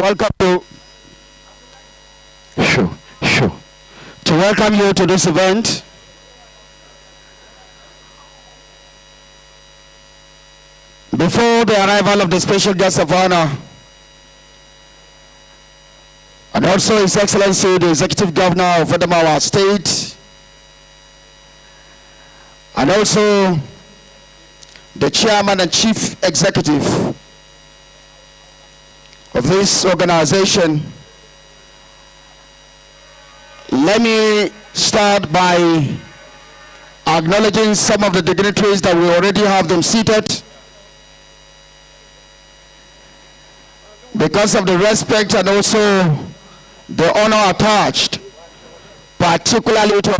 welcome you. Sure. To welcome you to this event. Before the arrival of the special guest of honor, and also His Excellency, the Executive Governor of Adamawa State, and also the Chairman and Chief Executive of this organization, let me start by acknowledging some of the dignitaries that we already have them seated. Because of the respect and also the honor attached, particularly to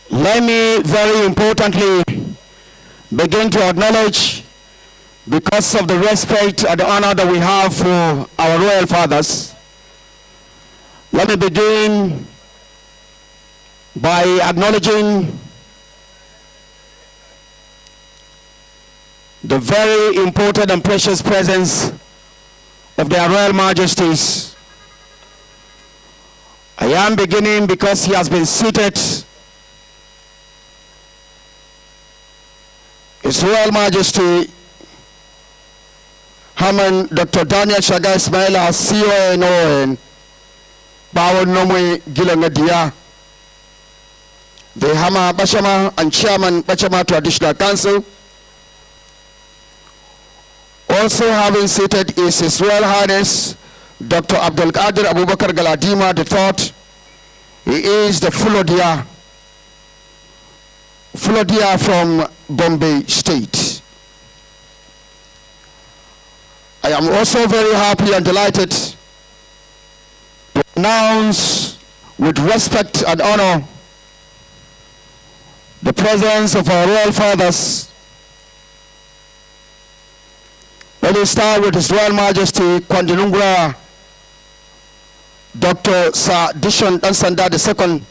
let me very importantly begin to acknowledge, because of the respect and the honor that we have for our royal fathers, let me begin by acknowledging the very important and precious presence of their Royal Majesties. I am beginning because he has been seated. His Royal Majesty Haman Dr. Daniel Shaga Ismaila, CON, Bawon Nomwe Gilangadia, the Hama Bashama and Chairman Bachama Traditional Council. Also having seated is His Royal Highness Dr. Abdul Qadir Abubakar Galadima III. He is the Fulodia from Bombay State. I am also very happy and delighted to announce with respect and honor the presence of our royal fathers. Let me start with His Royal Majesty Kwandinungra Dr. Sir Dishon Dansanda II,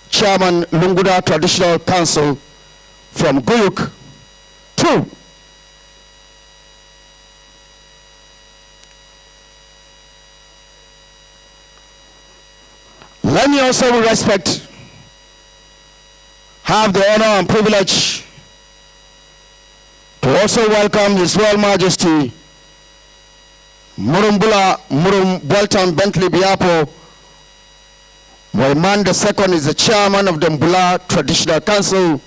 Chairman Lunguda Traditional Council from Guyuk. 2. Let me also with respect have the honor and privilege to also welcome His Royal Majesty Murumbula Murum Bolton Bentley Biapo. Moiman II is the chairman of the Mbula Traditional Council.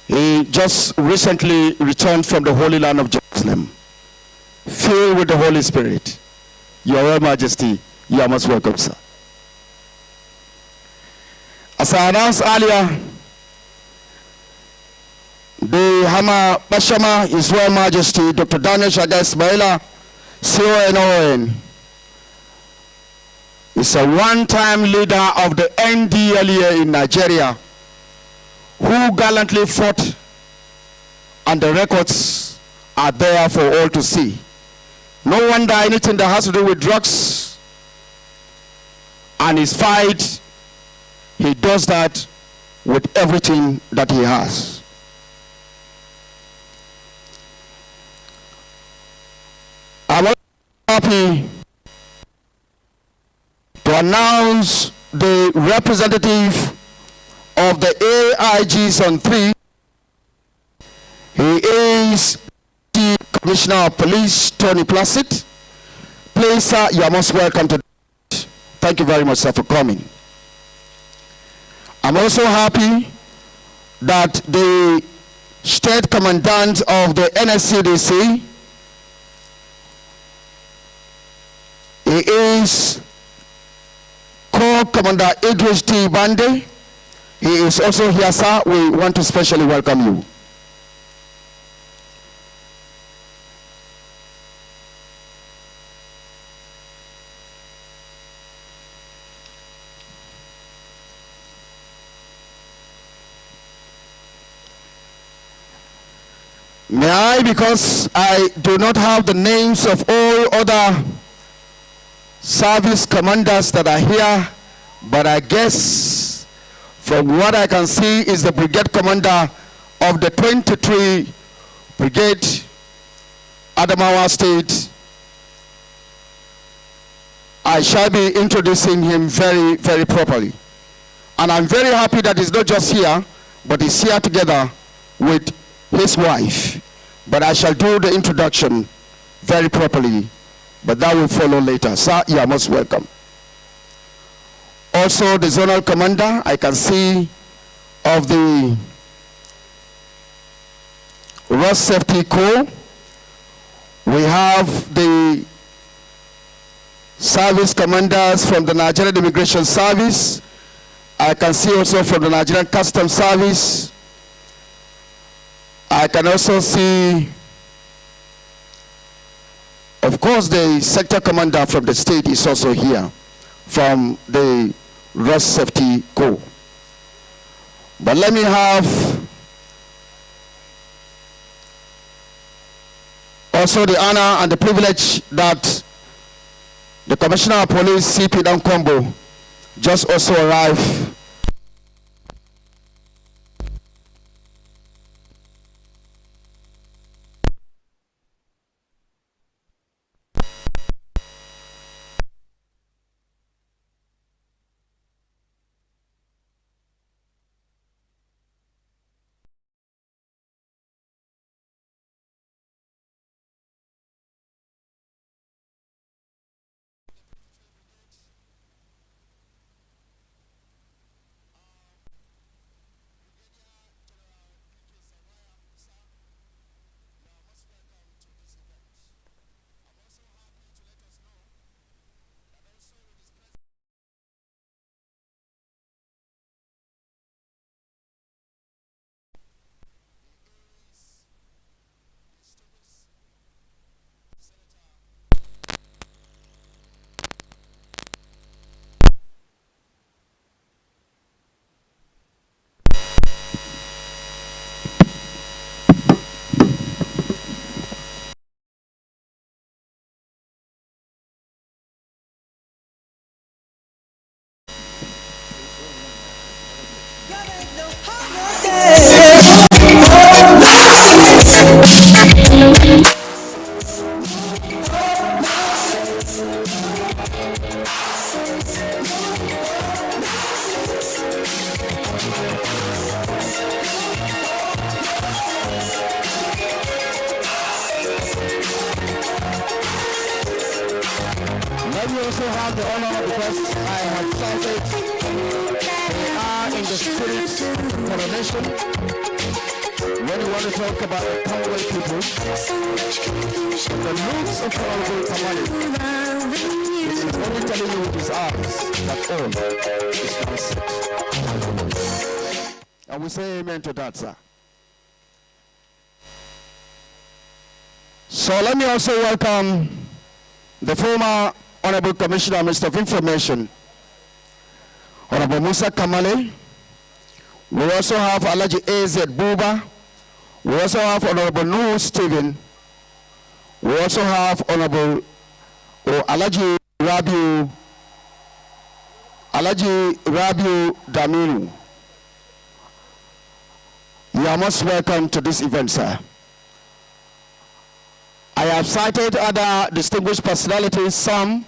He just recently returned from the Holy Land of Jerusalem, filled with the Holy Spirit. Your Royal Majesty, you are most welcome, sir. As I announced earlier, the Hama Bashama, His Royal Majesty Dr. Daniel Shaga Ismaila, CON, is a one-time leader of the NDLEA in Nigeria, who gallantly fought, and the records are there for all to see. No wonder anything that has to do with drugs and his fight, he does that with everything that he has. I'm also happy to announce the representative of the AIG Zone 3. He is the Commissioner of Police, Tony Placid. Please, sir, you are most welcome to. Thank you very much, sir, for coming. I'm also happy that the State Commandant of the NSCDC, he is Co-Commander Idris T. Bande. He is also here, sir. We want to specially welcome you. May I, because I do not have the names of all other service commanders that are here, but I guess from what I can see is the brigade commander of the 23 Brigade, Adamawa State. I shall be introducing him very, very properly. And I'm very happy that he's not just here, but he's here together with his wife. But I shall do the introduction very properly, but that will follow later. Sir, you are most welcome. Also, the zonal commander, I can see, of the Road Safety Corps. We have the service commanders from the Nigerian Immigration Service. I can see also from the Nigerian Customs Service. I can also see, of course, the sector commander from the state is also here from the Road Safety Corps. But let me have also the honor and the privilege that the Commissioner of Police, CP Dankombo, just also arrived. Let me also have the honor, because I have cited they are in the spirit coronation. When you want to talk about the Conway people, the looks of Conway Tamale, it's only telling you with his eyes that all is now set. And we say amen to that, sir. So let me also welcome the former Honorable Commissioner, Minister of Information, Honorable Musa Kamale. We also have Alaji A.Z. Buba. We also have Honorable Nuhu Stephen, We also have Honorable Alhaji Rabiu Damiru. You are most welcome to this event, sir. I have cited other distinguished personalities, some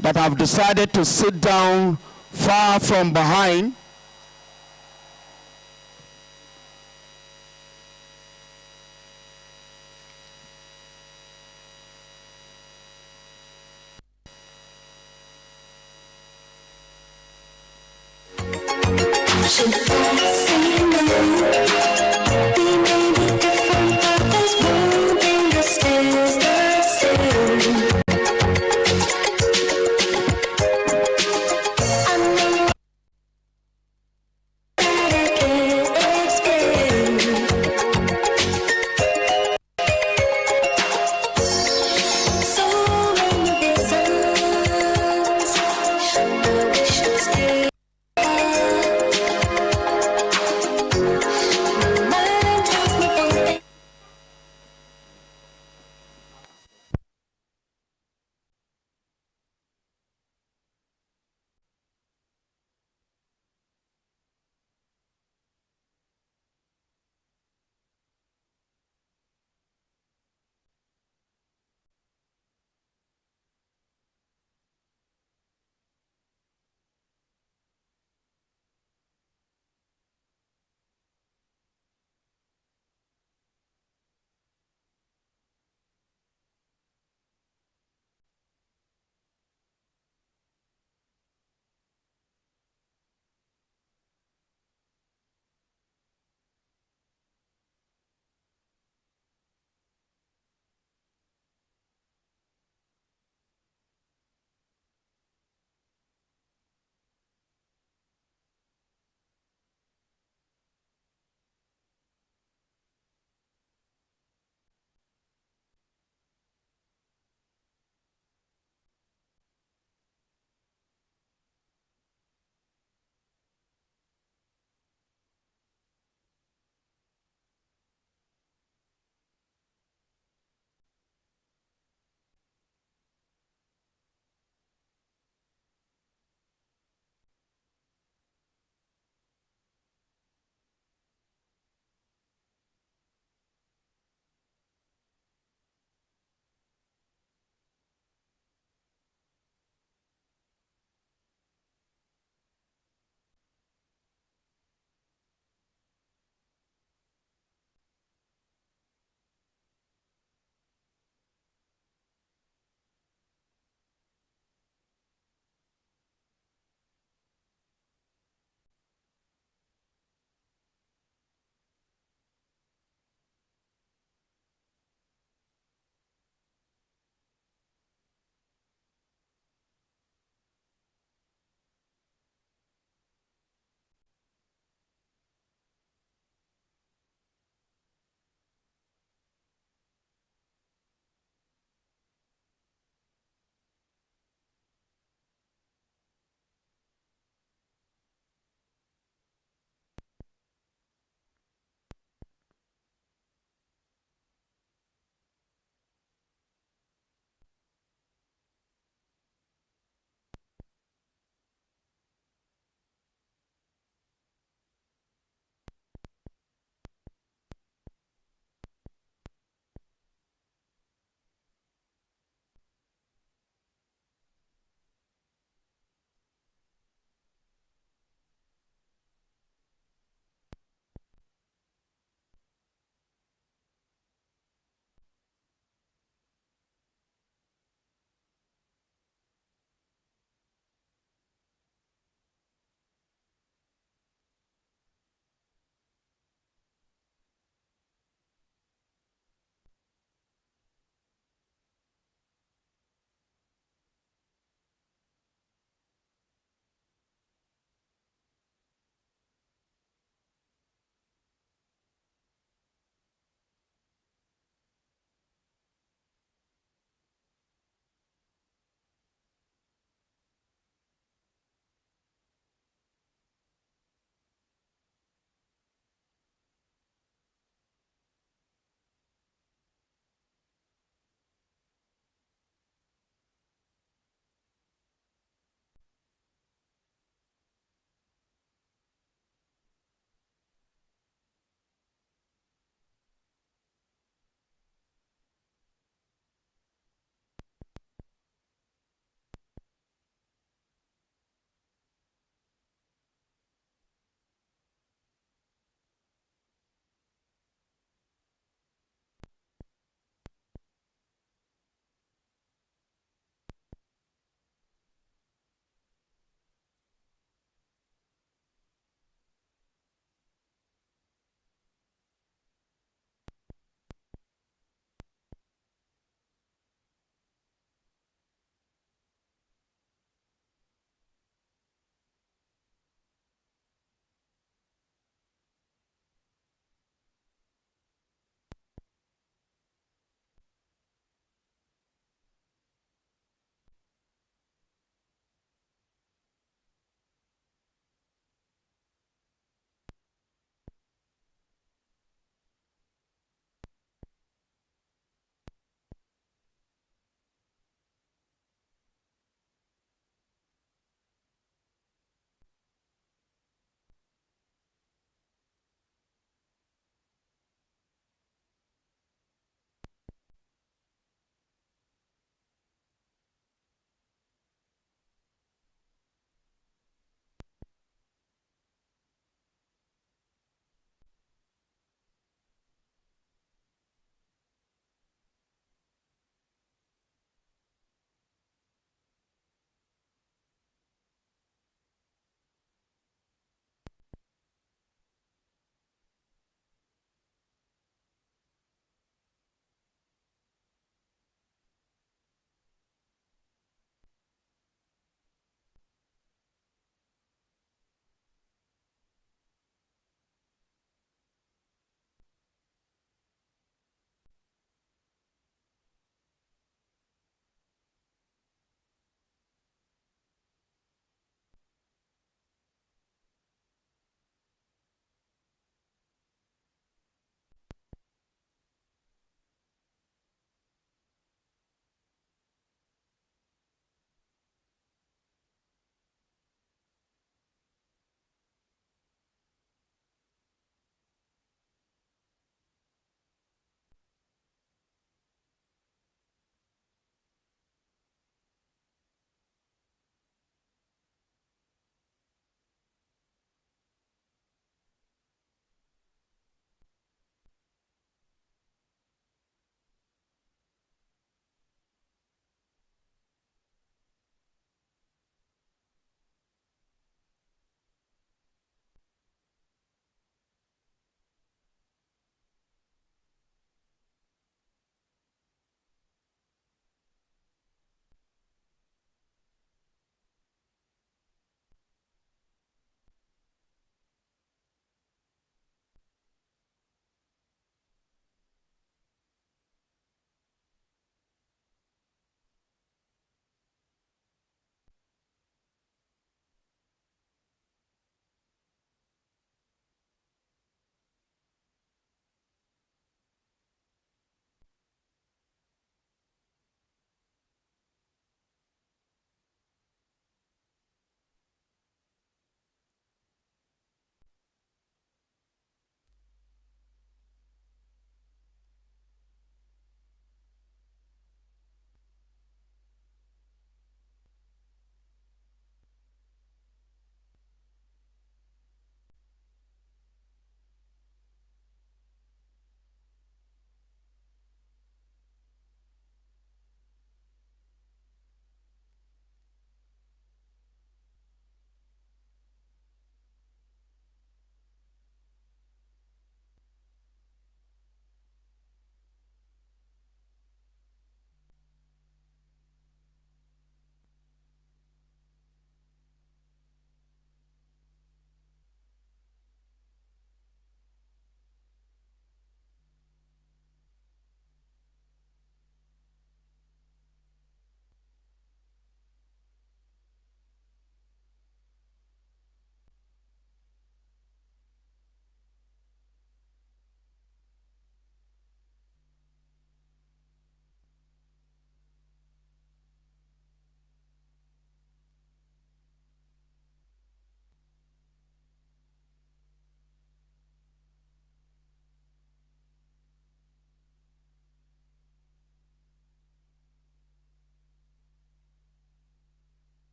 that have decided to sit down far from behind.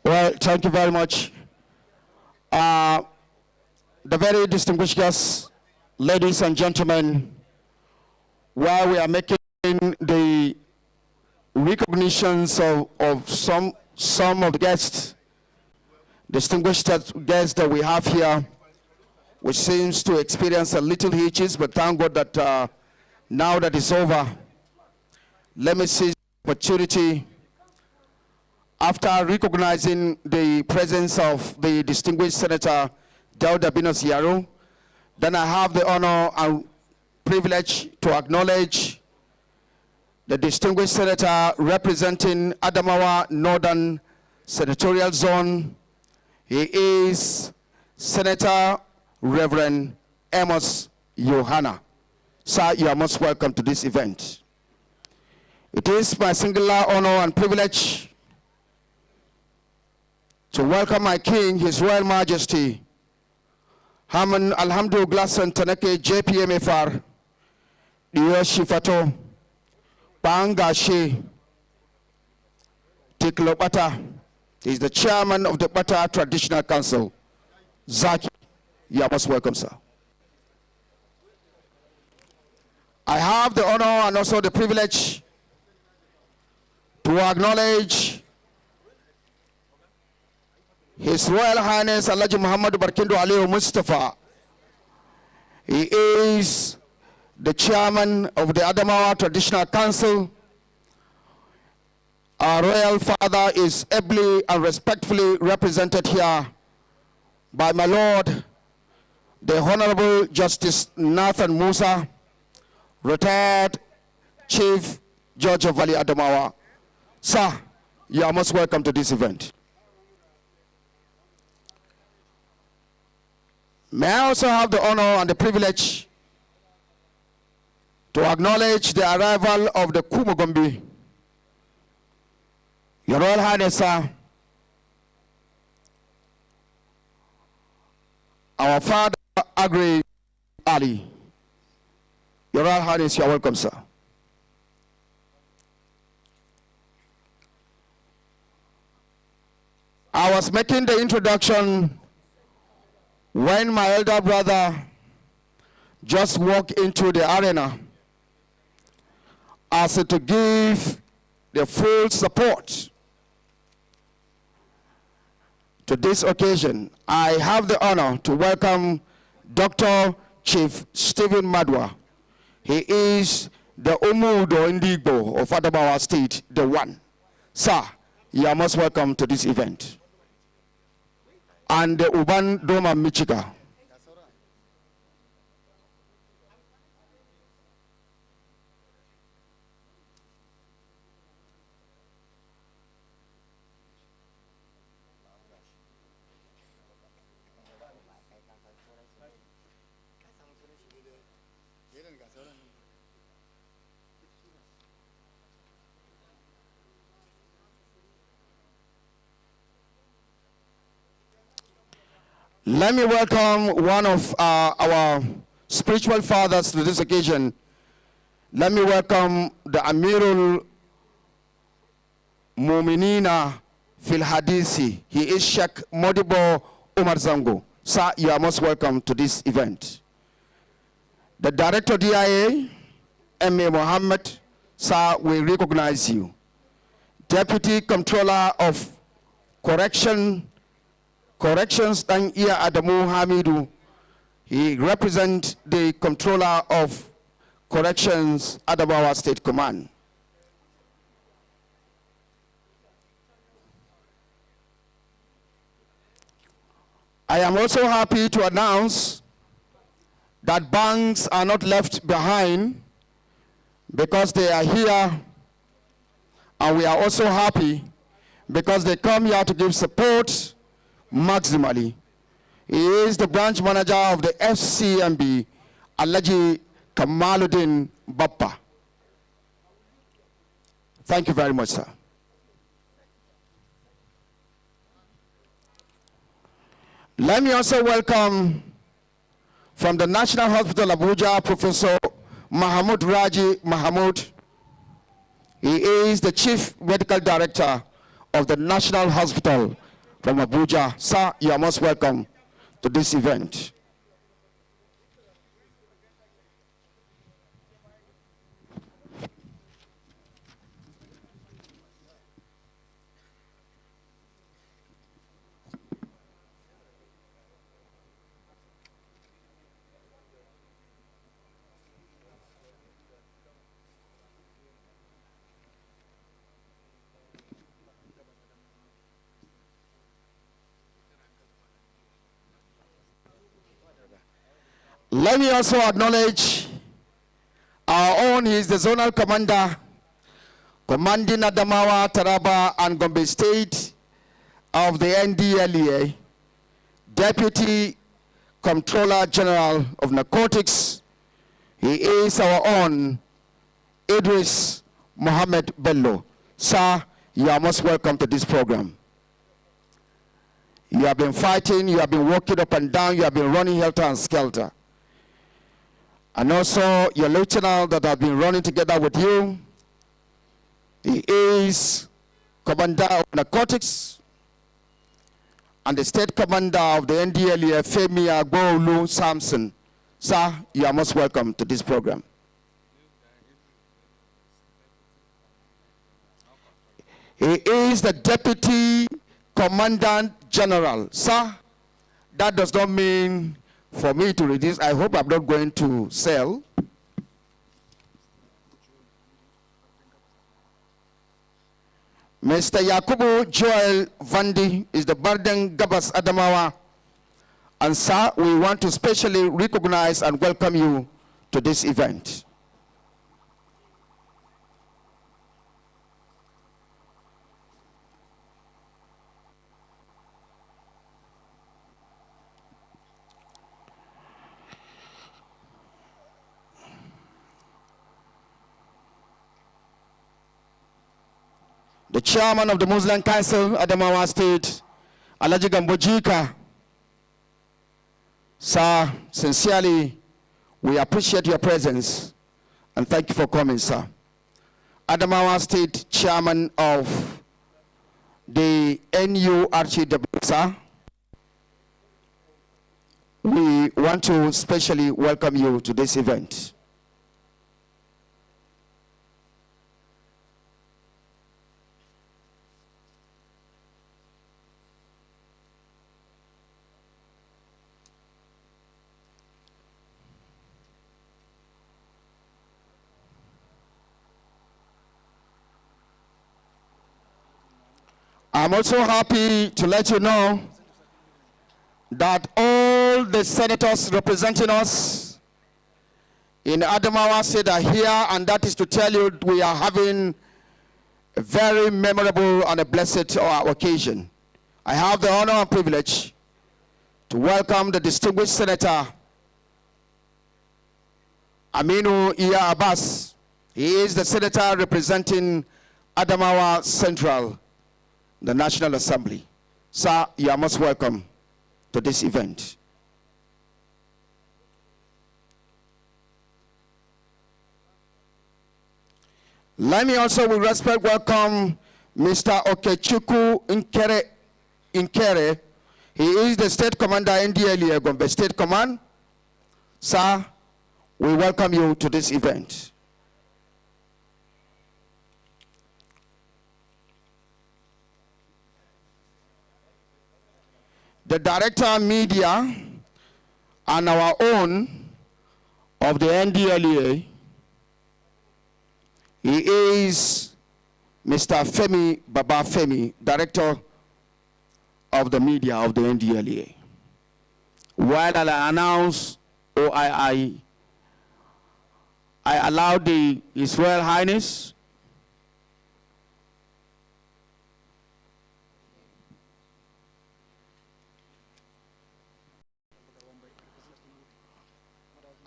Well, thank you very much. The very distinguished guests, ladies and gentlemen, while we are making the recognitions of some of the guests, distinguished guests that we have here, which seems to experience a little hitches, but thank God that now that it's over, let me seize the opportunity after recognizing the presence of the distinguished Senator Dauda Binos Yaro. Then I have the honor and privilege to acknowledge the distinguished senator representing Adamawa Northern Senatorial Zone. He is Senator Reverend Amos Yohana. Sir, you are most welcome to this event. It is my singular honor and privilege to welcome my King, His Royal Majesty, Haman Alhamdu Glasan Tanake JPMFR, Diyo Shifato, Bangashe, Tiklo Bata. He is the chairman of the Bata Traditional Council. Zaki, you are most welcome, sir. I have the honor and also the privilege to acknowledge His Royal Highness Alhaji Muhammad Barkindo Aliyu Mustafa. He is the chairman of the Adamawa Traditional Council. Our royal father is ably and respectfully represented here by my lord, the Honorable Justice Nathan Musa, retired Chief Judge of Valley Adamawa. Sir, you are most welcome to this event. May I also have the honor and the privilege to acknowledge the arrival of the Kumugombi. Your Royal Highness, sir, our father, Agri Ali. Your Royal Highness, you are welcome, sir. I was making the introduction when my elder brother just walked into the arena as to give the full support to this occasion. I have the honor to welcome Dr. Chief Stephen Madwa. He is the Umudo Indigbo of Adamawa State, the one. Sir, you are most welcome to this event. And the Uban Doma Michika. Let me welcome one of our spiritual fathers to this occasion. Let me welcome the Amirul Muminina Fil Hadisi. He is Sheikh Modibo Umar Zango. Sir, you are most welcome to this event. The Director DIA, M.A. Mohammed, sir, we recognize you. Deputy Comptroller of Corrections, Ndlea Adamu Hamidu. He represents the Comptroller of Corrections, Adamawa State Command. I am also happy to announce that banks are not left behind because they are here, and we are also happy because they come here to give support maximally. He is the branch manager of the FCMB, Alhaji Kamaluddin Bappa. Thank you very much, sir. Let me also welcome from the National Hospital Abuja, Professor Mahmoud Raji Mahmoud. He is the Chief Medical Director of the National Hospital from Abuja. Sir, you are most welcome to this event. Let me also acknowledge our own. He is the zonal commander commanding Adamawa, Taraba, and Gombe State of the Ndlea, Deputy Comptroller General of Narcotics. He is our own Idris Mohammed Bello. Sir, you are most welcome to this program. You have been fighting, you have been walking up and down, you have been running helter and skelter. And also your lieutenant that have been running together with you. He is Commander of Narcotics and the State Commander of the Ndlea, Femi Agboolu Samson. Sir, you are most welcome to this program. He is the Deputy Commandant General. Sir, that does not mean for me to read this. I hope I'm not going to sell. Mr. Yakubu Joel Vandi is the Barden Gabas Adamawa. And sir, we want to specially recognize and welcome you to this event. The chairman of the Muslim Council, Adamawa State, Alhaji Gambojika. Sir, sincerely, we appreciate your presence and thank you for coming, sir. Adamawa State Chairman of the NURTW, sir. We want to specially welcome you to this event. I'm also happy to let you know that all the senators representing us in Adamawa State are here, and that is to tell you we are having a very memorable and a blessed occasion. I have the honor and privilege to welcome the distinguished Senator Aminu Iya Abbas. He is the senator representing Adamawa Central, the National Assembly. Sir, you are most welcome to this event. Let me also with respect welcome Mr. Okechukwu Nkere. He is the State Commander Ndlea Gombe State Command. Sir, we welcome you to this event. The Director Media and our own of the Ndlea, he is Mr. Femi Baba Femi, Director of the Media of the Ndlea. While I announce, or I allow His Royal Highness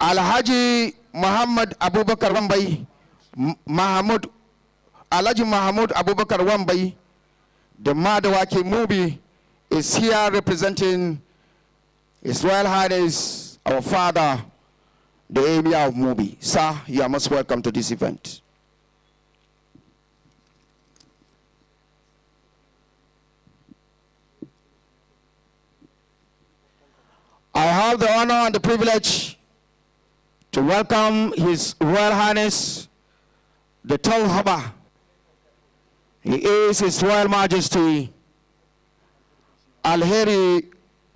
Alhaji Muhammad Abubakar Wambai, Alhaji Mahmoud Abubakar Wambai, the Madawaki Mubi, is here representing His Royal Highness, our father, the Emir of Mubi. Sir, you are most welcome to this event. I have the honor and the privilege to welcome His Royal Highness, the Tall Haba. He is His Royal Majesty, Alheri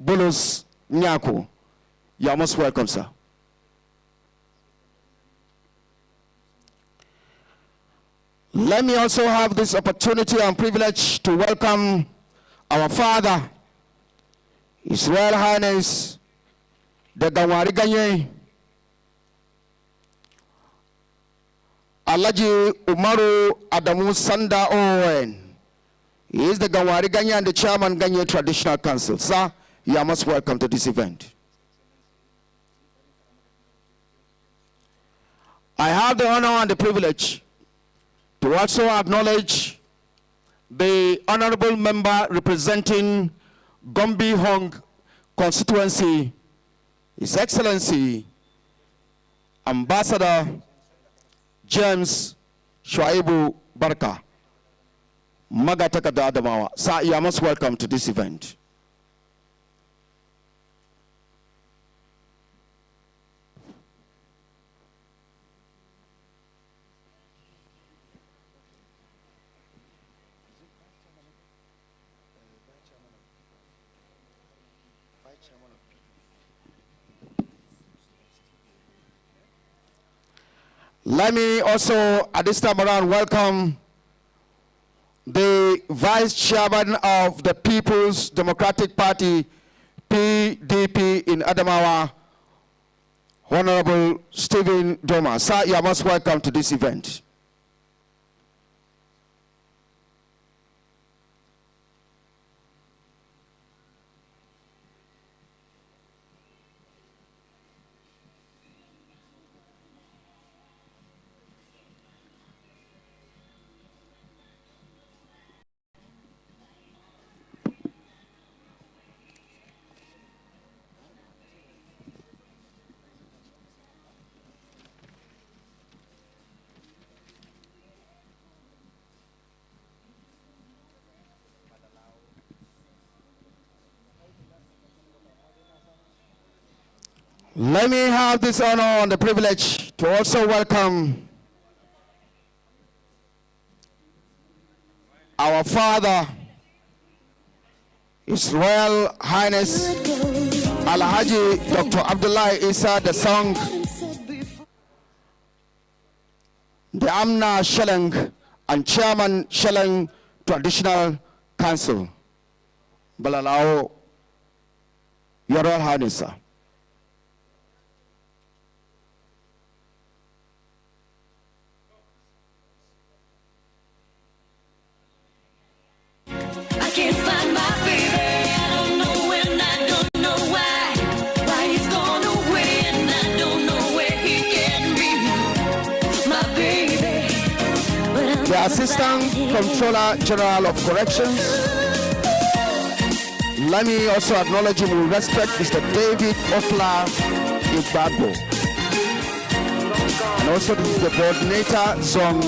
Bulus Nyako. You are most welcome, sir. Let me also have this opportunity and privilege to welcome our father, His Royal Highness, the Gawari Ganye, Alaji Umaru Adamu Sanda Owen. He is the Gawari Ganye and the Chairman Ganye Traditional Council. Sir, you are most welcome to this event. I have the honor and the privilege to also acknowledge the honorable member representing Gombe Hong constituency, His Excellency Ambassador James Shuaibu Barka, Magatakada Adamawa. Sir, you are most welcome to this event. Let me also, at this time around, welcome the Vice Chairman of the People's Democratic Party, PDP in Adamawa, Honorable Stephen Doma. Sir, you are most welcome to this event. Let me have this honor and the privilege to also welcome our father, His Royal Highness Alhaji Dr. Abdullah Isa the Song, the Amna Sheleng and Chairman Sheleng Traditional Council. Balalao, Your Royal Highness, sir. Can't find my baby. I don't know when, I don't know why. Why he's gone away and I don't know where he can be. My baby. But I'm the Assistant Comptroller General of Corrections. Let me also acknowledge him with respect, Mr. David Otla Igbagbo. And also the coordinator, Zone,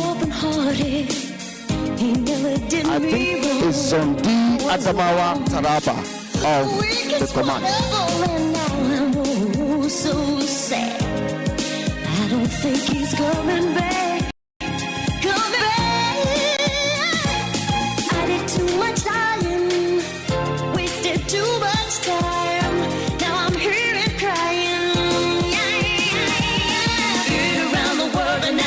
I think it's Zone D Adamawa Taraba of the command. So sad. I don't think he's coming back. Coming back. I did too much lying, wasted too much time. Now I'm here and crying. Been around the world and I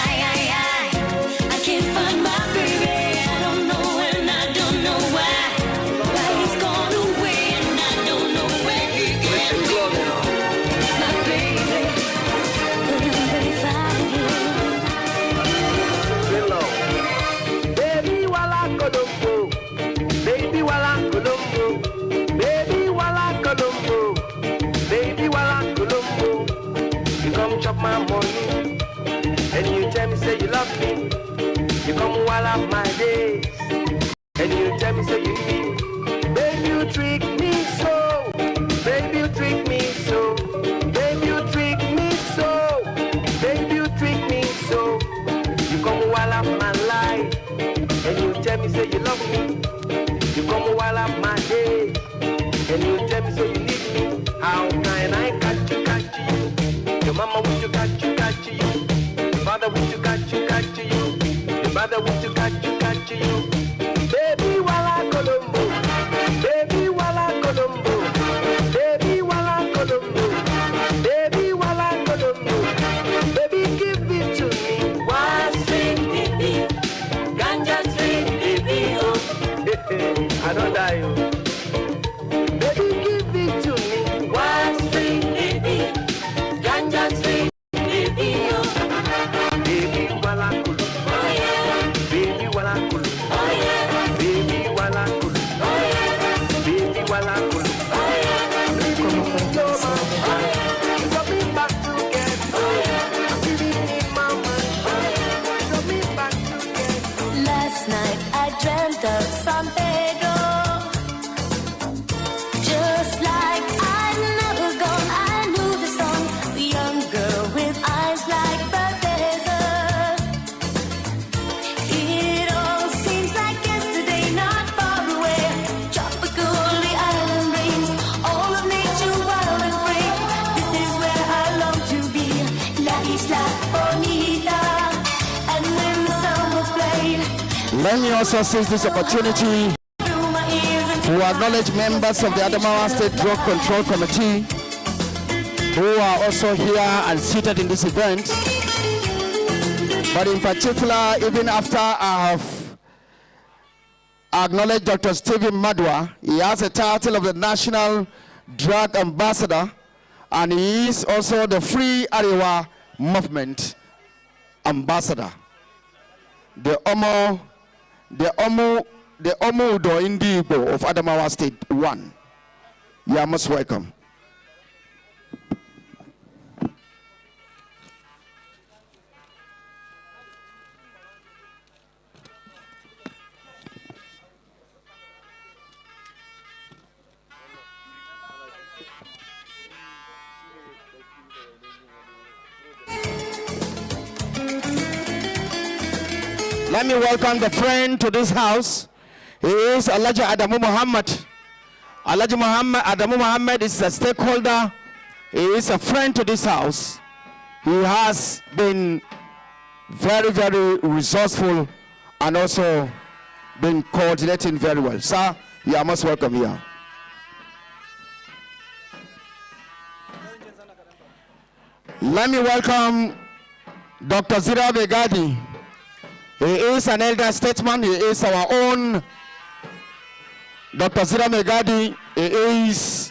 can't find my baby. I don't know and I don't know why. Why he's gone away and I don't know where he can be. My baby, but I'm ready for you. Baby wala Colombo, baby wala Colombo, baby wala Colombo, baby wala Colombo. You come chop my money, and you tell me say you love me. You come while up my days, and you tell me say you need me. Baby you trick me so, baby you trick me so, baby you trick me so, baby you trick me so. You come while up my life. And you tell me say you love me. You come while up my days. And you tell me say you need me. How can I mama with you got you, your father with you got you, your brother with you got you. Baby wala Colombo, baby wala Colombo, baby wala Colombo, baby wala Colombo, baby give it to me. One string, baby, ganja string, baby, oh. I don't die, oh. Baby give it to me. One string, baby, ganja string, baby, oh. Baby wala Colombo, Oh yeah, baby wala Colombo, oh yeah, baby wala Colombo, oh yeah, baby wala Colombo. oh yeah, Last night I dreamt of San Pedro, just like I'd never gone. I knew the song, the young girl with eyes like Bethesda. It all seems like yesterday, not far away. Tropical, the island breeze, all of nature wild and free. This is where I long to be, La Isla Bonita. And when the song was played, Let me also seize this opportunity through my ears and to acknowledge members of the Adamawa State Drug Control Committee who are also here and seated in this event. But in particular, even after I have acknowledged Dr. Stephen Madwa, he has a title of the National Drug Ambassador, and he is also the Free Arewa Movement Ambassador. The Omudo Indigo of Adamawa State 1. You are most welcome. Let me welcome the friend to this house. He is Alhaji Adamu Muhammad. Alhaji Adamu Muhammad is a stakeholder. He is a friend to this house. He has been very, very resourceful and also been coordinating very well. Sir, you are most welcome here. Let me welcome Dr. Zira Begadi. He is an elder statesman. He is our own Dr. Zira Megadi. He is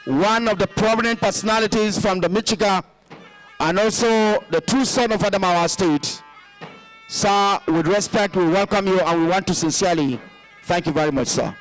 one of the prominent personalities from the Michigan and also the true son of Adamawa State. Sir, with respect, we welcome you and we want to sincerely thank you very much, sir.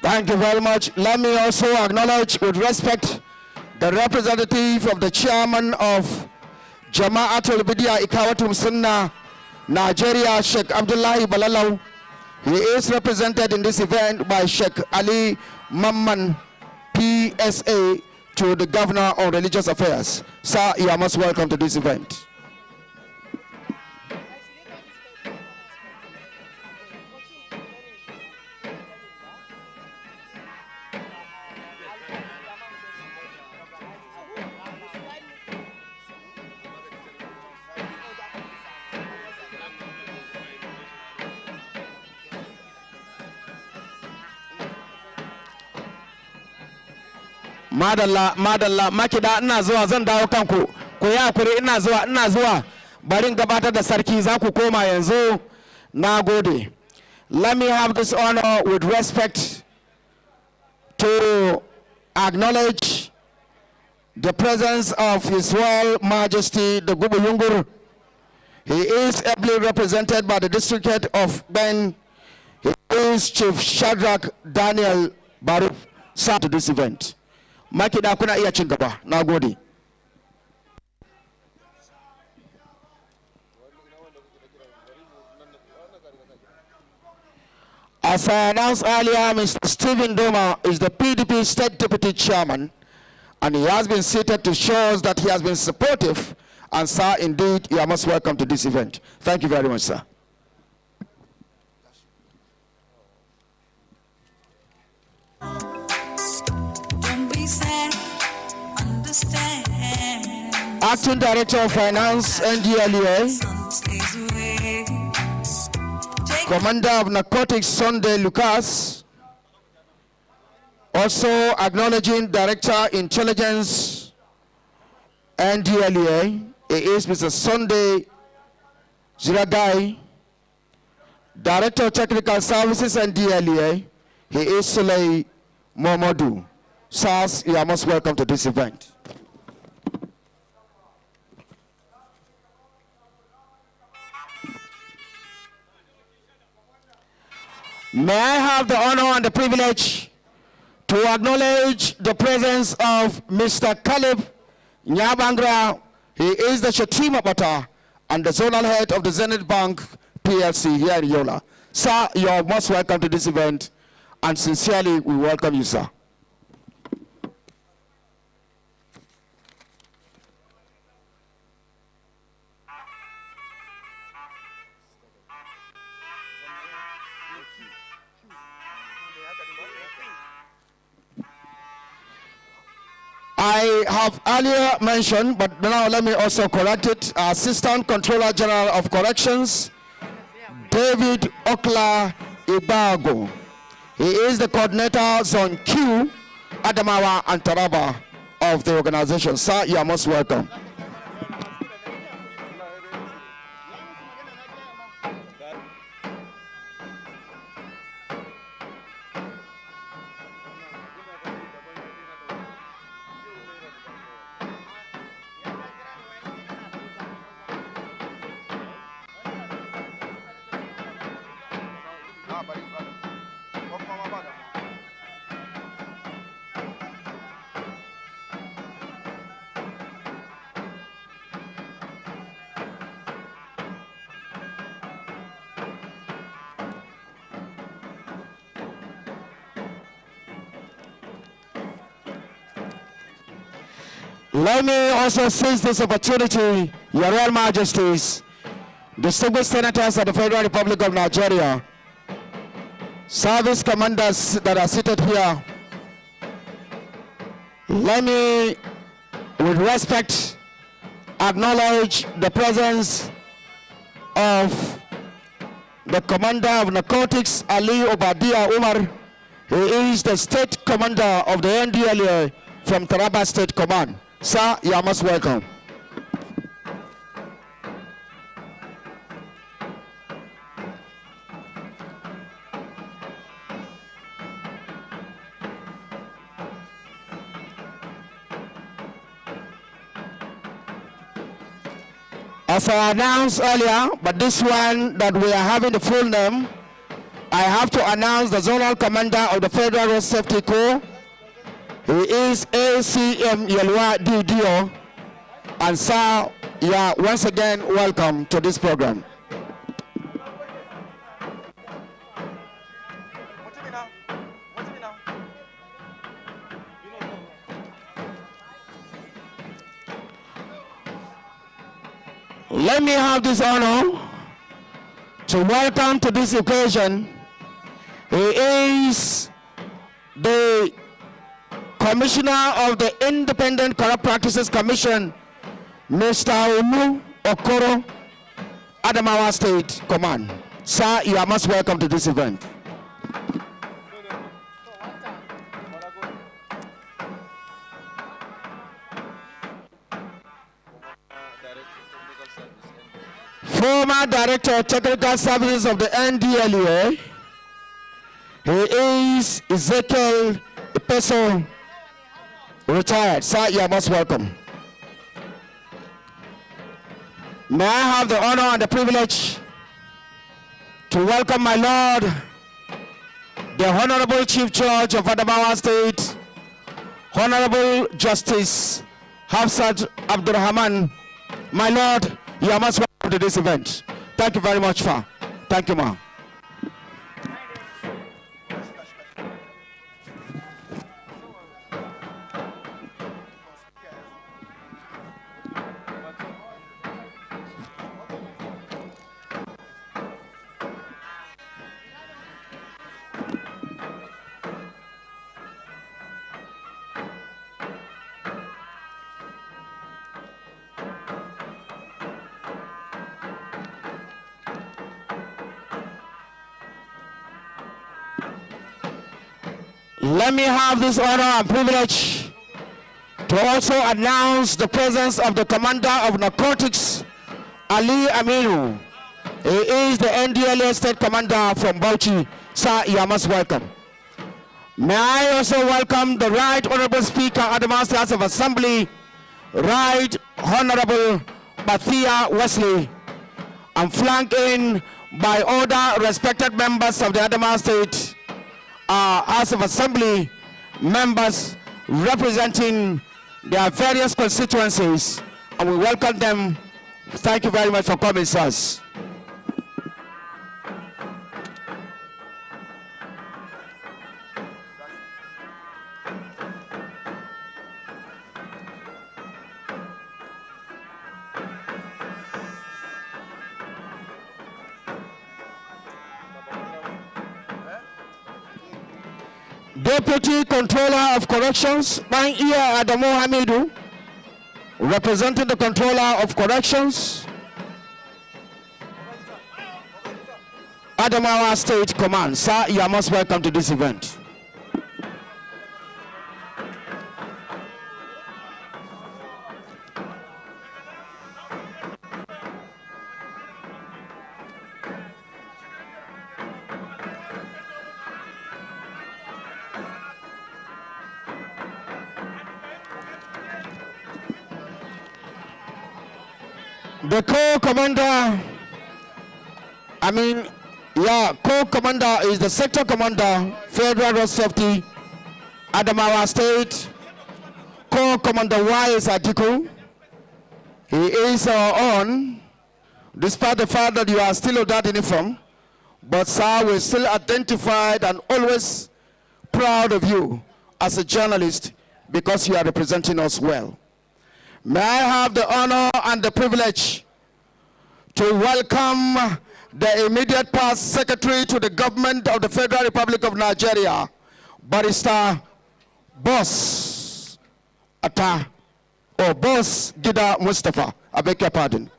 Thank you very much. Let me also acknowledge with respect the representative of the chairman of Jama'atul Bidia Ikawatum Sunnah, Nigeria, Sheikh Abdullahi Balalau. He is represented in this event by Sheikh Ali Mamman, PSA, to the Governor of Religious Affairs. Sir, you are most welcome to this event. Madalla makida ina zuwa zan dawo kanku ku yi hakuri ina zuwa barin gabatar da sarki za ku koma yanzu. Nagode. Let me have this honor with respect to acknowledge the presence of His Royal Majesty the Gubuyungur. He is ably represented by the district head of Ben. He is Chief Shadrach Daniel Barracks to this event. Makida kuna iya chingaba. Na gode. As I announced earlier, Mr. Stephen Doma is the PDP State Deputy Chairman, and he has been seated to show us that he has been supportive. And sir, indeed, you are most welcome to this event. Thank you very much, sir. Don't be sad, understand. Acting Director of Finance, Ndlea, Sun stays away. Take Commander of Narcotics, Sunday Lucas, also acknowledging Director Intelligence, Ndlea, he is Mr. Sunday Ziragai. Director of Technical Services, Ndlea, he is Suley Momodu. Sirs, you are most welcome to this event. May I have the honor and the privilege to acknowledge the presence of Mr. Caleb Nyabangra. He is the Shatima Bata and the zonal head of the Zenith Bank PLC here in Yola. Sir, you are most welcome to this event, and sincerely we welcome you, sir. I have earlier mentioned, but now let me also correct it, Assistant Controller General of Corrections, David Okla Ibago. He is the coordinator, Zone Q, Adamawa and Taraba of the organization. Sir, you are most welcome. Let me also seize this opportunity, Your Royal Majesties, distinguished senators of the Federal Republic of Nigeria, service commanders that are seated here. Let me, with respect, acknowledge the presence of the Commander of Narcotics, Ali Obadia Umar. He is the State Commander of the Ndlea from Taraba State Command. Sir, you are most welcome. As I announced earlier, but this one that we are having the full name, I have to announce the Zonal Commander of the Federal Road Safety Corps. He is ACM Yelwa Didio, and sir, you are once again welcome to this program. Let me have this honor to welcome to this occasion. He is the Commissioner of the Independent Corrupt Practices Commission, Mr. Umu Okoro, Adamawa State Command. Sir, you are most welcome to this event. Former Director of Technical Services of the Ndlea, he is Ezekiel Peso Retired. Sir, you are most welcome. May I have the honor and the privilege to welcome my Lord, the Honorable Chief Judge of Adamawa State, Honorable Justice Hafsat Abdurrahman. My Lord, you are most welcome to this event. Thank you very much, Fa. Thank you, Ma. Let me have this honor and privilege to also announce the presence of the Commander of Narcotics, Ali Aminu. He is the Ndlea State Commander from Bauchi. Sir, you are most welcome. May I also welcome the Right Honorable Speaker, Adamawa State House of Assembly, Right Honorable Bathia Wesley, and flanked in by other respected members of the Adamawa State House of Assembly members representing their various constituencies, and we welcome them. Thank you very much for coming, sirs. Deputy Controller of Corrections, Ndlea Adamawa, representing the Controller of Corrections, Adamawa State Command. Sir, you are most welcome to this event. The co-commander, co-commander is the sector commander, Federal Road Safety, Adamawa State. Co-commander Y is Atiku. He is on, despite the fact that you are still in that uniform, but sir, we're still identified and always proud of you as a journalist because you are representing us well. May I have the honor and the privilege to welcome the immediate past secretary to the government of the Federal Republic of Nigeria, Barrister Boss Gida Mustafa. I beg your pardon.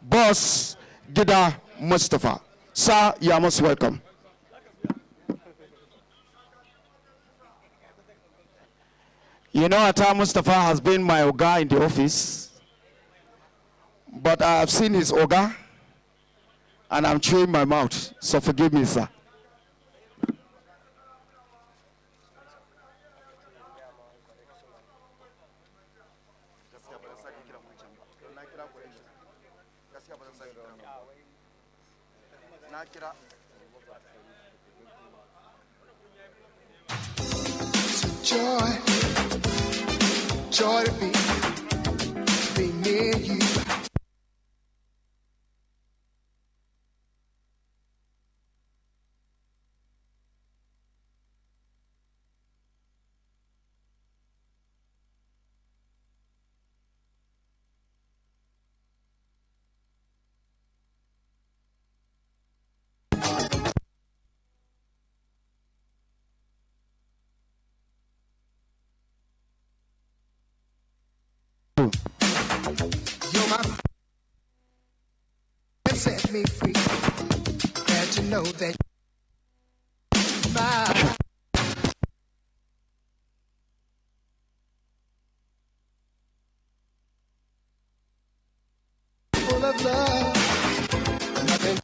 Boss Gida Mustafa. Sir, you are most welcome. You know, Ata Mustafa has been my Oga in the office, but I have seen his Oga, and I'm chewing my mouth, so forgive me, sir. Joy to be near you. You're my set me free. Glad to know that my full of love. Nothing.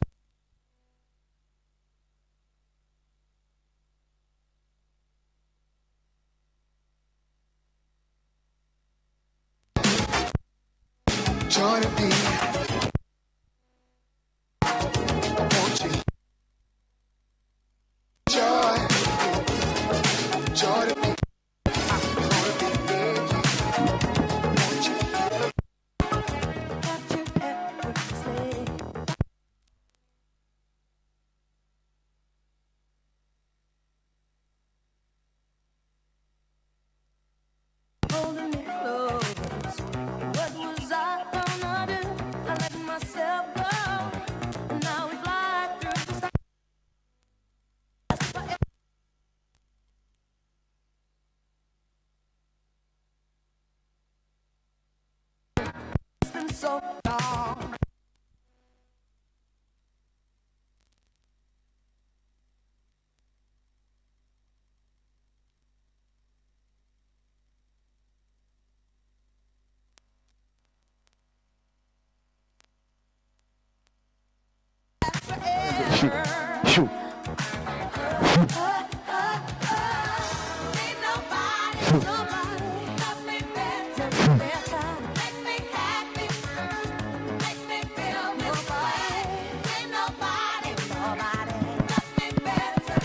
Joy to be. Won't you? Joy. Joy to be. Holding me close. What was I gonna do? I let myself go. Now we fly through the stars. It's been so long. Shoo. Ain't nobody loves me better. Makes me happy. Makes me feel this way. Ain't nobody loves me better.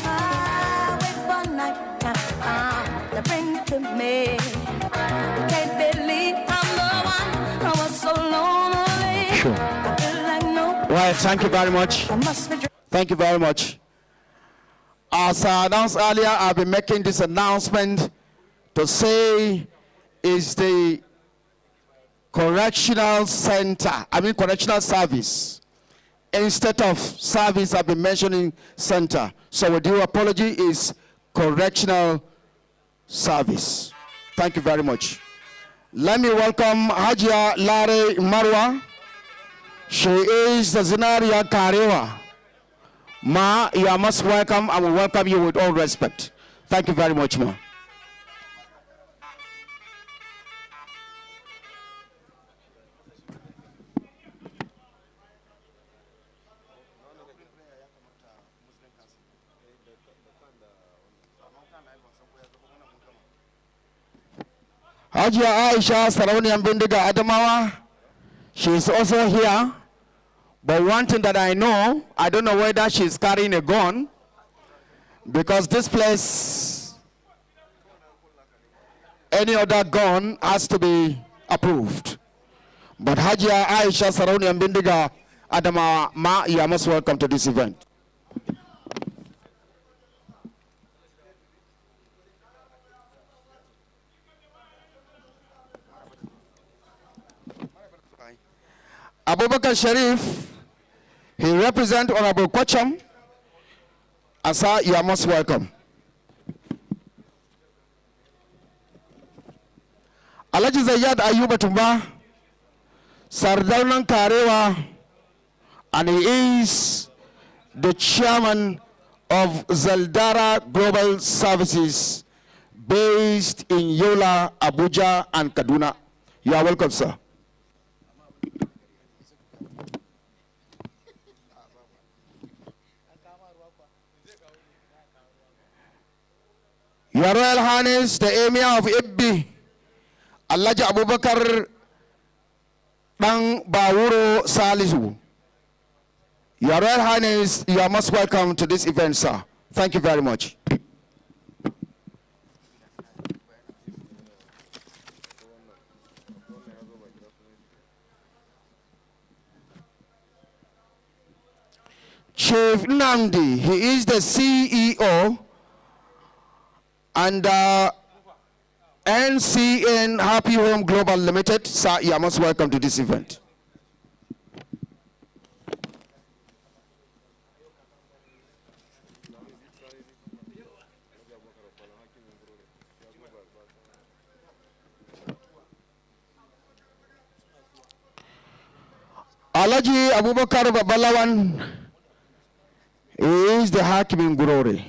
I wait for night time to bring to me. Can't believe I'm the one. I was so lonely. Sure. I feel like no. Right, thank you very much. I must be Thank you very much. As I announced earlier, I'll be making this announcement to say is the correctional center, correctional service. Instead of service, I've been mentioning center. So with due apology is correctional service. Thank you very much. Let me welcome Hajia Lare Marwa. She is the Zinaria Karewa. Ma, you are most welcome. I will welcome you with all respect. Thank you very much, Ma. Hajia Aisha Saraunian Bindiga Adamawa. She is also here. But one thing that I know, I don't know whether she's carrying a gun, because this place, any other gun has to be approved. But Hajia Aisha Saraunian Bindiga Adamawa, Ma, you are most welcome to this event. Abubakar Sharif, he represents Honorable Kocham. Asa, you are most welcome. Alhaji Zayyad Ayuba Tumba, Sardaunan Karewa, and he is the chairman of Zaldara Global Services based in Yola, Abuja, and Kaduna. You are welcome, sir. Your Royal Highness, the Emir of Ibbi, Alhaji Abubakar Bang Bawuro Salisu. Your Royal Highness, you are most welcome to this event, sir. Thank you very much. Chief Namdi, he is the CEO and NCN Happy Home Global Limited. Sir, you are most welcome to this event. Alhaji Abubakar Babalawan is the Hakim in Gurore.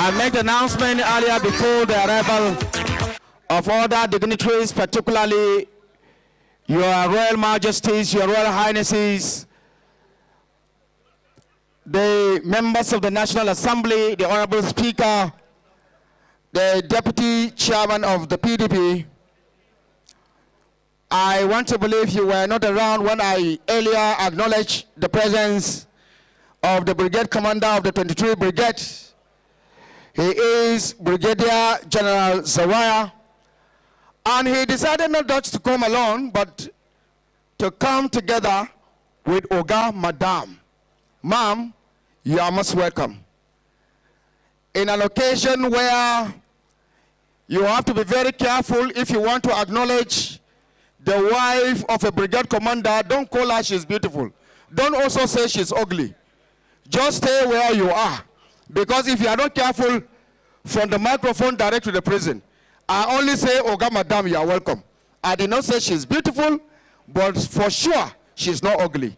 I made the announcement earlier before the arrival of other dignitaries, particularly Your Royal Majesties, Your Royal Highnesses, the members of the National Assembly, the Honorable Speaker, the Deputy Chairman of the PDP. I want to believe you were not around when I earlier acknowledged the presence of the Brigade Commander of the 23 Brigade. He is Brigadier General Zawaya, and he decided not just to come alone, but to come together with Oga Madam. Ma'am, you are most welcome. In an occasion where you have to be very careful if you want to acknowledge the wife of a brigade commander, don't call her she's beautiful. Don't also say she's ugly. Just stay where you are. Because if you are not careful, from the microphone direct to the prison, I only say, Oga Madam, you are welcome. I did not say she's beautiful, but for sure, she's not ugly.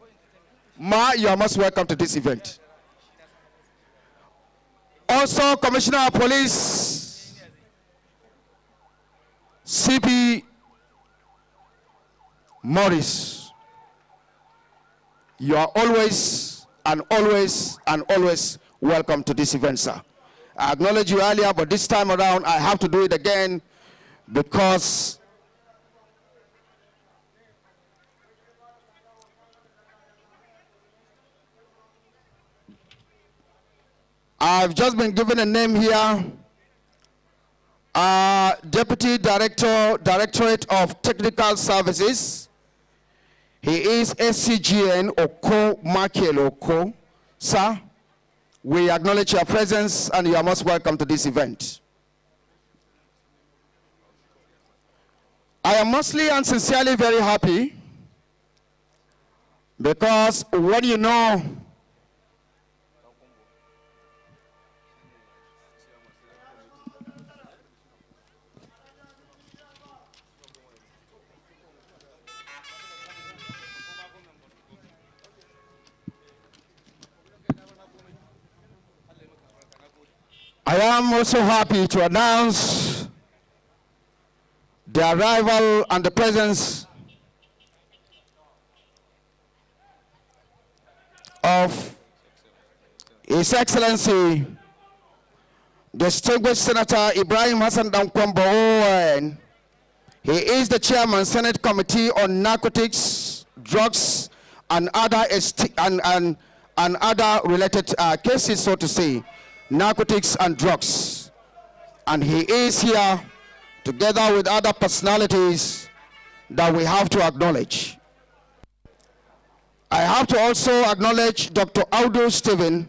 Ma, you are most welcome to this event. Also, Commissioner of Police, CP Morris, you are always and always and always welcome to this event, sir. I acknowledged you earlier, but this time around I have to do it again because I've just been given a name here. Deputy Director, Directorate of Technical Services. He is SCGN Oko Michael Oko. Sir, we acknowledge your presence and you are most welcome to this event. I am mostly and sincerely very happy because when you know I am also happy to announce the arrival and the presence of His Excellency, distinguished Senator Ibrahim Hassan Dankwambo. He is the Chairman, Senate Committee on Narcotics, Drugs, and other other related cases, so to say. Narcotics and drugs, and he is here together with other personalities that we have to acknowledge. I have to also acknowledge Dr. Audu Stephen.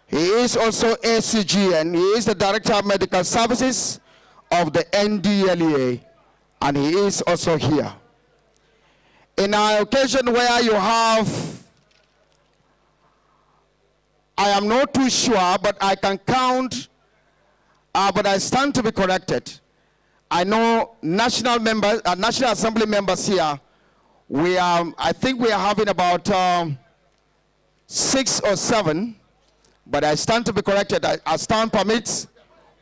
He is also ACGN. He is the Director of Medical Services of the Ndlea, and he is also here. In an occasion where you have, I am not too sure, but I can count, but I stand to be corrected. I know national members, National Assembly members here, I think we are having about 6 or 7, but I stand to be corrected. As time permits,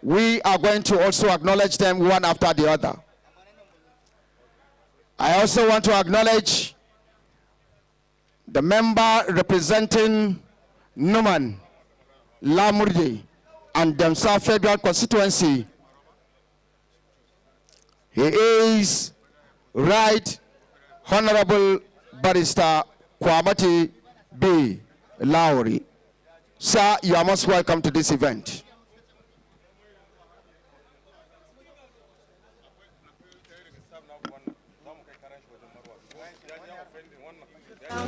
we are going to also acknowledge them one after the other. I also want to acknowledge the member representing Numan, Lamurde, and Demsa Federal Constituency. He is Right Honorable Barrister Kwamati B. Lowry. Sir, you are most welcome to this event. I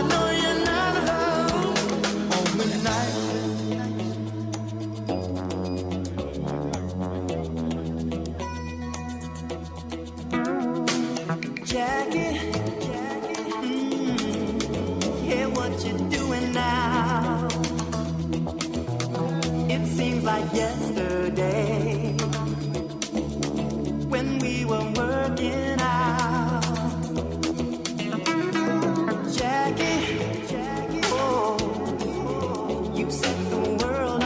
know you're not alone on midnight. Jackie, hear what you're doing now. It seems like yesterday when we were working out. Jackie, oh, you set the world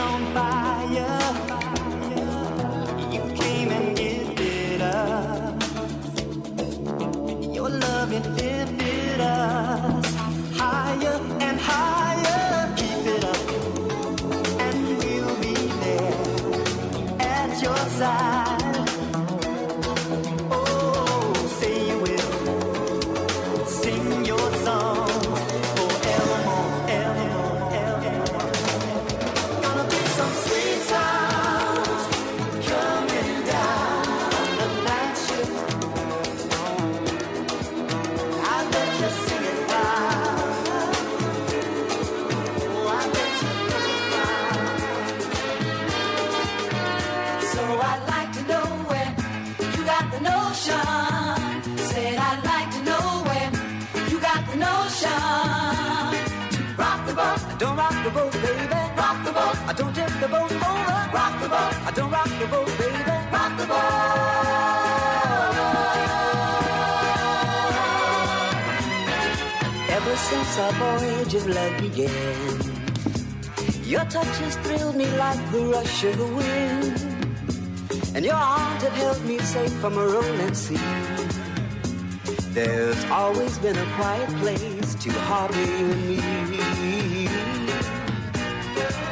the boat, baby. Rock the boat. I don't tip the boat over. Rock the boat. I don't rock the boat, baby. Rock the boat. Ever since our voyage of love began, your touch has thrilled me like the rush of the wind, and your arms have held me safe from a rolling sea. There's always been a quiet place to harbor you and me.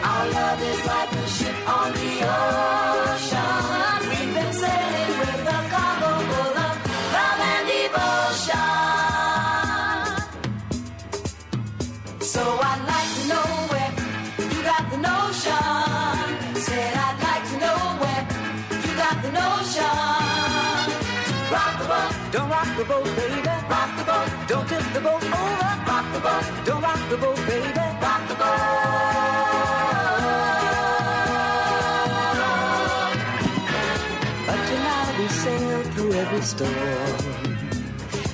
Our love is like a ship on the ocean. We've been sailing with a cargo full of love and devotion. So I'd like to know where you got the notion. Said I'd like to know where you got the notion. Rock the boat. Don't rock the boat, baby. Rock the boat. Don't tip the boat over. Rock the boat. Don't rock the boat, baby. Rock the boat. But tonight we sail through every storm,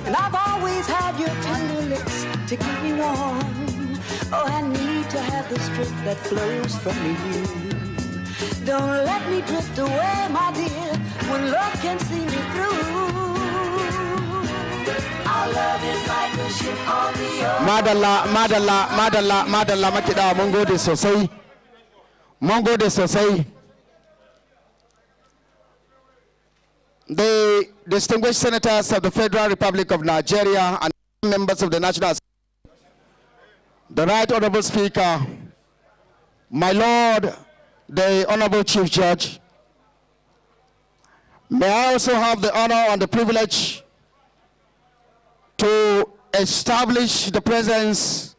and I've always had your tender lips to keep me warm. Oh, I need to have the strength that flows from you. Don't let me drift away, my dear, when love can see me through. Our love is like a ship on the ocean. Madalla makida mun gode sosai. Mun gode sosai. The distinguished senators of the Federal Republic of Nigeria and members of the National Assembly, the Right Honorable Speaker, my Lord, the Honorable Chief Judge, may I also have the honor and the privilege to establish the presence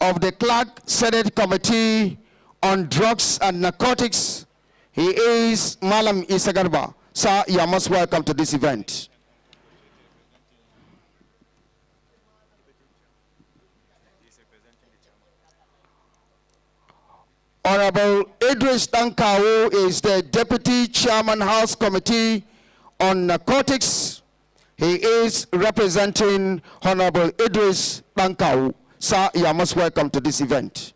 of the Clerk Senate Committee on Drugs and Narcotics. He is Malam Isagarba. Sir, you are most welcome to this event. Honorable Idris Dankawo is the Deputy Chairman House Committee on Narcotics. He is representing Honorable Idris Dankawo. Sir, you are most welcome to this event.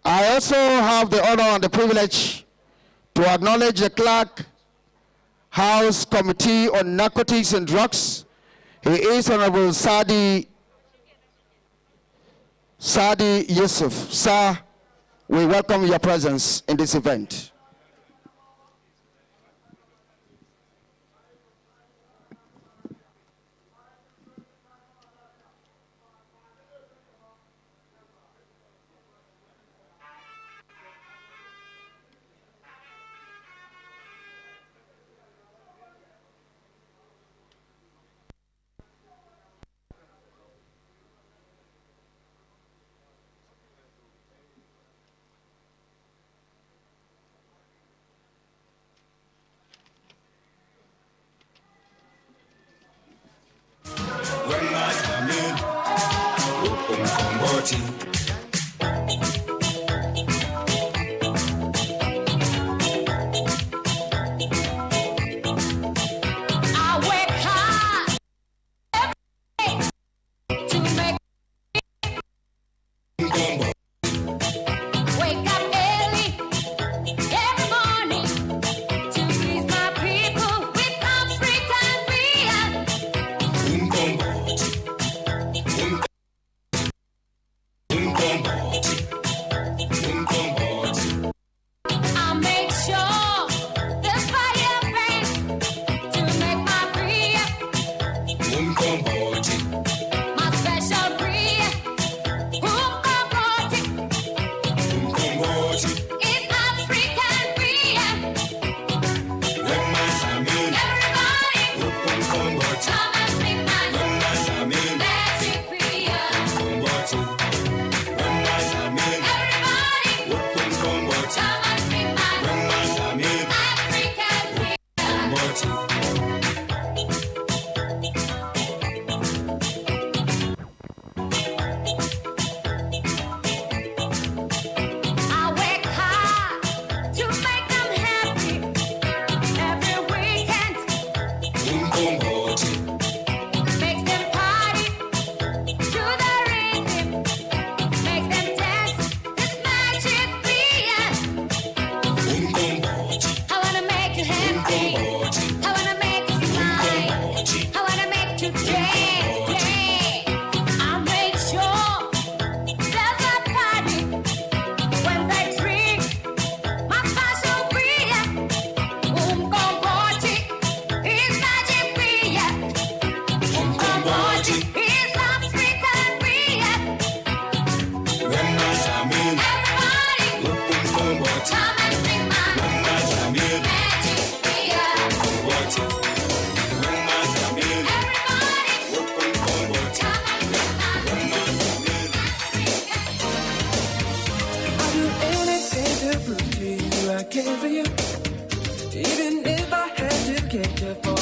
I also have the honor and the privilege to acknowledge the Clerk House Committee on Narcotics and Drugs. He is Honorable Sadi Yusuf. Sir, we welcome your presence in this event.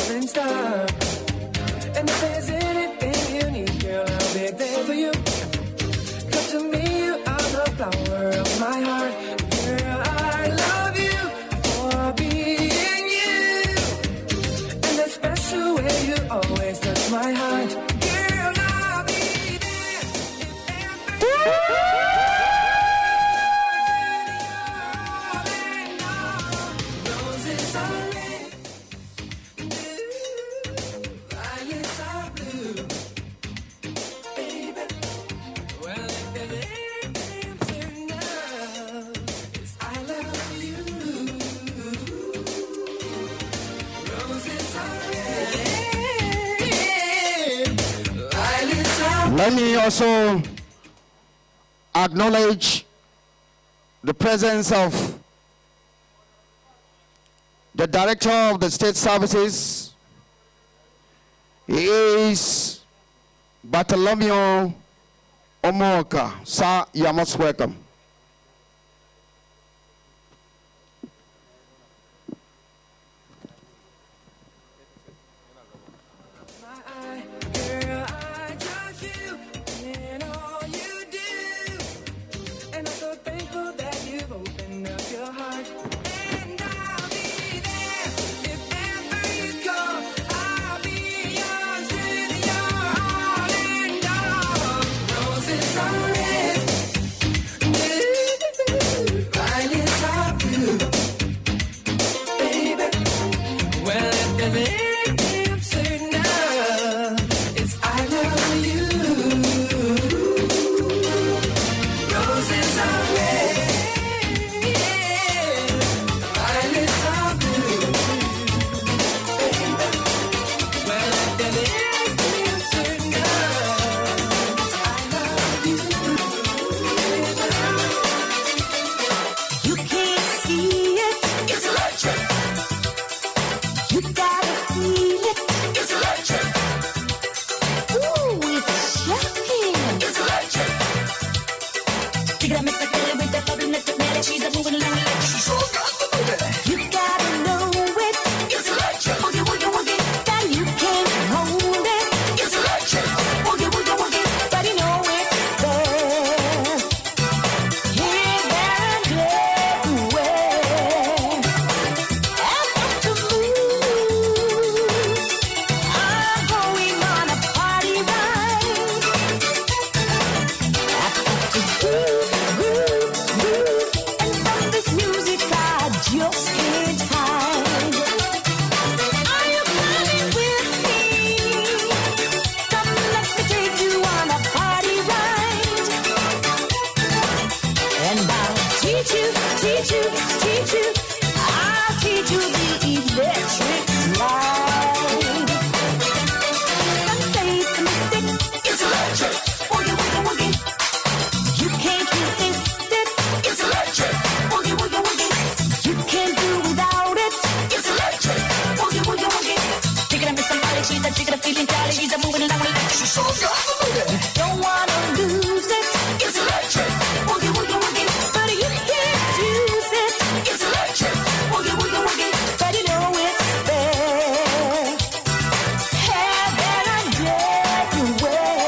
falling star. And if there's anything you need, girl, I'll be there for you. 'Cause to me, you are the flower of my heart. Girl, I love you for being you. And that special way you always touch my heart. Girl, I'll be there if ever roses are red, violets are blue, baby. Well, if there's anything I'm certain of, it's I love you. Roses are red, violets are blue. Let me also acknowledge the presence of the Director of the State Services. He is Bartholomew Omoka. Sir, you are most welcome. Girl, I judge you in all you do. And I'm so thankful that you've opened up your heart. And I'll be there if ever you call. I'll be yours with your all and all. Roses are red, violets are blue, baby. Well, if there's anything I'm certain of, it's I love you. Roses are red, violets are blue, baby. Well, if there's anything I'm certain of, it's I love you. You can't see it, It's electric. you gotta feel it. It's electric. Ooh, it's shocking. It's electric. Take it, mix it with the bubble, let the melodies are moving along. She's so got the baby. You gotta know it, It's electric. Woogie, woogie, woogie, that you can't hold it, It's electric. woogie, woogie, woogie. but you know it's there. Here, there, and everywhere. And up to move. I'm going on a party ride. I've got to groove, groove, groove. And from this music I just can't hide. Are you coming with me? Come, let me take you on a party ride. And I'll teach you, teach you, teach you. I'll teach you the electric slide. Some say it's a mistake. It's electric. Woogie, woogie, woogie. You can't resist it. It's electric. Woogie, woogie, woogie. You can't do without it. It's electric. Woogie, woogie, woogie. Take it, I'm somebody, she's a chicken, feeling jolly, she's a moving along. She's so got the baby. Don't wanna lose it. It's electric. Woogie, woogie, woogie. But you can't use it. It's electric. Woogie, woogie, woogie. But you know it's there. Heaven and everywhere.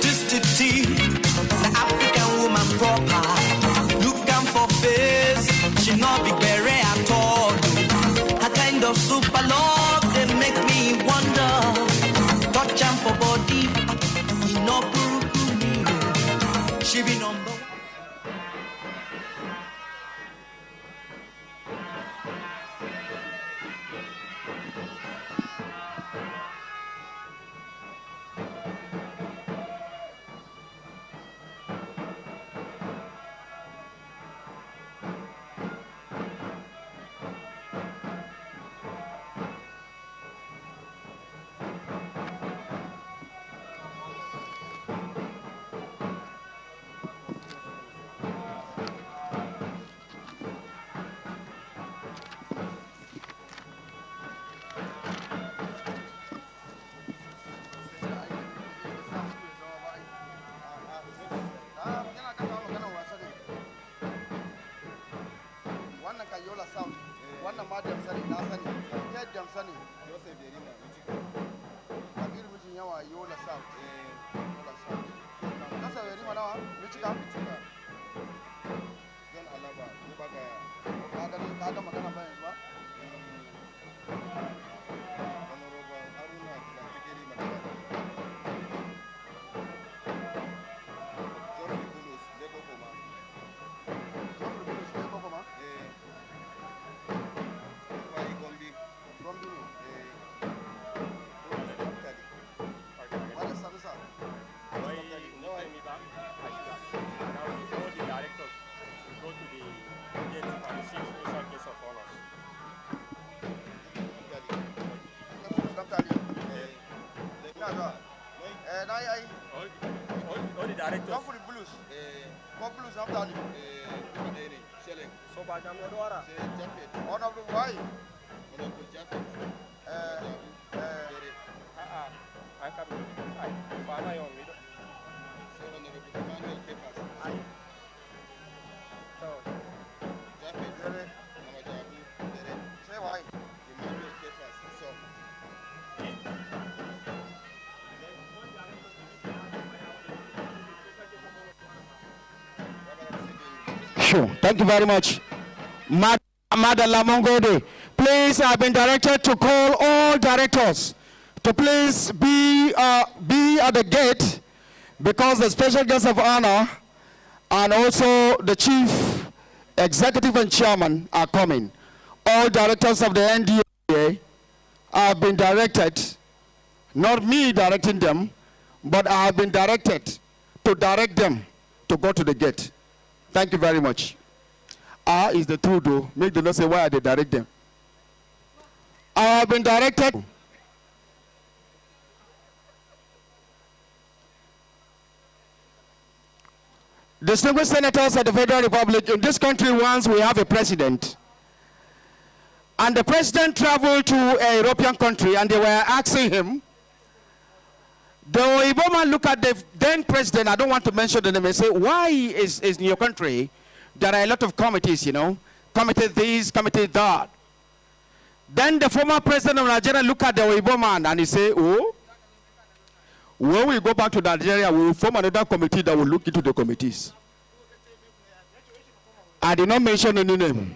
This the tea, the African woman proper. Look down for face, she not be beret at all. Her kind of super love, they make me wonder. Touch am for body, he no kuruku me. She be number one. America Yola South. Wannan ma Damsa ne na sani. Ke Damsa ne. Joseph Yerima Michigan. Kabiru mijin yawa Yola South. Yola South. Kasa Yerima nawa? Michigan? Michigan. John Alaba, Yubagaya. Ka ga magana ba yanzu ba? Honorable Haruna Kilantikiri Matawada. Geoffrey Bulus, Lebo Koma. Geoffrey Bulus ne ko kuma? Kwai Gombi. Gombe ne. Daftari. Wani Sanusa? Daftari. Ina zuwa. Na yi ai. All the directors. Geoffrey Bulus. Ko Bulus Daftari. Adere, Sheleng. So by them no dora. Jaffet. Honorable why? Honorable Jaffet. Dere. I can I fana yon mi. So Honorable Emmanuel Kepas. So Jaffet. Dere. Namajabu. Dere. Say why? Emmanuel Kepas. So. Sure. Thank you very much. Madam Lamongode, please, I've been directed to call all directors to please be at the gate because the special guest of honor and also the chief executive and chairman are coming. All directors of the NDA have been directed, not me directing them, but I have been directed to direct them to go to the gate. Thank you very much. Is the truth though. Make them not say why they direct them. I have been directed. Distinguished senators of the Federal Republic, in this country once we have a president. And the president traveled to a European country and they were asking him, the Igbo man look at the then president, I don't want to mention the name, and say, why is in your country, there are a lot of committees, you know, committee this, committee that. Then the former president of Nigeria look at the Igbo man and he say, oh, when we go back to Nigeria, we will form another committee that will look into the committees. I did not mention any name.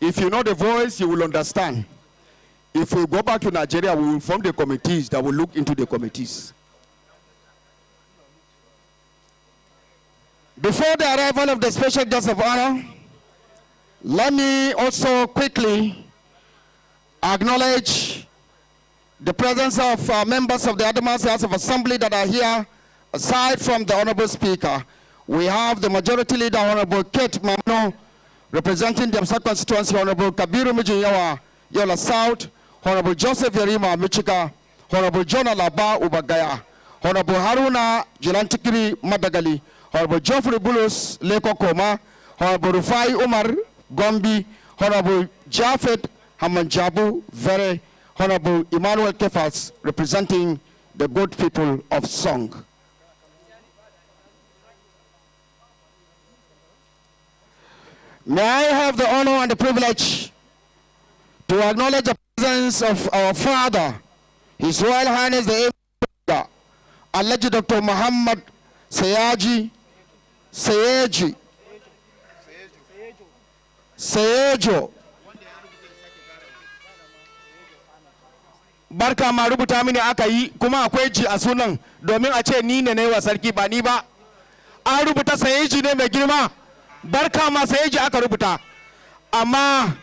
If you know the voice, you will understand. If we go back to Nigeria, we will form the committees that will look into the committees. Before the arrival of the special guest of honor, let me also quickly acknowledge the presence of members of the Adamawa House of Assembly that are here. Aside from the Honorable Speaker, we have the Majority Leader, Honorable Kate Mamno, representing the Amsa constituency, Honorable Kabiru Mijinyawa, Yola South, Honorable Joseph Yerima Michika, Honorable John Alaba Ubagaya, Honorable Haruna Jilantikiri Madagali, Honorable Geoffrey Bulus Leko Koma, Honorable Rufai Umar Gombi, Honorable Jafet Hamanjabu Vere, Honorable Emmanuel Kefas, representing the good people of Song. May I have the honor and the privilege to acknowledge the presence of our father, His Royal Highness the Emperor, Alhaji Dr. Muhammad Sayeji Sayejo. Barka ma rubuta mini aka yi kuma akwai ji a sunan domin a ce ni ne na yi wa sarki ba ni ba. An rubuta Sayeji ne mai girma. Barka ma Sayeji aka rubuta. Amma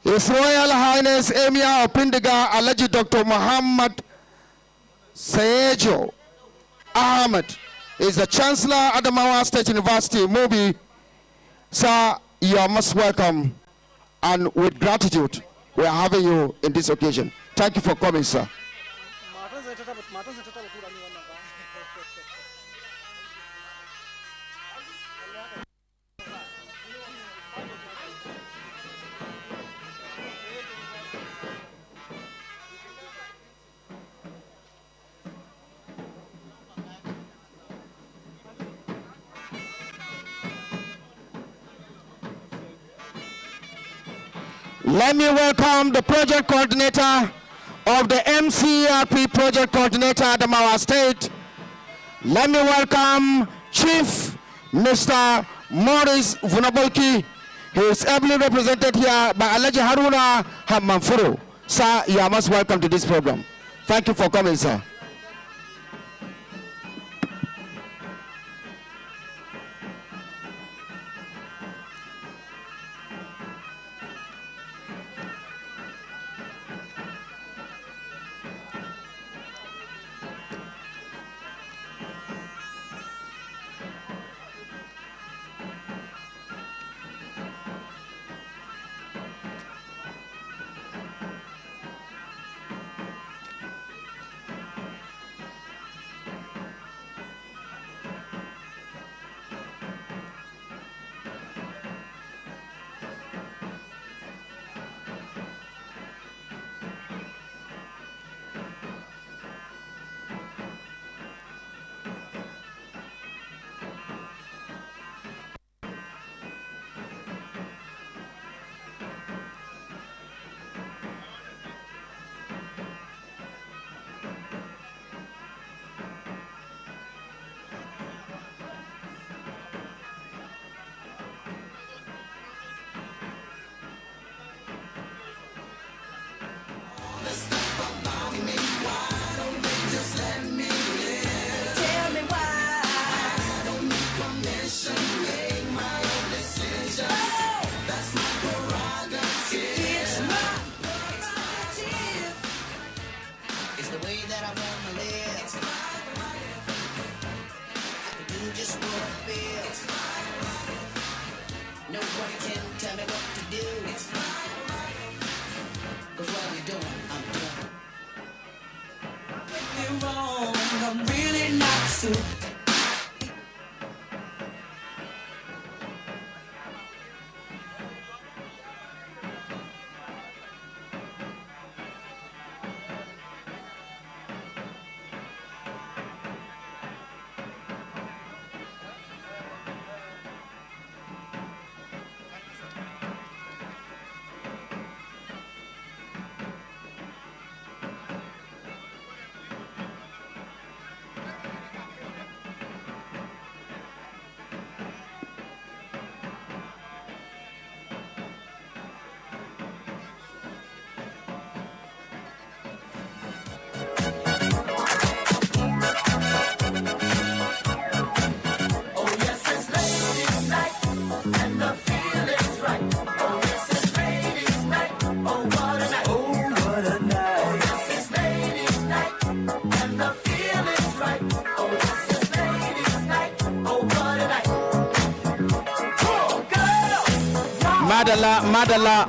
His Royal Highness Emir of Pindiga Alhaji Dr. Muhammad Sayejo Ahmed is the Chancellor Adamawa State University, Mubi. Sir, you are most welcome, and with gratitude, we are having you in this occasion. Thank you for coming, sir. Let me welcome the project coordinator of the MCRP project coordinator Adamawa State. Let me welcome Chief Mr. Maurice Vunabolki. He is ably represented here by Alhaji Haruna Hammanfuro. Sir, you are most welcome to this program. Thank you for coming, sir.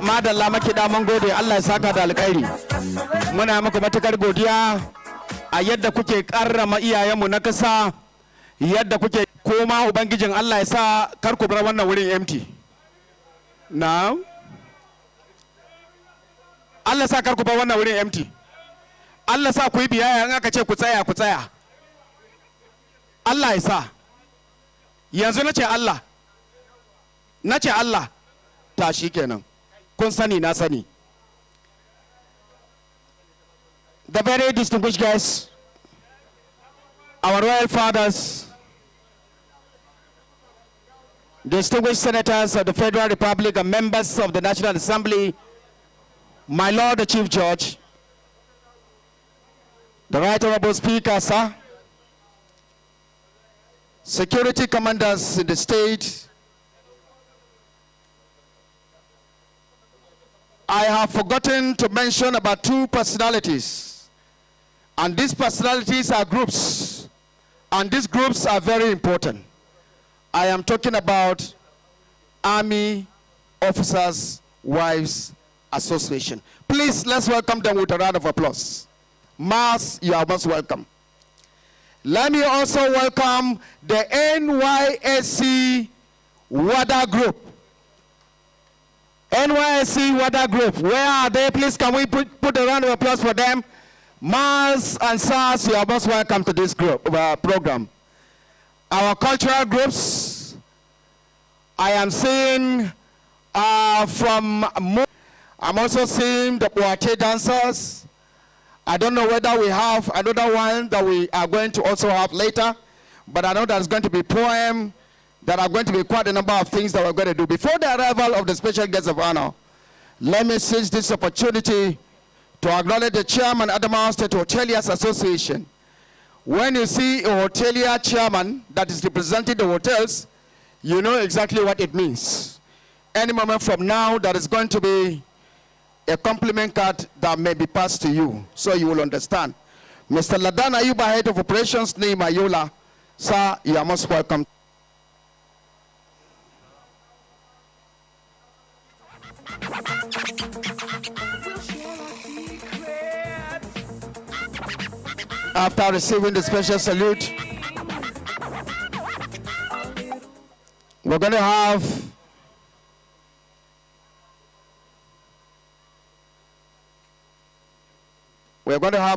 madalla makida mun gode, Allah ya saka da alkhairi. Muna muku matukar godiya a yadda kuke karrama iyayenmu na kasa, yadda kuke koma ubangijin Allah ya sa kar ku bar wannan wurin empty. Now Allah sa kar ku bar wannan wurin empty. Allah sa ku yi biyayya in aka ce ku tsaya ku tsaya. Allah ya sa. Yanzu nace Allah tashi kenan, kun sani na sani. The very distinguished guests, our royal fathers, distinguished senators of the Federal Republic and members of the National Assembly, my Lord the Chief Judge, the Right Honorable Speaker, sir, security commanders in the state, I have forgotten to mention about two personalities, and these personalities are groups, and these groups are very important. I am talking about Army Officers' Wives Association. Please, let's welcome them with a round of applause. Mass, you are most welcome. Let me also welcome the NYSC WADA Group. NYSC WADA Group, where are they? Please, can we put a round of applause for them? Mars and SARS, you are most welcome to this group program. Our cultural groups, I am seeing from I'm also seeing the Boate dancers. I don't know whether we have another one that we are going to also have later, but I know there's going to be poem. There are going to be quite a number of things that we're going to do. Before the arrival of the special guest of honor, let me seize this opportunity to acknowledge the chairman, Adamawa State Hoteliers Association. When you see a hotelier chairman that is representing the hotels, you know exactly what it means. Any moment from now, there is going to be a compliment card that may be passed to you, so you will understand. Mr. Ladan Ayuba, head of operations, name Ayola. Sir, you are most welcome. After receiving the special salute, we're going to have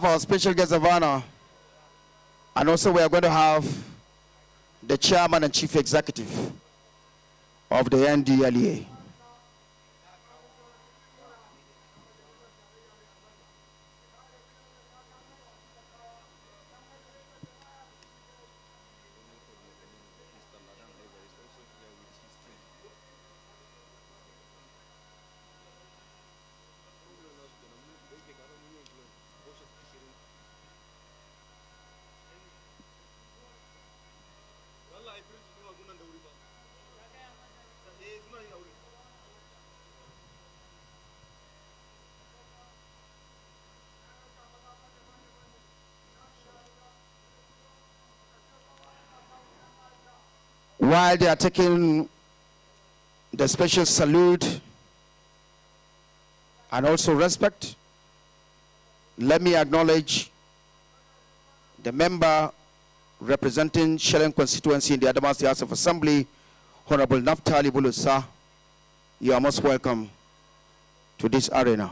our special guest of honor, and also we are going to have the chairman and chief executive of the Ndlea. While they are taking the special salute and also respect, let me acknowledge the member representing Shelen constituency in the Adamawa State House of Assembly, Honorable Naftali Bulusa. You are most welcome to this arena.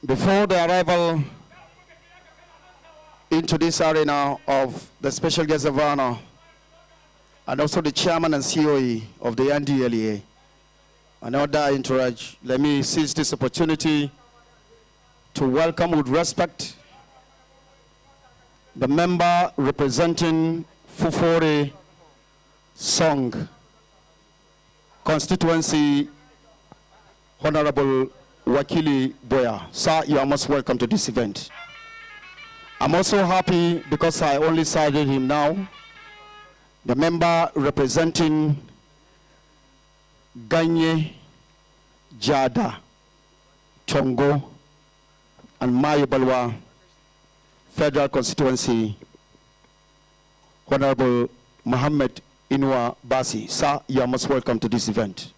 Before the arrival into this arena of the special guest of honor and also the chairman and COE of the Ndlea, and other entourage, let me seize this opportunity to welcome with respect the member representing Fufore Song constituency, Honorable Wakili Boya. Sir, you are most welcome to this event. I'm also happy because I only cited him now. The member representing Ganye, Jada, Chongo, and Mayobalwa Federal Constituency, Honorable Mohammed Inua Basi. Sir, you are most welcome to this event.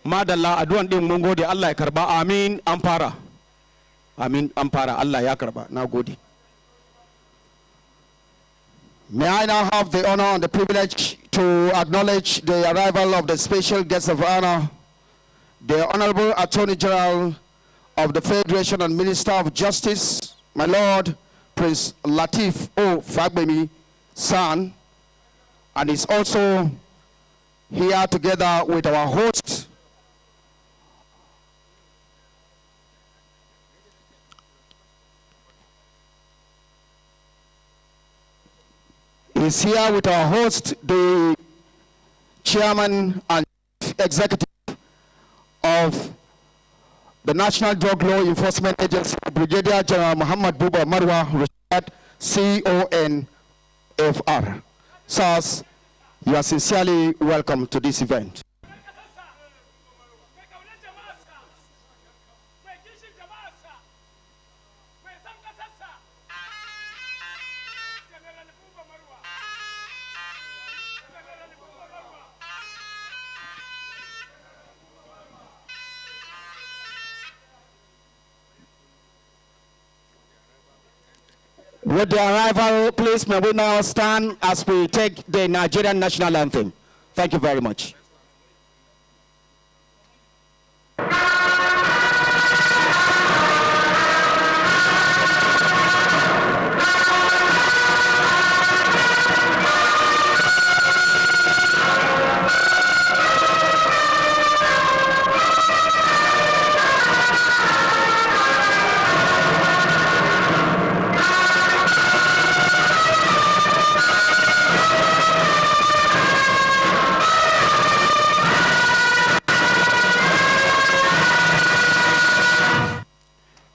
Madalla addu'an din mun gode, Allah ya karba. Amin, an fara. Amin, an fara. Allah ya karba. Na gode. May I now have the honor and the privilege to acknowledge the arrival of the special guest of honor, the Honorable Attorney General of the Federation and Minister of Justice, my Lord Prince Lateef O. Fagbemi, son, and is also here together with our host, is here with our host, the chairman and executive of the National Drug Law Enforcement Agency, Brigadier General Muhammad Buba Marwa, retired CONFR. Sirs, you are sincerely welcome to this event. With the arrival, please may we now stand as we take the Nigerian national anthem. Thank you very much.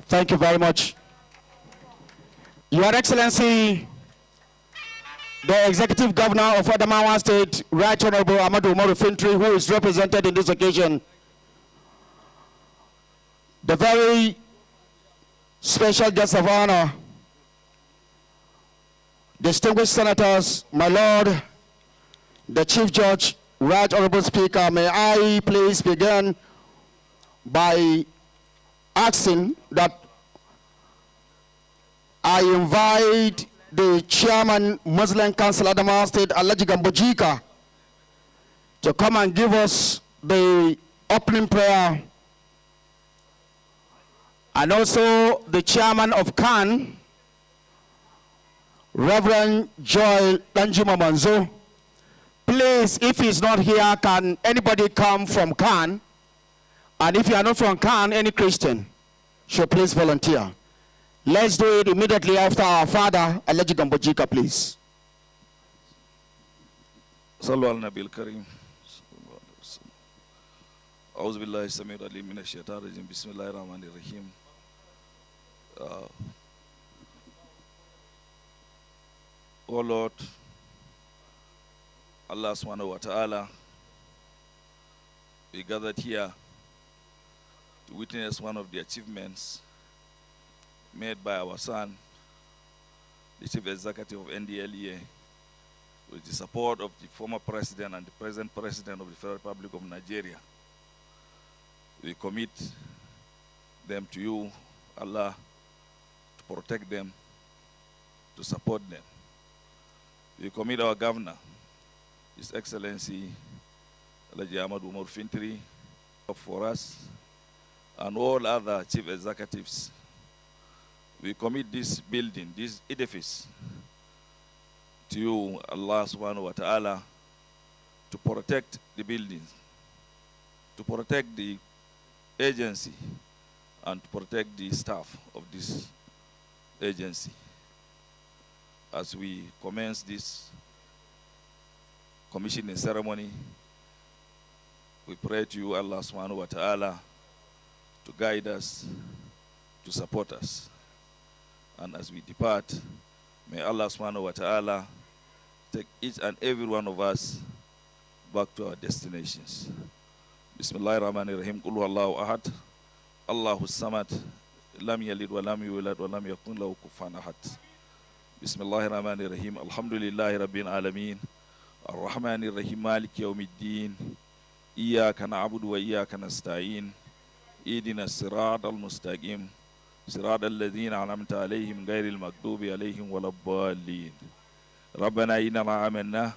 Thank you very much. Your Excellency, the Executive Governor of Adamawa State, Right Honorable Amadou Umaru Fintri, who is represented in this occasion, the very special guest of honor, distinguished senators, my Lord, the Chief Judge, Right Honorable Speaker, may I please begin by asking that I invite the Chairman, Muslim Council Adamawa State, Alhaji Gambojika, to come and give us the opening prayer, and also the Chairman of CAN, Reverend Joel Danjuma Manzo. Please, if he's not here, can anybody come from CAN? And if you are not from CAN, any Christian should please volunteer. Let's do it immediately after our father, Alhaji Gambojika, please. صلوا على النبي الكريم. أعوذ بالله السميع العليم من الشيطان الرجيم. بسم الله الرحمن الرحيم. Oh Lord, Allah subhanahu wa ta'ala, we gathered here to witness one of the achievements made by our son, the Chief Executive of Ndlea, with the support of the former President and the present President of the Federal Republic of Nigeria. We commit them to you, Allah, to protect them, to support them. We commit our Governor, His Excellency Alhaji Ahmad Umar Fintiri, for us, and all other Chief Executives. We commit this building, this edifice, to you, Allah subhanahu wa ta'ala, to protect the buildings, to protect the agency, and to protect the staff of this agency. As we commence this commissioning ceremony, we pray to you, Allah subhanahu wa ta'ala, to guide us, to support us. And as we depart, may Allah subhanahu wa ta'ala take each and every one of us back to our destinations. Bismillahirrahmanirrahim. Qul huwallahu ahad. Allahu samad. Lam yalid wa lam yulad wa lam yakun lahu kufuwan ahad. Bismillahirrahmanirrahim. Alhamdulillahi rabbil alamin. Ar-Rahmanir-Rahim. Maliki yawmiddin. Iyyaka na'budu wa iyyaka nasta'in. Ihdinas siratal mustaqim. Siratal ladzina an'amta alaihim ghairil maghdubi alaihim waladdallin. ربنا إننا آمنا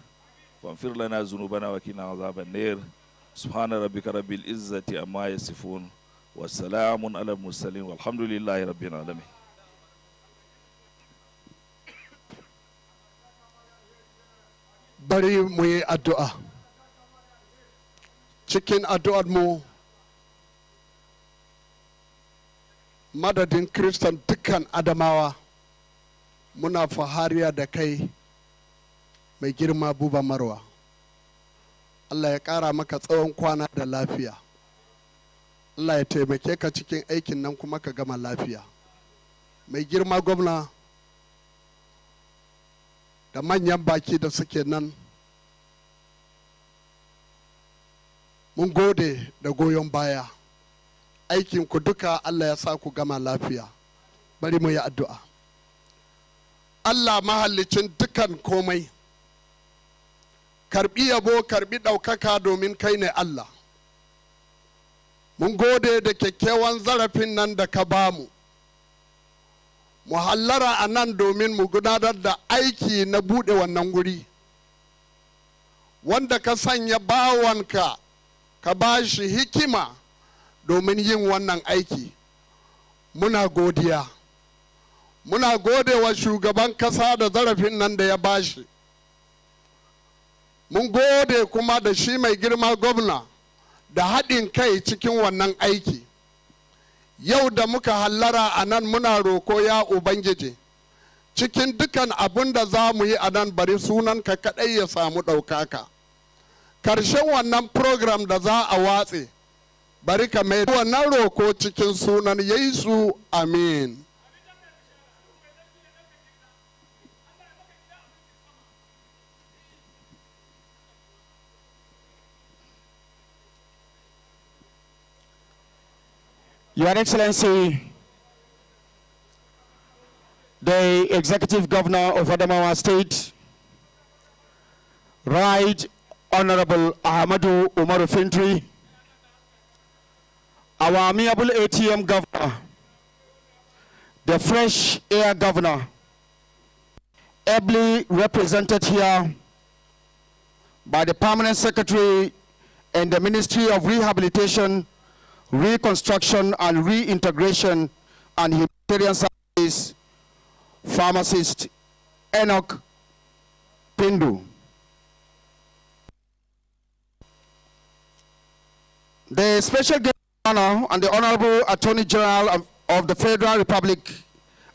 فاغفر لنا ذنوبنا وقنا عذاب النار سبحان ربك رب العزة عما يصفون والسلام على المرسلين والحمد لله رب العالمين. Bari mu yi addu'a. Cikin addu'ar mu, madadin Kiristan dukkan Adamawa, muna fahariya da kai mai girma Buba Marwa. Allah ya ƙara maka tsawon kwana da lafiya. Allah ya taimake ka cikin aikin nan kuma ka gama lafiya. Mai girma gwamna da manyan baki da suke nan, mun gode da goyon baya. Aikinku duka Allah ya sa ku gama lafiya. Bari mu yi addu'a. Allah mahallicin dukan komai, karbi yabo, karbi ɗaukaka domin kai ne Allah. Mun gode da kyakkyawan zarafin nan da ka bamu. Mu hallara a nan domin mu gudanar da aiki na buɗe wannan guri. Wanda ka sanya bawanka, ka ba shi hikima domin yin wannan aiki. Muna godiya. Muna gode wa shugaban kasa da zarafin nan da ya bashi. Mun gode kuma da shi mai girma gwamna da haɗin kai cikin wannan aiki. Yau da muka hallara a nan muna roko ya Ubangiji, cikin dukan abin da za mu yi a nan bari sunanka kaɗai ya samu ɗaukaka. Karshen wannan program da za a watse, bari ka mai wannan roko cikin sunan Yesu, amin. Your Excellency, the Executive Governor of Adamawa State, Right Honorable Ahmadu Umar Fintiri, our amiable ATM Governor, the Fresh Air Governor, ably represented here by the Permanent Secretary and the Ministry of Rehabilitation, Reconstruction and Reintegration and Humanitarian Services, Pharmacist Enoch Pindu. The Special Guest of Honor and the Honorable Attorney General of the Federal Republic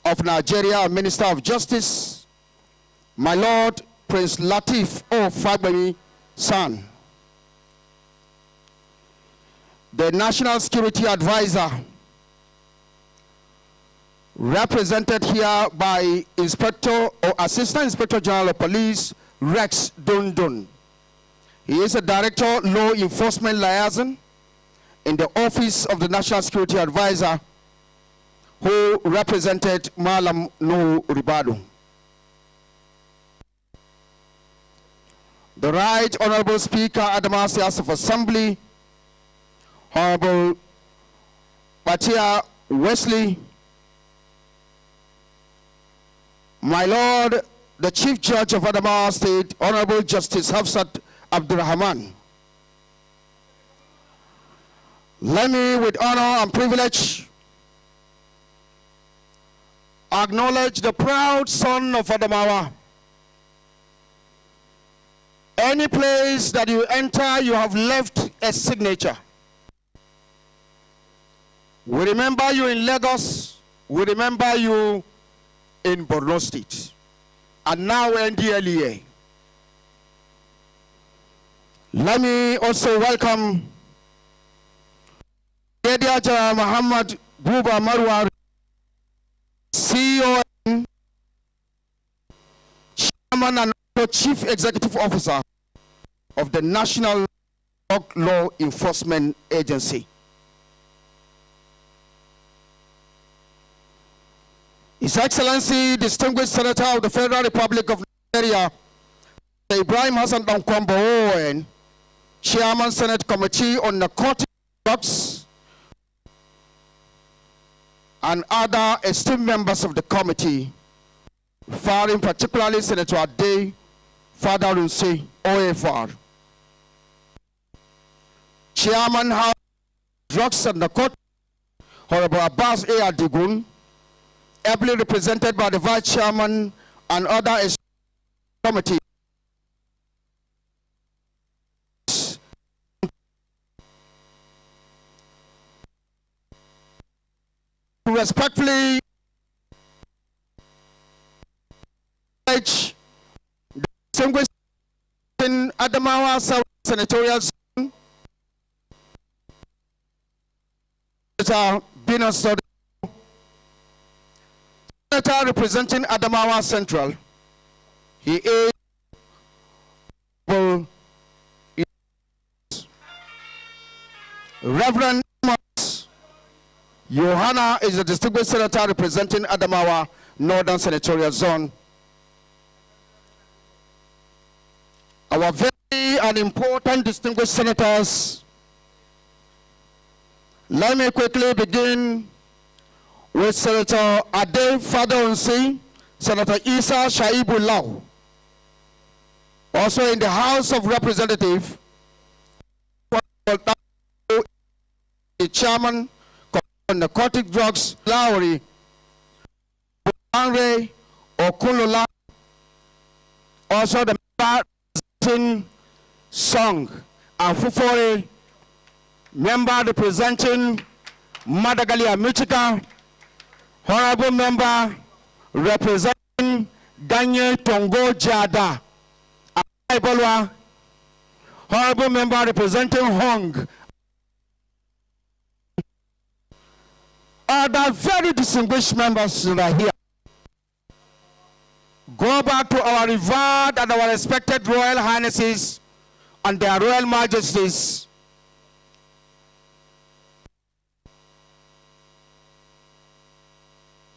of Nigeria and Minister of Justice, my Lord Prince Lateef O. Fagbemi, son. The National Security Advisor, represented here by Inspector or Assistant Inspector General of Police Rex Dundun. He is a Director Law Enforcement Liaison in the office of the National Security Advisor, who represented Malam Nuhu Ribadu. The Right Honorable Speaker, Adamawa House of Assembly, Honorable Batia Wesley, my Lord, the Chief Judge of Adamawa State, Honorable Justice Hafsat Abdurrahman. Let me, with honor and privilege, acknowledge the proud son of Adamawa. Any place that you enter, you have left a signature. We remember you in Lagos, we remember you in Borno State, and now Ndlea. Let me also welcome Brigadier General Muhammad Buba Marwa, CEO, Chairman and Chief Executive Officer of the National Drug Law Enforcement Agency. His Excellency, Distinguished Senator of the Federal Republic of Nigeria, Ibrahim Hassan Dankwambo Owen, Chairman Senate Committee on Narcotic Drugs, and other esteemed members of the committee, firing particularly Senator Ade Father Runse OFR, Chairman House Drugs and Narcotics, Honorable Abbas A. Adigun, ably represented by the Vice Chairman and other committee. Respectfully the distinguished in Adamawa South Senatorial Zone, Senator Bino Sodo, Senator representing Adamawa Central. He is Reverend Johanna is a distinguished senator representing Adamawa Northern Senatorial Zone. Our very and important distinguished senators, let me quickly begin with Senator Ade Fadonsi, Senator Isa Shaibu Lau. Also in the House of Representatives, the Chairman on Narcotic Drugs, Lowry, Andre Okunlola, also the member Song and Fufore, member representing Madagali Michika, honorable member representing Daniel Tongo Jada, honorable member representing Hong, other very distinguished members that are here. Go back to our revered and our respected Royal Highnesses and their Royal Majesties.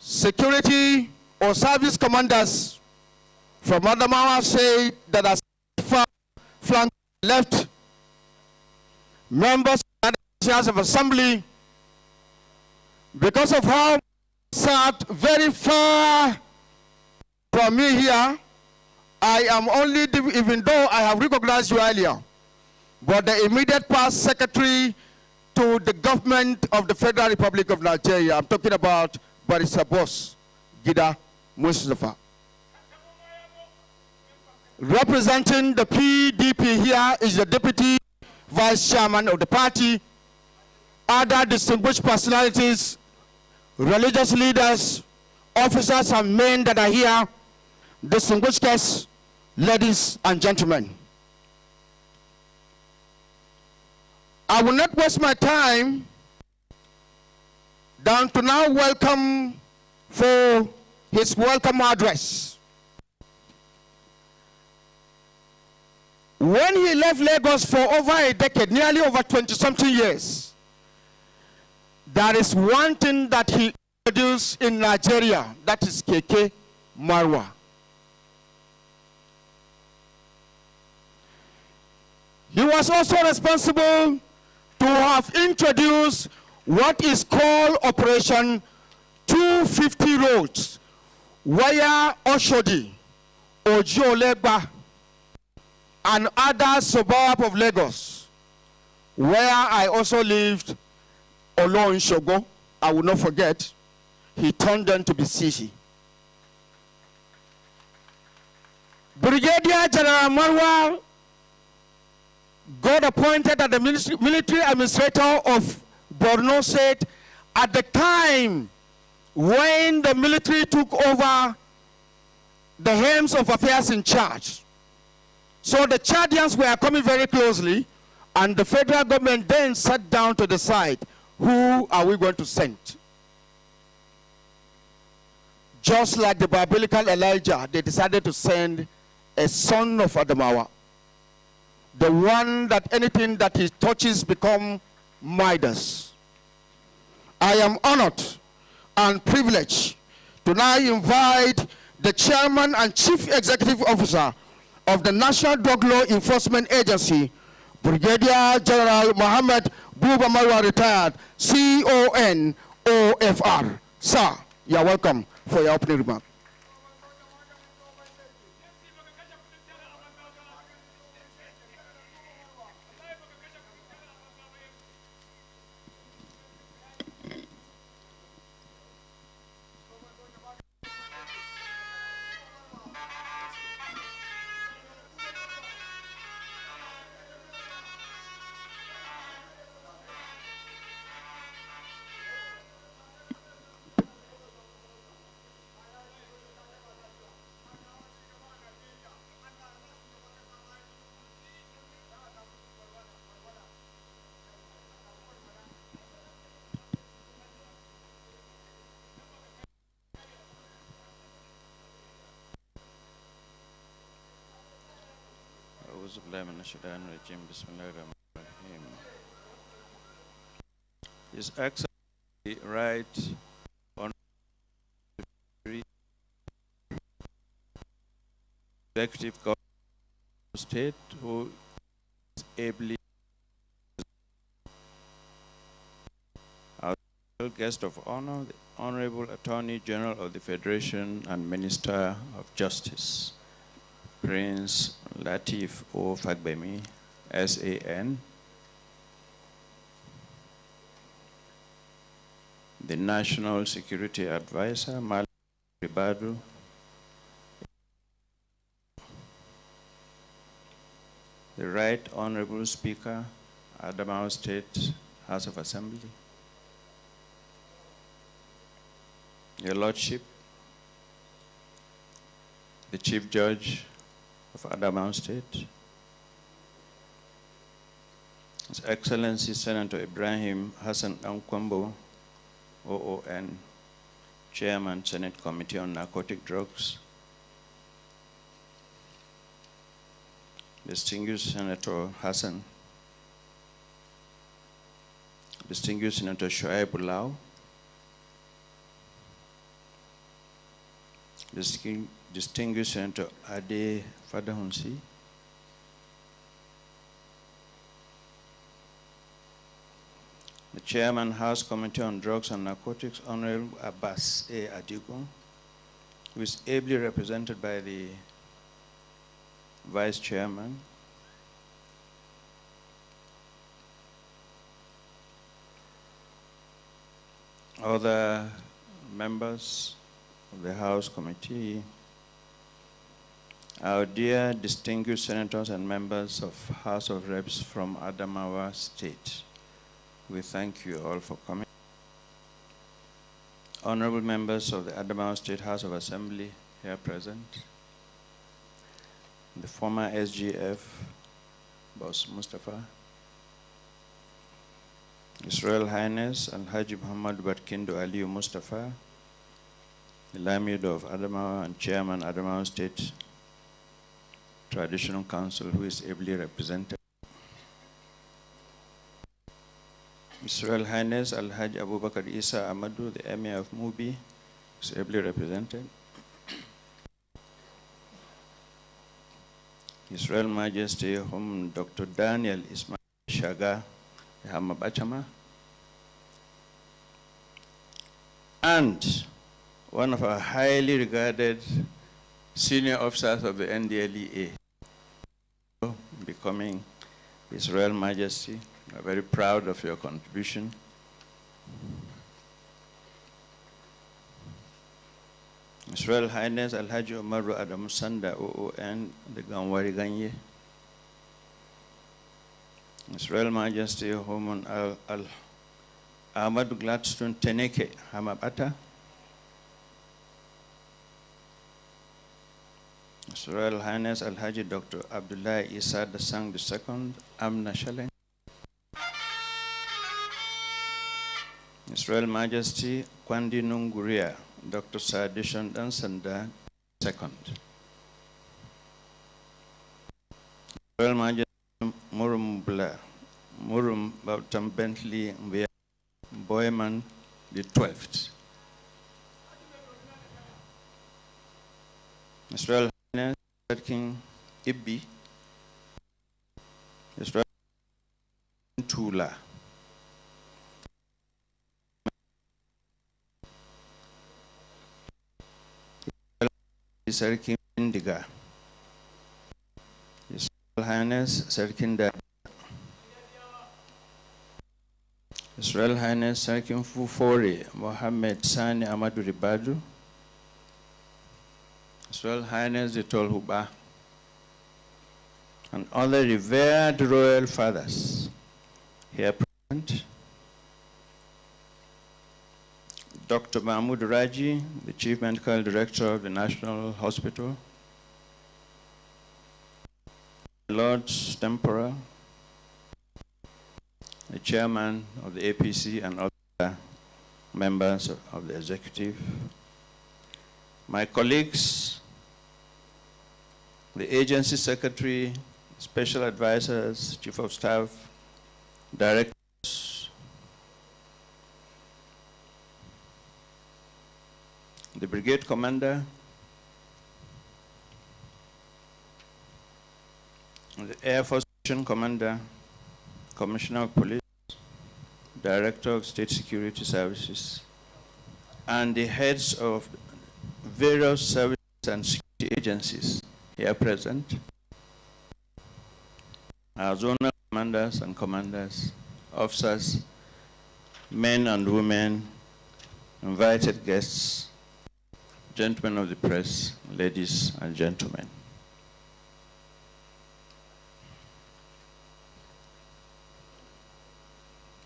Security or service commanders from Adamawa say that are far flank left, members of the House of Assembly, because of how sat very far from me here, I am only, even though I have recognized you earlier, but the immediate past secretary to the government of the Federal Republic of Nigeria. I'm talking about Barrister Boss Gida Mustafa. Representing the PDP here is the Deputy Vice Chairman of the party, other distinguished personalities, religious leaders, officers and men that are here, distinguished guests, ladies and gentlemen. I will not waste my time than to now welcome for his welcome address. When he left Lagos for over a decade, nearly over 20-something years, There is one thing that he introduced in Nigeria, that is Keke Marwa. He was also responsible to have introduced what is called Operation 250 Roads, where Oshodi, Ojo-Legba, and other suburbs of Lagos, where I also lived, Olon Shogo, I will not forget, he turned them to be city. Brigadier General Marwa got appointed as the military administrator of Borno State at the time when the military took over the helms of affairs in charge. So the Chadians were coming very closely, and the federal government then sat down to decide, who are we going to send? Just like the biblical Elijah, they decided to send a son of Adamawa, the one that anything that he touches become Midas. I am honored and privileged to now invite the chairman and chief executive officer of the National Drug Law Enforcement Agency, Brigadier General Mohammed Buba Marwa, retired, CON-OFR. Sir, you are welcome for your opening remark. His Excellency Right Honorable Executive Governor of State, who is ably our guest of honor, the Honorable Attorney General of the Federation and Minister of Justice, Prince Lateef O. Fagbemi, SAN, the National Security Advisor, Malik Ribadu, the Right Honorable Speaker, Adamawa State House of Assembly, Your Lordship, the Chief Judge of Adamawa State, His Excellency Senator Ibrahim Hassan Ankwambo, OON, Chairman, Senate Committee on Narcotic Drugs, Distinguished Senator Hassan, Distinguished Senator Shoaib Ulao, Distinguished Senator Ade Fadahunsi, the Chairman, House Committee on Drugs and Narcotics, Honorable Abbas A. Adigo, who is ably represented by the Vice Chairman, other members of the House Committee, our dear distinguished senators and members of House of Reps from Adamawa State, we thank you all for coming. Honorable members of the Adamawa State House of Assembly here present, the former SGF, Boss Mustafa, His Royal Highness Al-Haji Muhammad Barkindo Aliyu Mustafa, the Lamido of Adamawa and Chairman Adamawa State Traditional Council, who is ably represented. His Royal Highness Al-Hajj Abubakar Isa Ahmadu, the Emir of Mubi, is ably represented. His Royal Majesty Dr. Daniel Ismail Shaga Hamabachama, and one of our highly regarded senior officers of the Ndlea, becoming His Royal Majesty. We're very proud of your contribution. His Royal Highness Al-Haji Umaru Adamusanda OON, the Ganwari Ganye. His Royal Majesty Homan Ahmadu Gladstone Teneke Hamabata. His Royal Highness Al-Haji Dr. Abdullah Isa Dasang II, Amna Shaleng. His Royal Majesty Kwandi Nunguria, Dr. Sadishan Dansanda II. Royal Majesty Murum Bautam Bentley Boyman the 12th. His Royal Highness King Ibi, His Royal Tula, Sarkin Indiga, His Royal Highness Sarkin Da, His Royal Highness Sarkin Fufore Mohammed Sani Amadou Ribadu, His Royal Highness the Tolhuba, and other revered royal fathers here present. Dr. Mahmoud Raji, the Chief Medical Director of the National Hospital, Lord Tempora, the Chairman of the APC and other members of the Executive, my colleagues, the Agency Secretary, Special Advisors, Chief of Staff, Directors, the Brigade Commander, the Air Force Commander, Commissioner of Police, Director of State Security Services, and the heads of various services and security agencies here present, our zonal commanders and commanders, officers, men and women, invited guests, gentlemen of the press, ladies and gentlemen.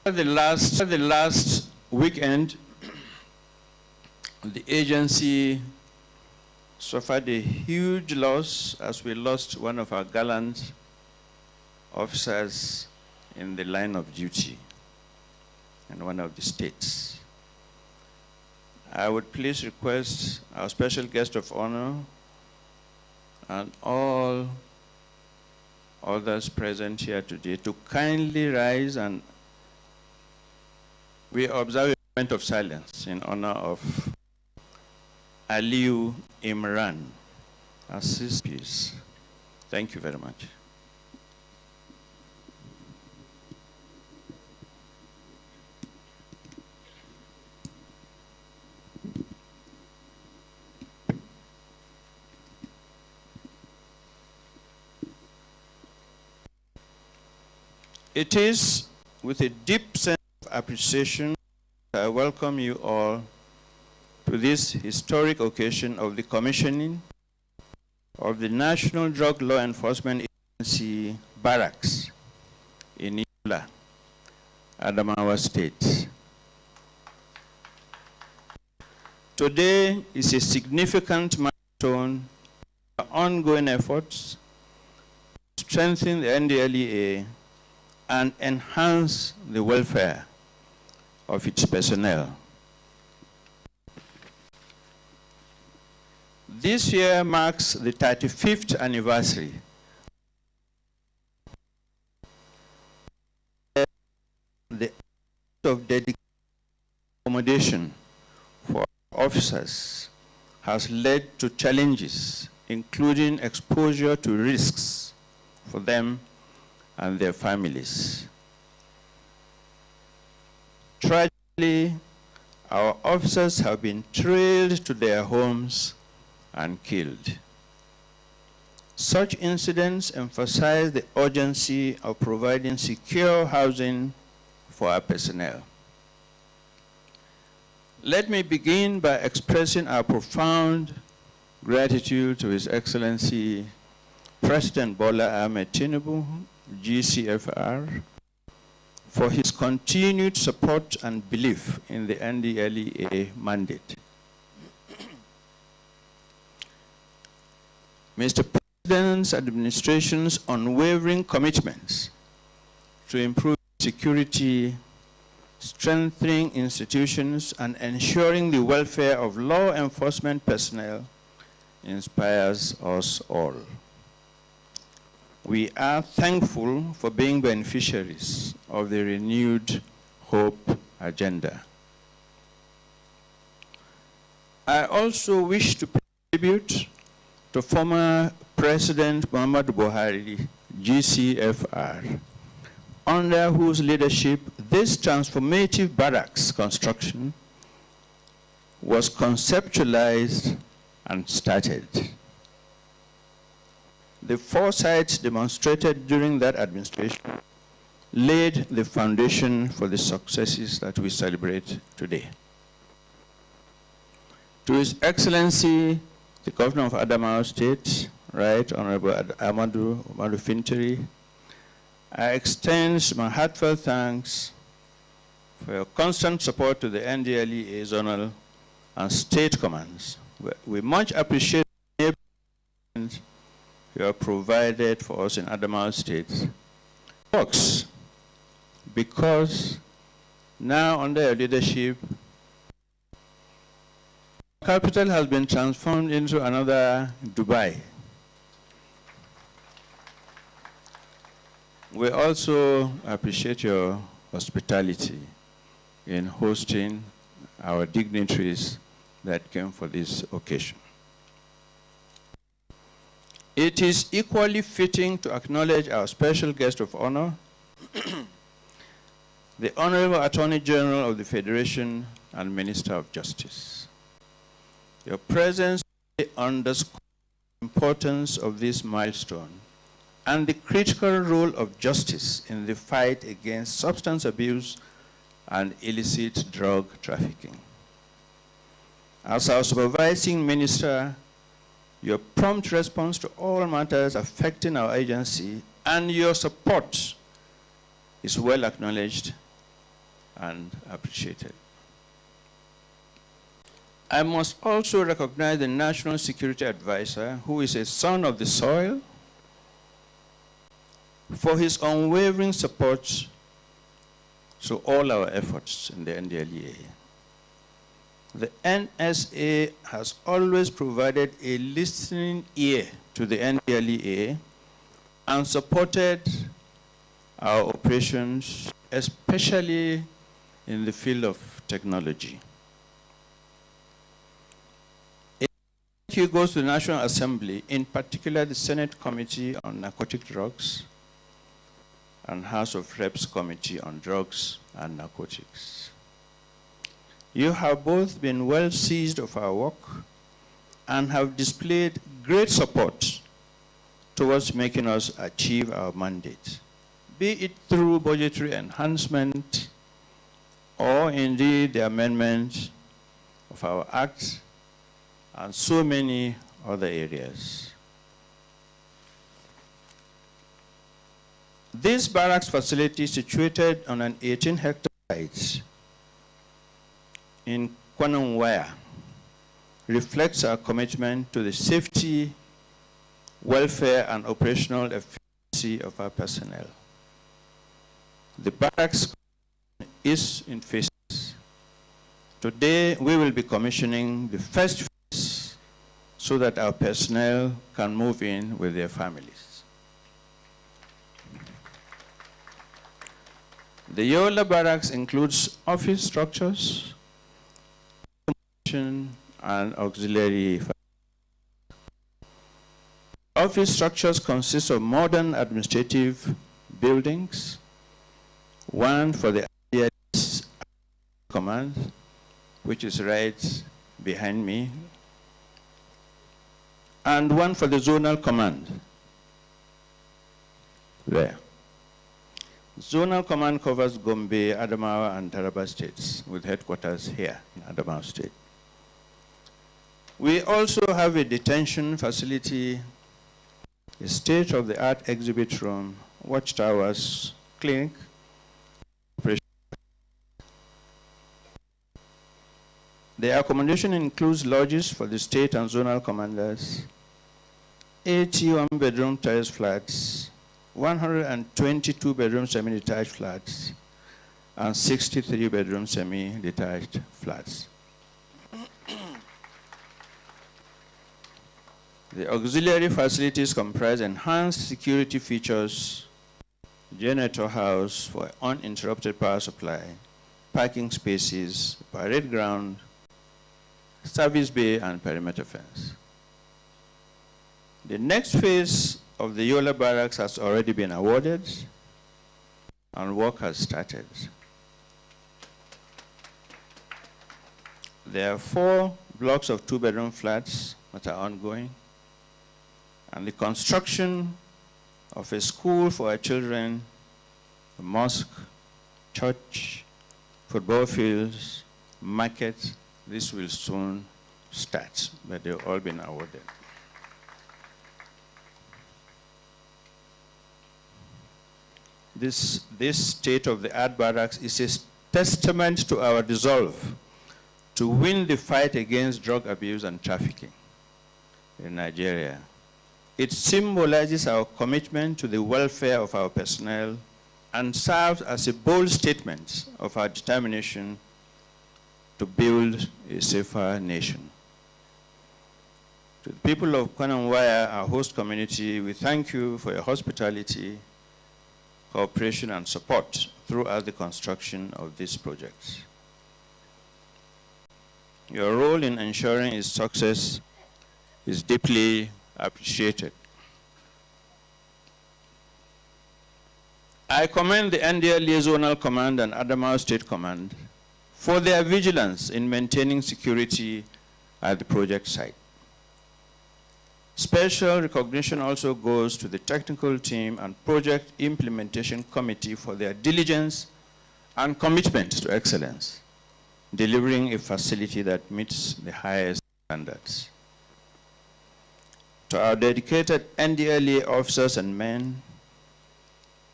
The last weekend, the agency suffered a huge loss as we lost one of our gallant officers in the line of duty in one of the states. I would please request our special guest of honor and all others present here today to kindly rise, and we observe a moment of silence in honor of Aliu Imran, assist please. Thank you very much. It is with a deep sense of appreciation that I welcome you all to this historic occasion of the commissioning of the National Drug Law Enforcement Agency Barracks in Ndlea, Adamawa State. Today is a significant milestone for ongoing efforts to strengthen the Ndlea and enhance the welfare of its personnel. This year marks the 35th anniversary of the of dedicated accommodation for officers has led to challenges, including exposure to risks for them and their families. Tragically, our officers have been trailed to their homes and killed. Such incidents emphasize the urgency of providing secure housing for our personnel. Let me begin by expressing our profound gratitude to His Excellency President Bola Ahmed Tinubu, GCFR, for his continued support and belief in the NDLEA mandate. Mr. President's administration's unwavering commitments to improve security, strengthening institutions, and ensuring the welfare of law enforcement personnel inspires us all. We are thankful for being beneficiaries of the renewed hope agenda. I also wish to pay tribute to former President Muhammadu Buhari, GCFR, under whose leadership this transformative barracks construction was conceptualized and started. The foresight demonstrated during that administration laid the foundation for the successes that we celebrate today. To His Excellency, the Governor of Adamawa State, Right Honorable Amadu Fintiri, I extend my heartfelt thanks for your constant support to the NDLEA zonal and state commands. We much appreciate the enablement you have provided for us in Adamawa State. Works, because now under your leadership, capital has been transformed into another Dubai. We also appreciate your hospitality in hosting our dignitaries that came for this occasion. It is equally fitting to acknowledge our special guest of honor, the Honorable Attorney General of the Federation and Minister of Justice. Your presence underscores the importance of this milestone and the critical role of justice in the fight against substance abuse and illicit drug trafficking. As our supervising minister, your prompt response to all matters affecting our agency and your support is well acknowledged and appreciated. I must also recognize the National Security Advisor, who is a son of the soil, for his unwavering support to all our efforts in the NDLEA. The NSA has always provided a listening ear to the NDLEA and supported our operations, especially in the field of technology. A thank you goes to the National Assembly, in particular the Senate Committee on Narcotic Drugs and House of Reps Committee on Drugs and Narcotics. You have both been well seized of our work and have displayed great support towards making us achieve our mandate, be it through budgetary enhancement or indeed the amendment of our Act and so many other areas. This barracks facility, situated on an 18-hectare site in Kwanongwaya, reflects our commitment to the safety, welfare, and operational efficiency of our personnel. The barracks is in phases. Today, we will be commissioning the first phase so that our personnel can move in with their families. The Yola Barracks includes office structures, and auxiliary. Office structures consist of modern administrative buildings, one for the IDS command, which is right behind me, and one for the zonal command, there. Zonal command covers Gombe, Adamawa, and Taraba states, with headquarters here in Adamawa state. We also have a detention facility, a state-of-the-art exhibit room, watchtowers, clinic. The accommodation includes lodges for the state and zonal commanders, 81 bedroom terrace flats, 122 bedroom semi-detached flats, and 63 bedroom semi-detached flats. The auxiliary facilities comprise enhanced security features, generator house for uninterrupted power supply, parking spaces, parade ground, service bay, and perimeter fence. The next phase of the Yola Barracks has already been awarded, and work has started. There are 4 blocks of 2-bedroom flats that are ongoing, and the construction of a school for our children, a mosque, church, football fields, market, this will soon start, but they've all been awarded. This state-of-the-art barracks is a testament to our resolve to win the fight against drug abuse and trafficking in Nigeria. It symbolizes our commitment to the welfare of our personnel and serves as a bold statement of our determination to build a safer nation. To the people of Kananwaya, our host community, we thank you for your hospitality, cooperation, and support throughout the construction of this project. Your role in ensuring its success is deeply appreciated. I commend the Ndlea Zonal Command and Adamawa State Command for their vigilance in maintaining security at the project site. Special recognition also goes to the technical team and project implementation committee for their diligence and commitment to excellence, delivering a facility that meets the highest standards. To our dedicated Ndlea officers and men,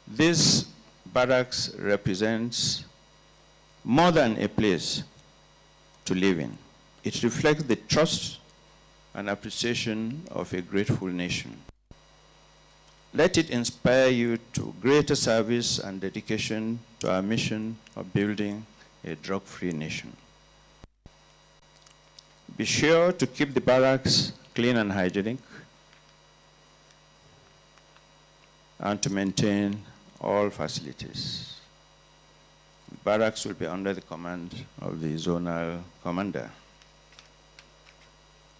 this barracks represents more than a place to live in. It reflects the trust and appreciation of a grateful nation. Let it inspire you to greater service and dedication to our mission of building a drug-free nation. Be sure to keep the barracks clean and hygienic, and to maintain all facilities. The barracks will be under the command of the zonal commander.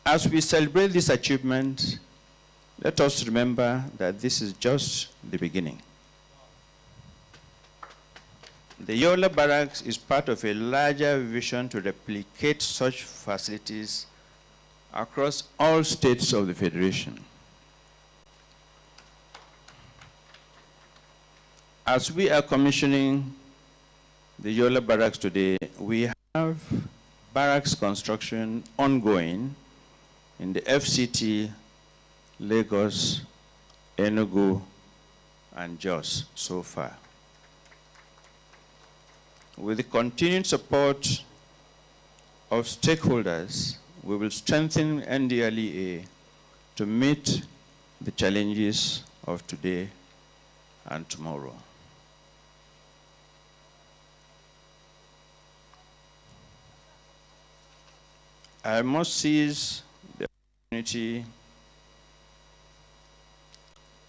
As we celebrate this achievement, let us remember that this is just the beginning. The Yola Barracks is part of a larger vision to replicate such facilities across all states of the Federation. As we are commissioning the Yola Barracks today, we have barracks construction ongoing in the FCT, Lagos, Enugu, and Jos so far. With the continued support of stakeholders, we will strengthen Ndlea to meet the challenges of today and tomorrow. I must seize the opportunity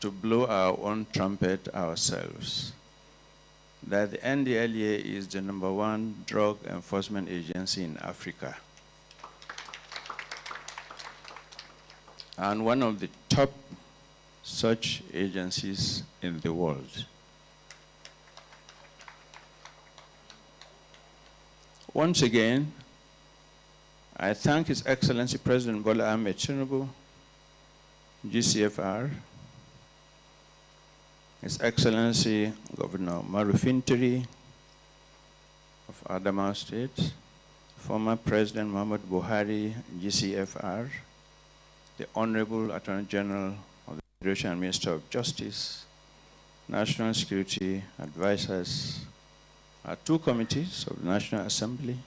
to blow our own trumpet ourselves. that the Ndlea is the #1 drug enforcement agency in Africa and one of the top such agencies in the world. Once again, I thank His Excellency President Bola Ahmed Tinubu, GCFR, His Excellency Governor Marufintiri of Adamawa State, former President Muhammad Buhari, GCFR, the Honorable Attorney General of the Federation and Minister of Justice, National Security Advisors, our 2 committees of the National Assembly,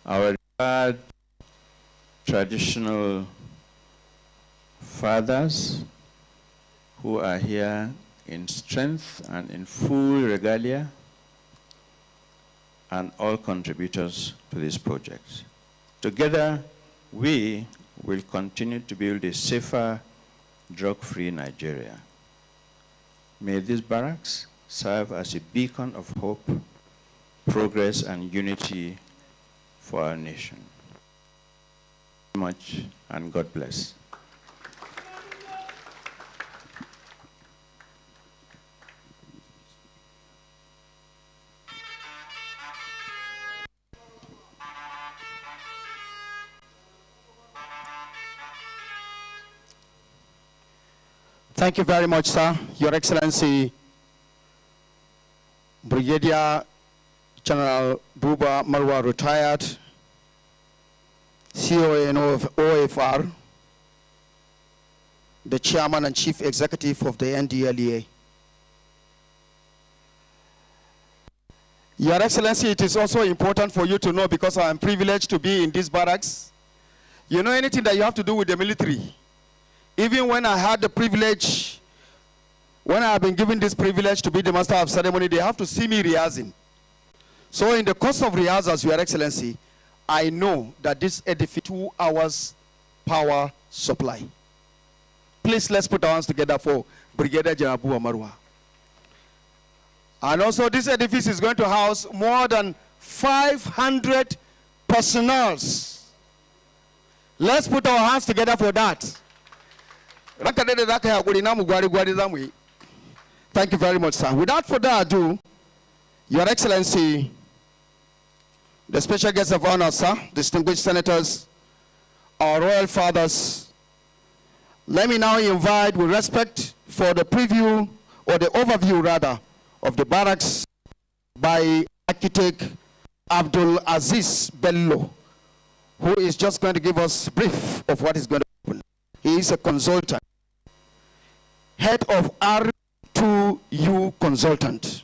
our revered traditional fathers who are here in strength and in full regalia, and all contributors to this project. Together, we will continue to build a safer, drug-free Nigeria. May these barracks serve as a beacon of hope, progress, and unity for our nation. Thank you very much, and God bless. Thank you very much, sir. Your Excellency, Brigadier General Buba Marwa, retired, CON of OFR, the Chairman and Chief Executive of the Ndlea. Your Excellency, it is also important for you to know, because I am privileged to be in these barracks. You know, anything that you have to do with the military, even when I had the privilege, when I have been given this privilege to be the master of ceremony, they have to see me rehearsing. So in the course of rehearsals, Your Excellency, I know that this edifice 2 hours power supply. Please, let's put our hands together for Brigadier General Buba Marwa. And also, this edifice is going to house more than 500 personnels. Let's put our hands together for that. Thank you very much, sir. Without further ado, Your Excellency, the special guests of honor, sir, distinguished senators, our royal fathers, let me now invite, with respect, for the preview, or the overview rather, of the barracks by architect Abdul Aziz Bello, who is just going to give us a brief of what is going to happen. He is a consultant, head of R2U consultant.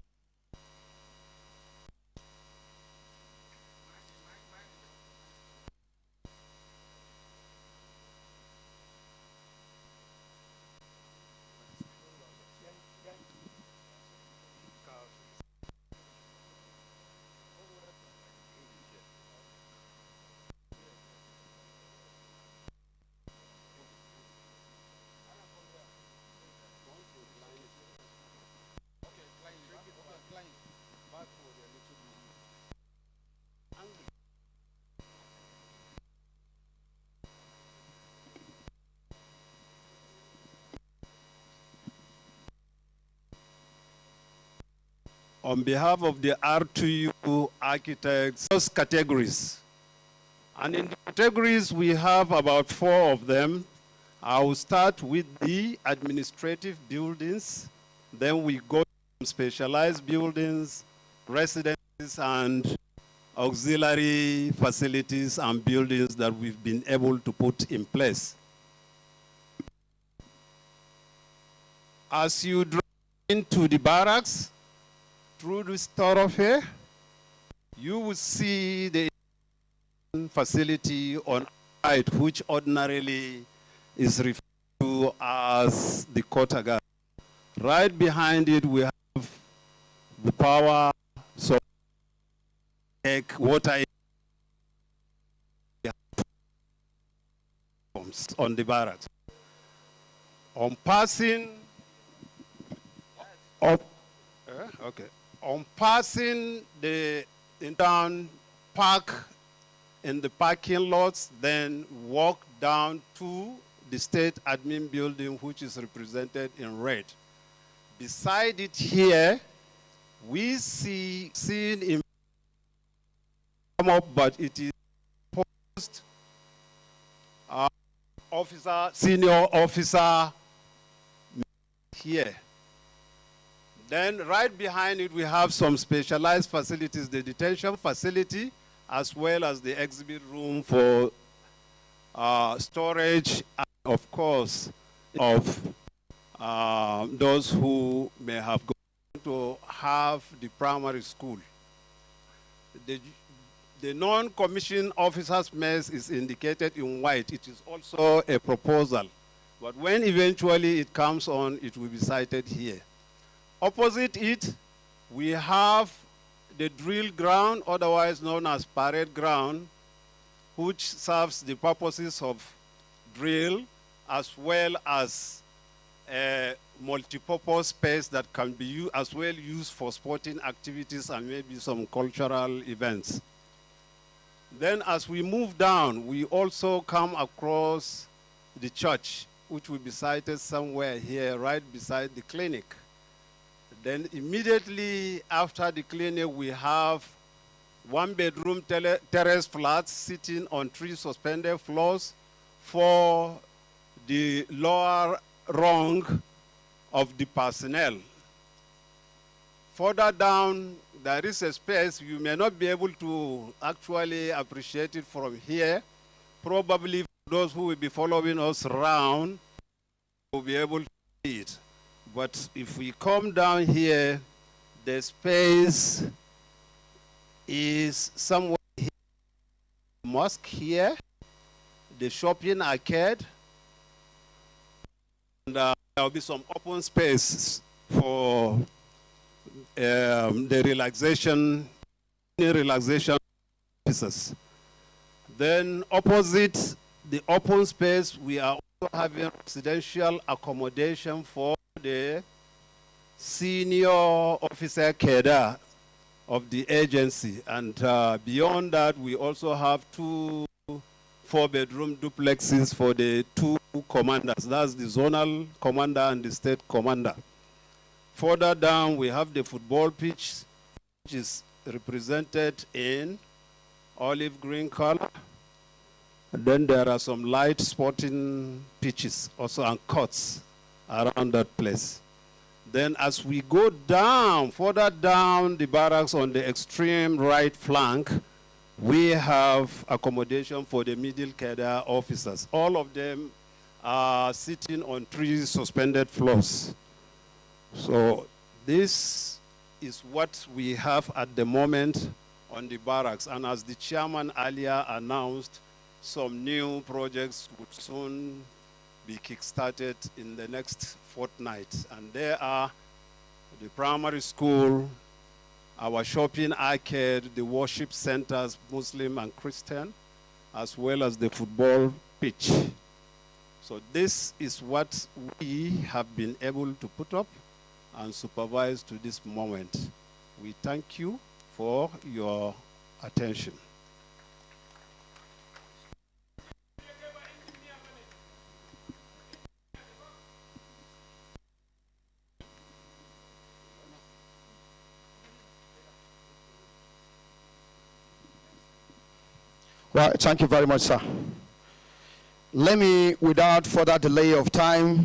On behalf of the R2U architects, those categories. And in the categories, we have about 4 of them. I will start with the administrative buildings. Then we go to specialized buildings, residences, and auxiliary facilities and buildings that we've been able to put in place. As you drive into the barracks, through this thoroughfare, you will see the facility on right, which ordinarily is referred to as the quarter guard. Right behind it, we have the power, so water on the barracks. On passing of, okay. On passing the down, park in the parking lots, then walk down to the state admin building, which is represented in red. Beside it here, we seen in come up, but it is post officer, senior officer here. Then right behind it, we have some specialized facilities, the detention facility, as well as the exhibit room for storage, and of course, of those who may have gone to have the primary school. The non-commissioned officers' mess is indicated in white. It is also a proposal. But when eventually it comes on, it will be cited here. Opposite it, we have the drill ground, otherwise known as parade ground, which serves the purposes of drill, as well as a multi-purpose space that can be as well used for sporting activities and maybe some cultural events. Then as we move down, we also come across the church, which will be cited somewhere here, right beside the clinic. Then immediately after the clinic, we have one-bedroom terrace flats sitting on 3 suspended floors for the lower rung of the personnel. Further down, there is a space. You may not be able to actually appreciate it from here. Probably those who will be following us around will be able to see it. But if we come down here, the space is somewhere here. Mosque here, the shopping arcade, and there will be some open space for the relaxation officers. Then opposite the open space, we are also having residential accommodation for the senior officer cadre of the agency. And beyond that, we also have 2 4-bedroom duplexes for the 2 commanders. That's the zonal commander and the state commander. Further down, we have the football pitch, which is represented in olive green color. And then there are some light sporting pitches also and courts around that place. Then as we go down, further down the barracks on the extreme right flank, we have accommodation for the middle cadre officers. All of them are sitting on 3 suspended floors. So this is what we have at the moment on the barracks. And as the chairman earlier announced, some new projects would soon be kick-started in the next fortnight. And there are the primary school, our shopping arcade, the worship centers, Muslim and Christian, as well as the football pitch. So this is what we have been able to put up and supervise to this moment. We thank you for your attention. Well, thank you very much, sir. Let me, without further delay of time,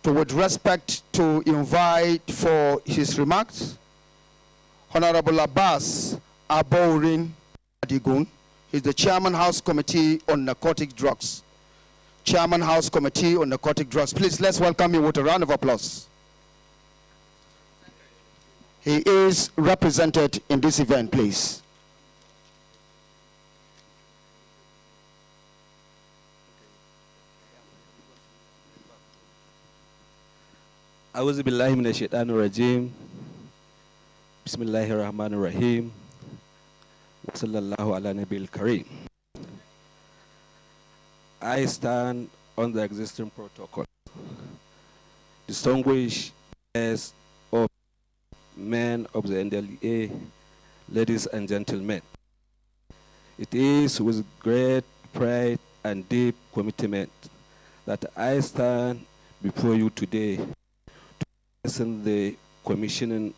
with respect to invite for his remarks, Honorable Abbas Abourin Adigun. He's the Chairman House Committee on Narcotic Drugs. Chairman House Committee on Narcotic Drugs. Please, let's welcome him with a round of applause. He is represented in this event, please. أعوذ بالله من الشيطان الرجيم بسم الله الرحمن الرحيم وصلى الله على نبي الكريم. I stand on the existing protocol. Distinguished guests of men of the Ndlea, ladies and gentlemen. It is with great pride and deep commitment that I stand before you today to present the commissioning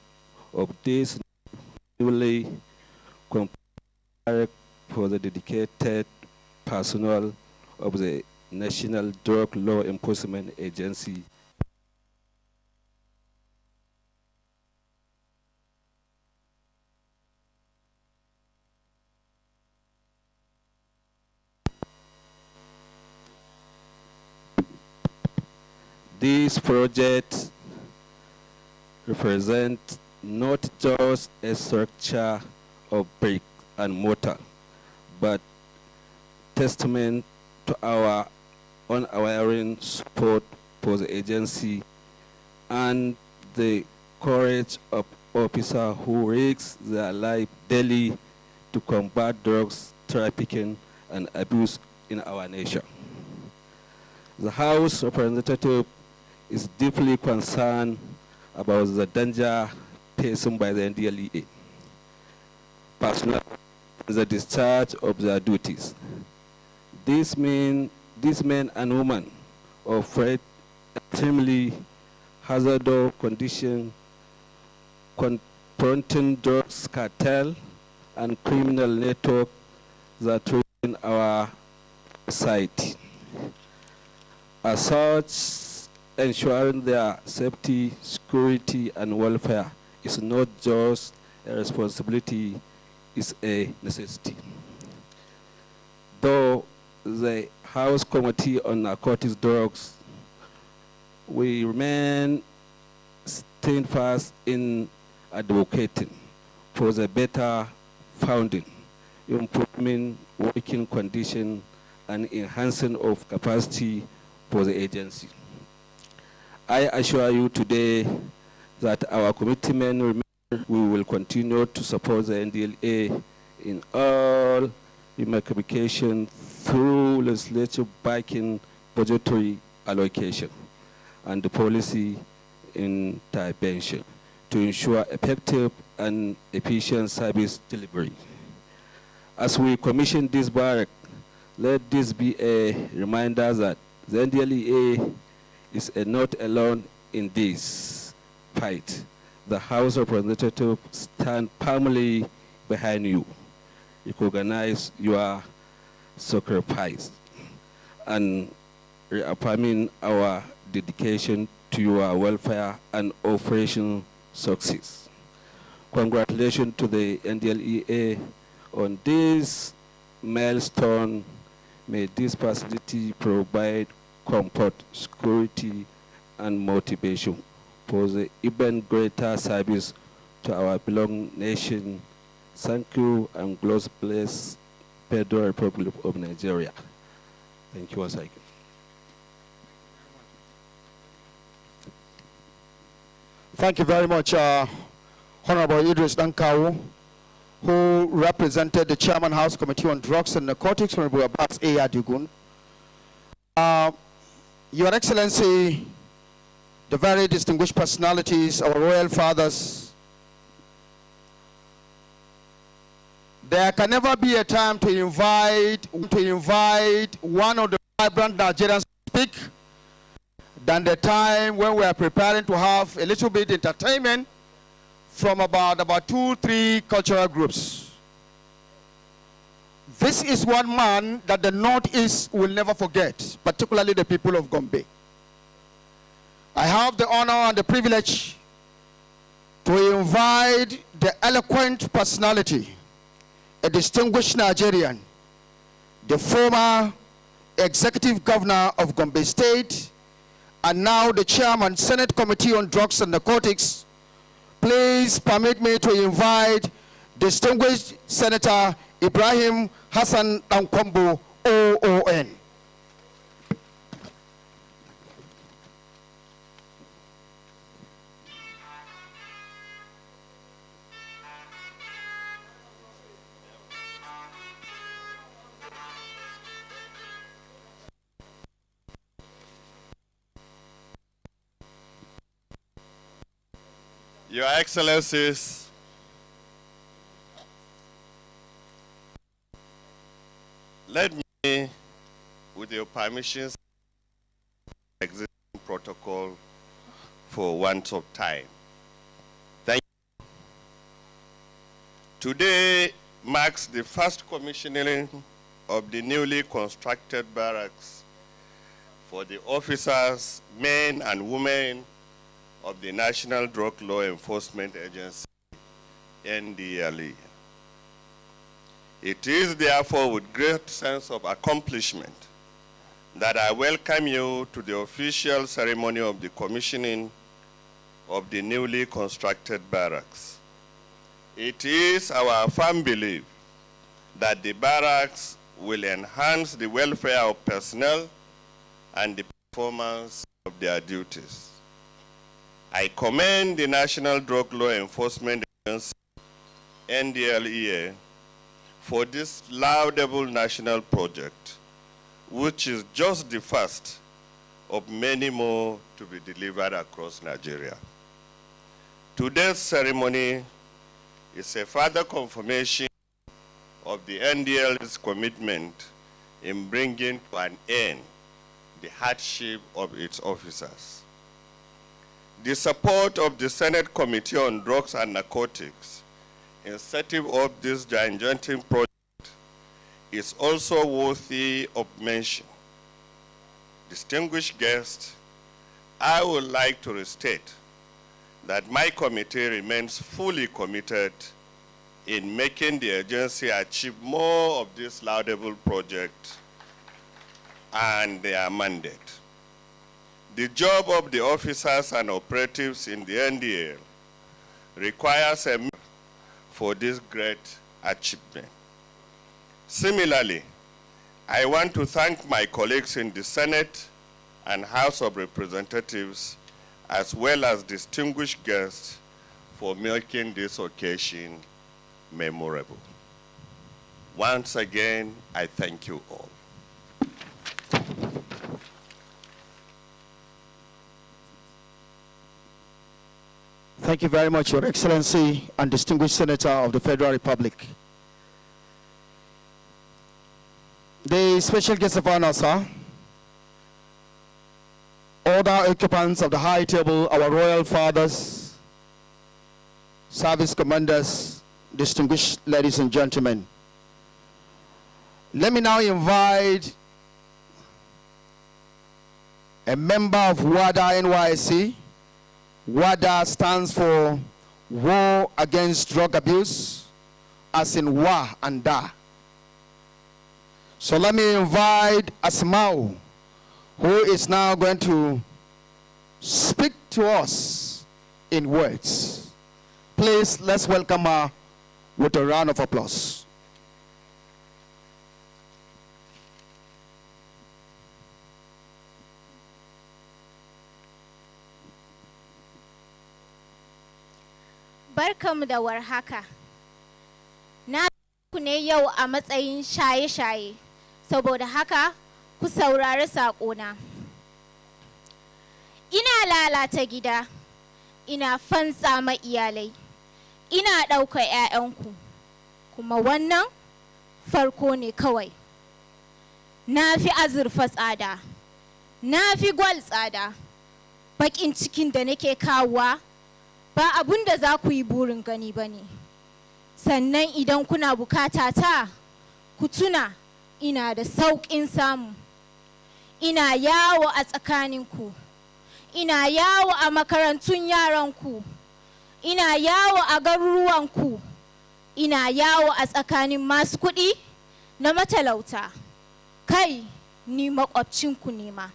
of this newly compared for the dedicated personnel of the National Drug Law Enforcement Agency. This project represents not just a structure of brick and mortar, but testament to our unwavering support for the agency and the courage of officers who risk their life daily to combat drugs trafficking and abuse in our nation. The House Representative is deeply concerned about the danger faced by the Ndlea personnel in the discharge of their duties. These men and women operate extremely hazardous conditions, confronting drugs cartel and criminal network that threaten our society. As such, ensuring their safety, security, and welfare is not just a responsibility, it's a necessity. Though the House Committee on Narcotics Drugs, we remain steadfast in advocating for the better founding, improving working conditions, and enhancing of capacity for the agency. I assure you today that our commitment remains. We will continue to support the Ndlea in all ramifications through legislative backing, budgetary allocation, and the policy intervention to ensure effective and efficient service delivery. As we commission this barrack, let this be a reminder that the Ndlea is not alone in this fight. The House of Representatives stand firmly behind you, recognize your sacrifice, and reaffirming our dedication to your welfare and operation success. Congratulations to the Ndlea on this milestone. May this facility provide comfort, security, and motivation for the even greater service to our beloved nation. Thank you, and God bless Federal Republic of Nigeria. Thank you once again. Thank you very much, Honorable Idris Dankawu, who represented the Chairman House Committee on Drugs and Narcotics, Honorable Abbas A. Adigun. Your Excellency, the very distinguished personalities, our royal fathers, there can never be a time to invite one of the vibrant Nigerians to speak than the time when we are preparing to have a little bit entertainment from about 2-3 cultural groups. This is one man that the Northeast will never forget, particularly the people of Gombe. I have the honor and the privilege to invite the eloquent personality, a distinguished Nigerian, the former executive governor of Gombe State, and now the chairman, Senate Committee on Drugs and Narcotics. Please permit me to invite distinguished Senator Ibrahim Hassan Dankombo, OON. Your Excellencies, let me, with your permissions, existing protocol for want of time. Thank you. Today marks the first commissioning of the newly constructed barracks for the officers, men and women of the National Drug Law Enforcement Agency, Ndlea. It is therefore with great sense of accomplishment that I welcome you to the official ceremony of the commissioning of the newly constructed barracks. It is our firm belief that the barracks will enhance the welfare of personnel and the performance of their duties. I commend the National Drug Law Enforcement Agency, Ndlea, for this laudable national project, which is just the first of many more to be delivered across Nigeria. Today's ceremony is a further confirmation of the Ndlea's commitment in bringing to an end the hardship of its officers. The support of the Senate Committee on Drugs and Narcotics in setting up this gigantic project is also worthy of mention. Distinguished guests, I would like to restate that my committee remains fully committed in making the agency achieve more of this laudable project and their mandate. The job of the officers and operatives in the Ndlea requires a for this great achievement. Similarly, I want to thank my colleagues in the Senate and House of Representatives, as well as distinguished guests, for making this occasion memorable. Once again, I thank you all. Thank you very much, Your Excellency and distinguished Senator of the Federal Republic. The special guest of honor, sir, other occupants of the high table, our royal fathers, service commanders, distinguished ladies and gentlemen. Let me now invite a member of WADA NYSC. WADA stands for War Against Drug Abuse, as in Wa and Da. So let me invite Asmao, who is now going to speak to us in words. Please, let's welcome her with a round of applause. Barkamu da warhaka. Na ku ne yau a matsayin shaye-shaye, saboda haka ku saurari saƙona. Ina lalata gida, ina fansa ma iyalai, ina ɗauka 'ya'yanku, kuma wannan farko ne kawai. Na fi azurfa tsada, na fi gwal tsada, baƙin cikin da nake kawowa ba abun da za ku yi burin gani ba ne. Sannan idan kuna bukata ta, ku tuna ina da sauƙin samu. Ina yawo a tsakaninku, ina yawo a makarantun yaranku, ina yawo a garuruwanku, ina yawo a tsakanin masu kuɗi na matalauta. Kai, ni makwabcinku ne ma.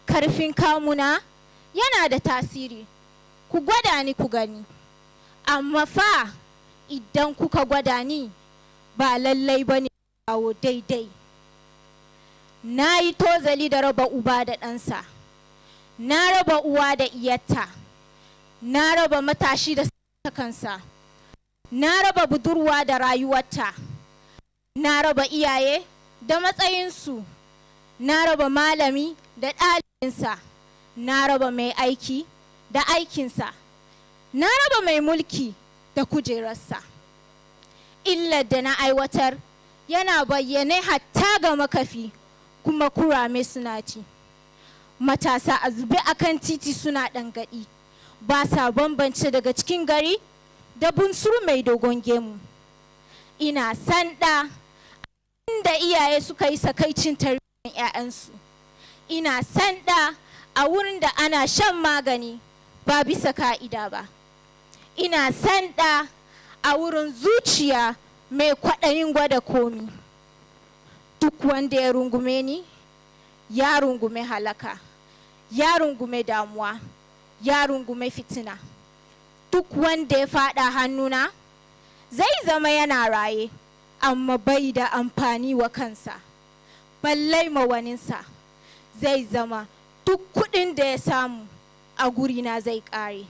Karfin kamuna yana da tasiri. Ku gwada ni ku gani, amma fa idan kuka gwada ni ba lallai ba ne kawo daidai. Na yi tozali da raba uba da ɗansa, na raba uwa da iyarta, na raba matashi da kansa, na raba budurwa da rayuwarta, na raba iyaye da matsayinsu, na raba malami da ɗalibinsa, na raba mai aiki da aikinsa. na raba mai mulki da kujerarsa. Illar da na aiwatar yana bayyane hatta ga makafi kuma kurame suna ci. Matasa a zube akan titi suna ɗangaɗi, ba sa bambance daga cikin gari da bunsuru mai dogon gemu. Ina san ɗa inda iyaye suka yi sakaicin tarbiyyar 'ya'yansu. Ina san ɗa a wurin da ana shan magani ba bisa ka'ida ba. Ina san ɗa a wurin zuciya mai kwaɗayin gwada komi. Duk wanda ya rungume ni, ya rungume halaka, ya rungume damuwa, ya rungume fitina. Duk wanda ya faɗa hannuna, zai zama yana raye, amma bai da amfani wa kansa, ballai ma waninsa. Zai zama duk kuɗin da ya samu a gurina zai ƙare.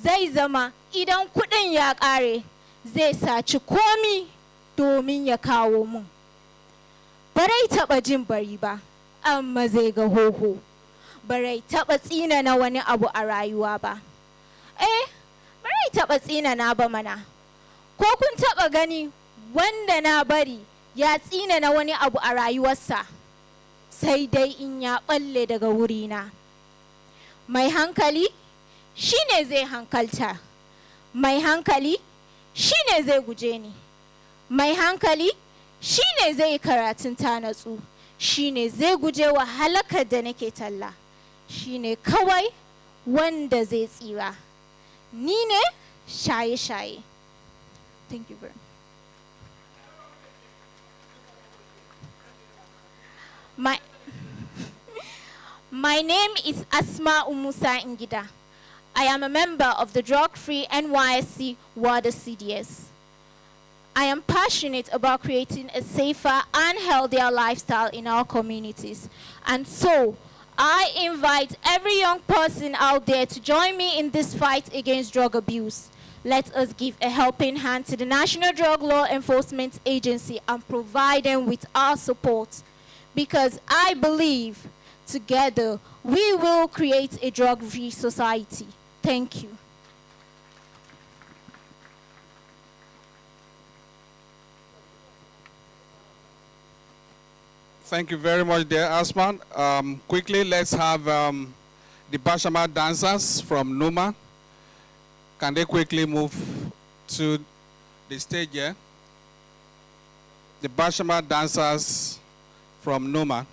Zai zama idan kuɗin ya ƙare, zai saci komi domin ya kawo mun. Barai taɓa jin bari ba, amma zai ga hoho. Barai taɓa tsina na wani abu a rayuwa ba. Barai taɓa tsina na ba mana. Ko kun taɓa gani wanda na bari ya tsina na wani abu a rayuwarsa? Sai dai in ya ɓalle daga wurina. Mai hankali shine zai hankalta. Mai hankali shine zai guje ni. Mai hankali shine zai karatun ta natsu. Shine zai guje wa halakar da nake talla. Shine kawai wanda zai tsira. Ni ne shaye-shaye. Thank you very much. My name is Asma Umusa Ngida. I am a member of the drug-free NYSC WADA CDS. I am passionate about creating a safer and healthier lifestyle in our communities. And so, I invite every young person out there to join me in this fight against drug abuse. Let us give a helping hand to the National Drug Law Enforcement Agency and provide them with our support. Because I believe together we will create a drug-free society. Thank you. Thank you very much, dear Asman. Quickly, let's have the Bashama dancers from Numa. Can they quickly move to the stage here? The Bashama dancers from Numa.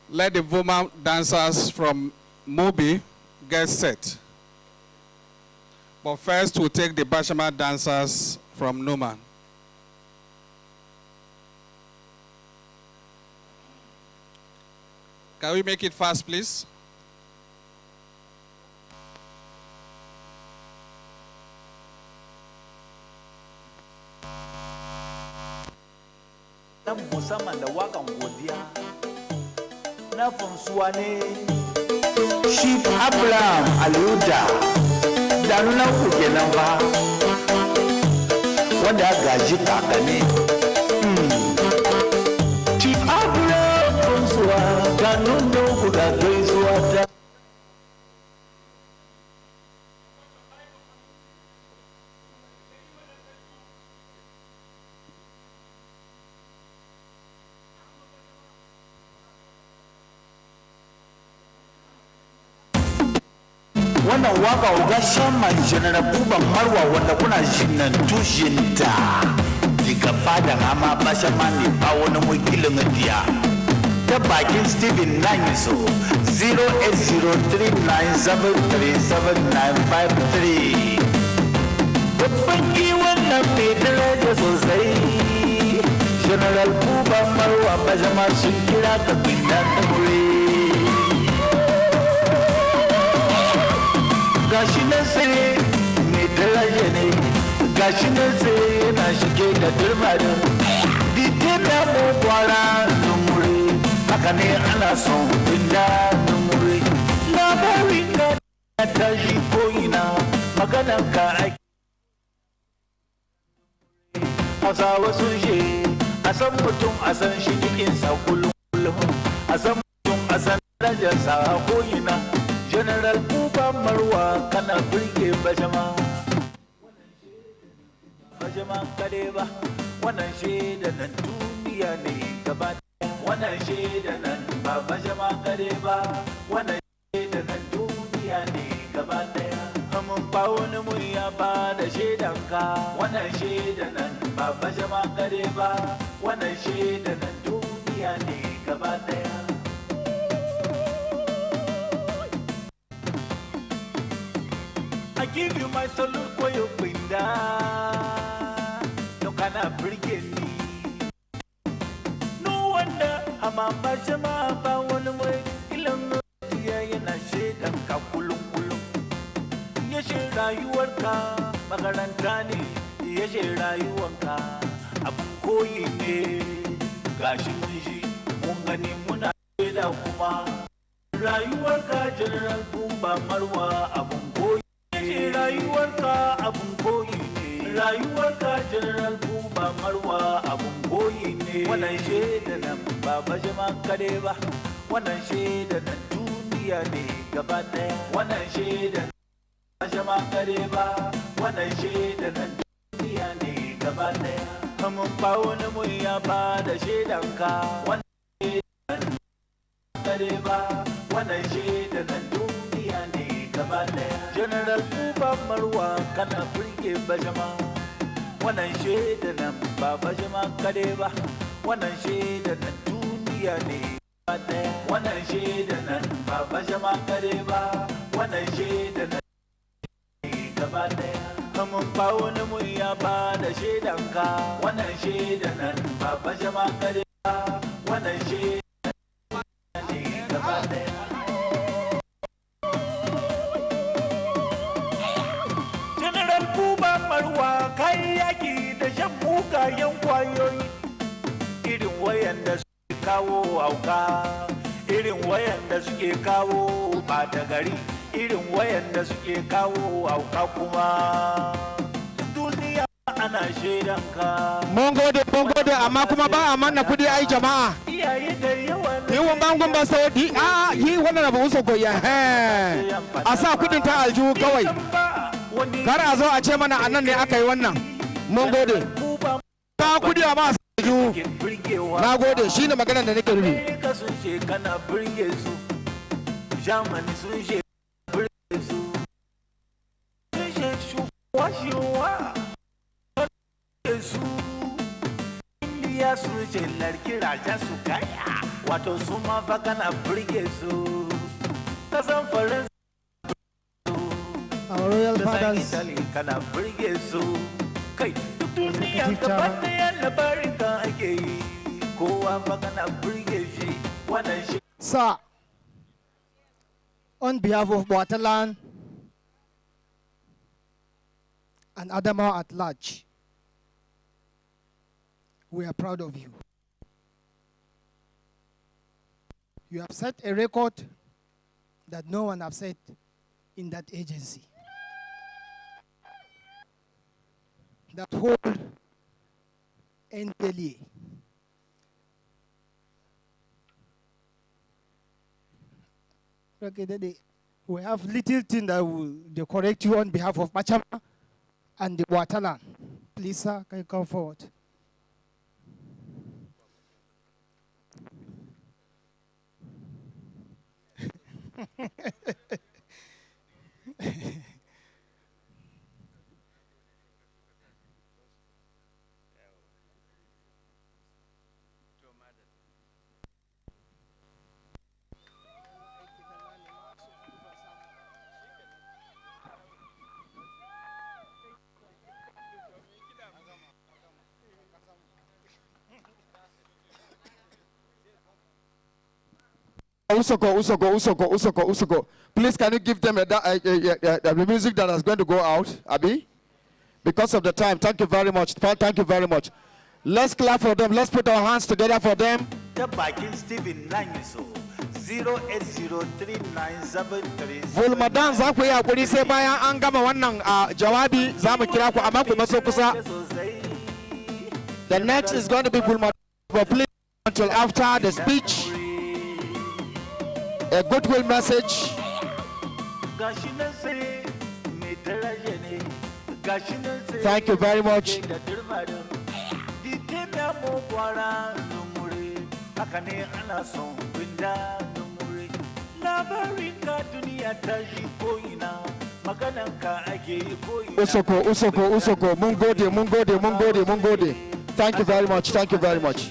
Let the Vuma dancers from Mobi get set. But first, we'll take the Bashama dancers from Numa. Can we make it fast, please? Musamman da wakan godiya na fansuwa ne Chief Abraham Aluda da nuna ku kenan ba wanda ya gaji kakanni Chief Abraham fansuwa da nuna ku da gaisuwa ta wannan waka uga shaman general buban marwa wanda kuna jinnan tushinta diga fadan ama bashama ne ba wani wakilin diya ta bakin Steven Nanyiso 08039737953 babban kiwon nan mai daraja sosai general buban marwa bashama sun kira ka bindan ɗaure gashi nan sai mai daraja ne gashi nan sai yana shige da durbarin dite da mu kwara numure haka ne ana son inda numure labarin ka tashi ko'ina maganan ka ake hausawa sun she a san mutum a san shi jikinsa kullum kullum a san mutum a san darajarsa a ko'ina general buba marwa kana birge bajama bajama kare ba wannan shaida nan duniya ne gaba wannan shaida nan ba bajama kare ba wannan shaida nan duniya ne gaba daya mun ba wani mun ya ba da shaidanka wannan shaida nan ba bajama kare ba wannan shaida nan duniya ne gaba daya I give you my salute for your winda no kana birge ni no wonder amma bajama ba wani mai ilin yana shaidan ka kullum kullum yace rayuwarka makaranta ne yace rayuwanka abun koyi ne gashi mun shi mun gani muna da kuma rayuwarka general buba marwa abun koyi yace rayuwarka abun koyi ne rayuwarka general buba marwa abun koyi ne wannan shaida nan ba bajama kare ba wannan shaida nan duniya ne gaba daya wannan shaida bajama kare ba wannan shaida nan duniya ne gaba daya mun ba wani mun ya ba da shaidanka wannan shaida nan kare ba wannan shaida nan duniya ne gaba daya general buba marwa kana burge bajama wannan shaida nan ba bajama kare ba wannan shaida nan duniya ne gaba daya wannan shaida nan ba bajama kare ba wannan shaida nan gaba daya mun ba wani mun ya ba da shaidanka wannan shaida nan ba bajama kare ba wannan shaida ne gaba daya general buba marwa kai yaki da shan mugayen kwayoyi irin wayanda suke kawo hauka irin wayanda suke kawo bata gari irin wayanda suke kawo hauka kuma duniya ana shaidanka mun gode amma kuma ba a manna kudi ai jama'a iyaye da yawa yi wa bangon ba sai di a yi wannan abu uso goya a sa kudin ta aljihu kawai kar a zo a ce mana anan ne aka yi wannan mun gode ta kudi a ba aljihu na gode shine maganar da nake rubi ka sun ce kana burge su Germany sun ce burge su sun ce washewa su Ndlea sun ce larki raja su kaya wato su ma fa kana burge su kasan faransa our royal fathers kana burge su kai duniya gaba daya labarin ka ake yi kowa fa kana burge shi wannan shi sir, on behalf of Boatalan and Adamawa at large, we are proud of you. You have set a record that no one has set in that agency. That whole Ndlea. Okay, we have little thing that will correct you on behalf of Machama and the Boatalan. Please, sir, can you come forward? Usoko. Please, can you give them the music that is going to go out, Abi? Because of the time. Thank you very much. Thank you very much. Let's clap for them. Let's put our hands together for them. Vulmadan za ku yi hakuri sai bayan an gama wannan jawabi za mu kira ku amma ku maso kusa. The next is going to be Vulmadan. But please, until after the speech, a goodwill message. Thank you very much. Usoko, Mungode. Thank you very much. Thank you very much.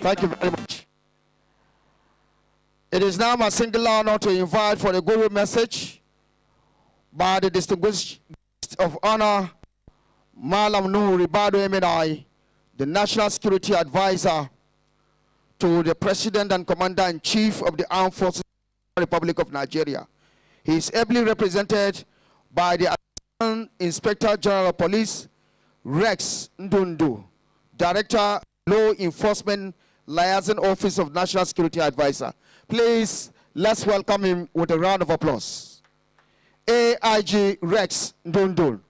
Thank you very much. It is now my singular honor to invite for the goodwill message by the distinguished guest of honor, Malam Nuhu Ribadu MNI, the National Security Advisor to the President and Commander-in-Chief of the Armed Forces of the Republic of Nigeria. He is ably represented by the Assistant Inspector General of Police, Rex Ndundu, Director, Law Enforcement Liaison Office of National Security Advisor. Please, let's welcome him with a round of applause. AIG Rex Ndundu.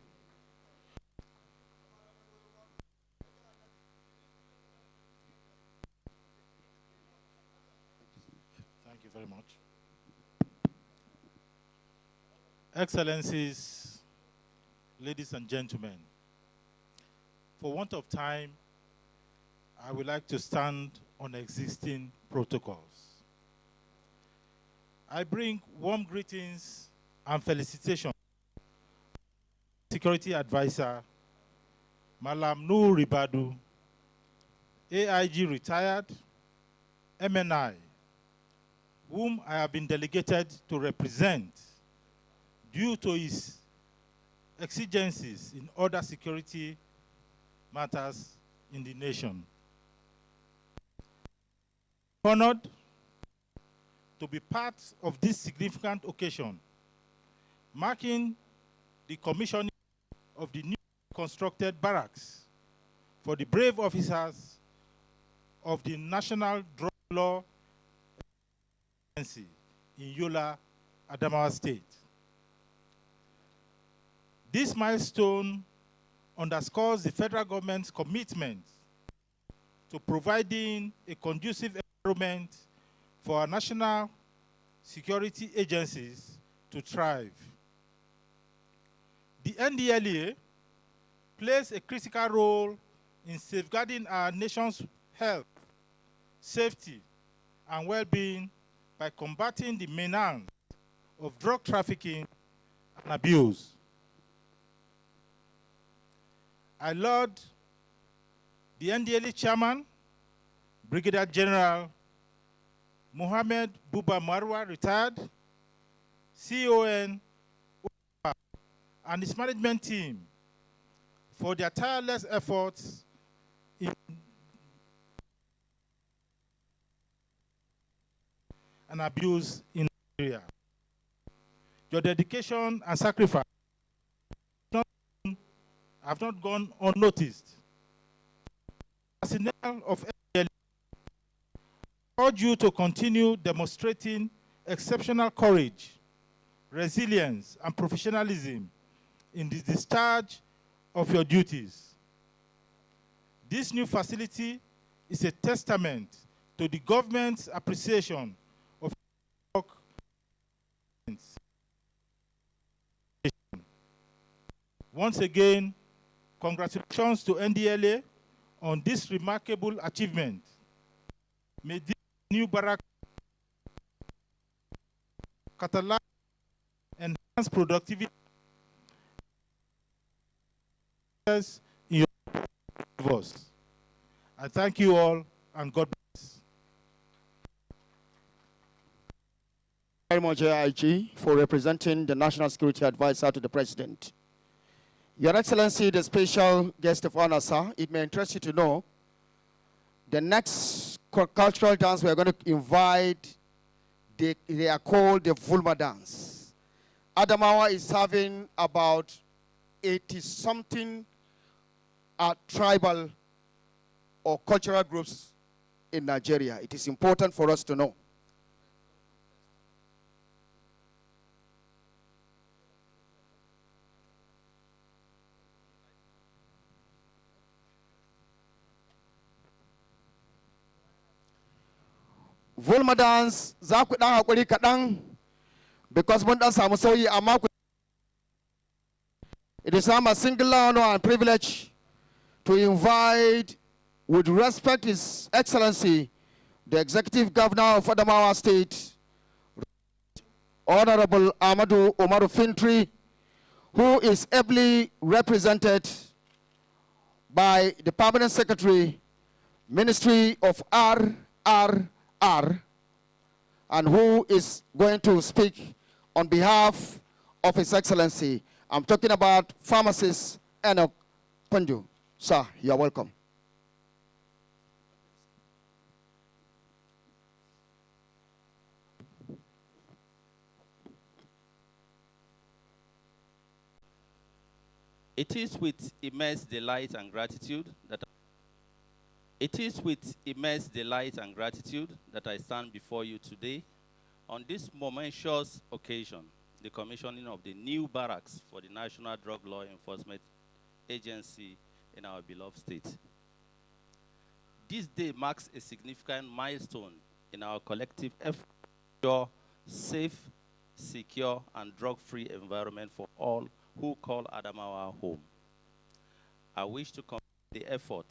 Thank you very much. Excellencies, ladies and gentlemen, for want of time, I would like to stand on existing protocols. I bring warm greetings and felicitations to Security Advisor Malam Nuhu Ribadu, AIG retired, MNI, whom I have been delegated to represent due to his exigencies in other security matters in the nation. Honored to be part of this significant occasion, marking the commissioning of the newly constructed barracks for the brave officers of the National Drug Law Agency in Yola, Adamawa State. This milestone underscores the federal government's commitment to providing a conducive environment for our national security agencies to thrive. The Ndlea plays a critical role in safeguarding our nation's health, safety, and well-being by combating the menace of drug trafficking and abuse. I laud the Ndlea chairman, Brigadier General Mohammed Buba Marwa, retired, CON, and his management team for their tireless efforts in and abuse in Nigeria. Your dedication and sacrifice have not gone unnoticed. As a national of Ndlea, I urge you to continue demonstrating exceptional courage, resilience, and professionalism in the discharge of your duties. This new facility is a testament to the government's appreciation of work. Once again, congratulations to Ndlea on this remarkable achievement. May this new barracks catalyze and enhance productivity in your endeavors. I thank you all, and God bless. Very much, AIG, for representing the National Security Advisor to the President. Your Excellency, the special guest of honor, sir, it may interest you to know the next cultural dance we are going to invite, they are called the Vulma dance. Adamawa is having about 80-something tribal or cultural groups in Nigeria. It is important for us to know. Vulmadans za ku dan hakuri kaɗan because mun dan samu sauyi amma it is now my singular honor and privilege to invite with respect His Excellency the Executive Governor of Adamawa State, Honorable Amadou Umaru Fintri, who is ably represented by the Permanent Secretary, Ministry of RRR, and who is going to speak on behalf of His Excellency. I'm talking about Pharmacist Enoch Panju. Sir, you're welcome. It is with immense delight and gratitude that I stand before you today on this momentous occasion, the commissioning of the new barracks for the National Drug Law Enforcement Agency in our beloved state. This day marks a significant milestone in our collective effort to ensure safe, secure, and drug-free environment for all who call Adamawa home. I wish to commend the effort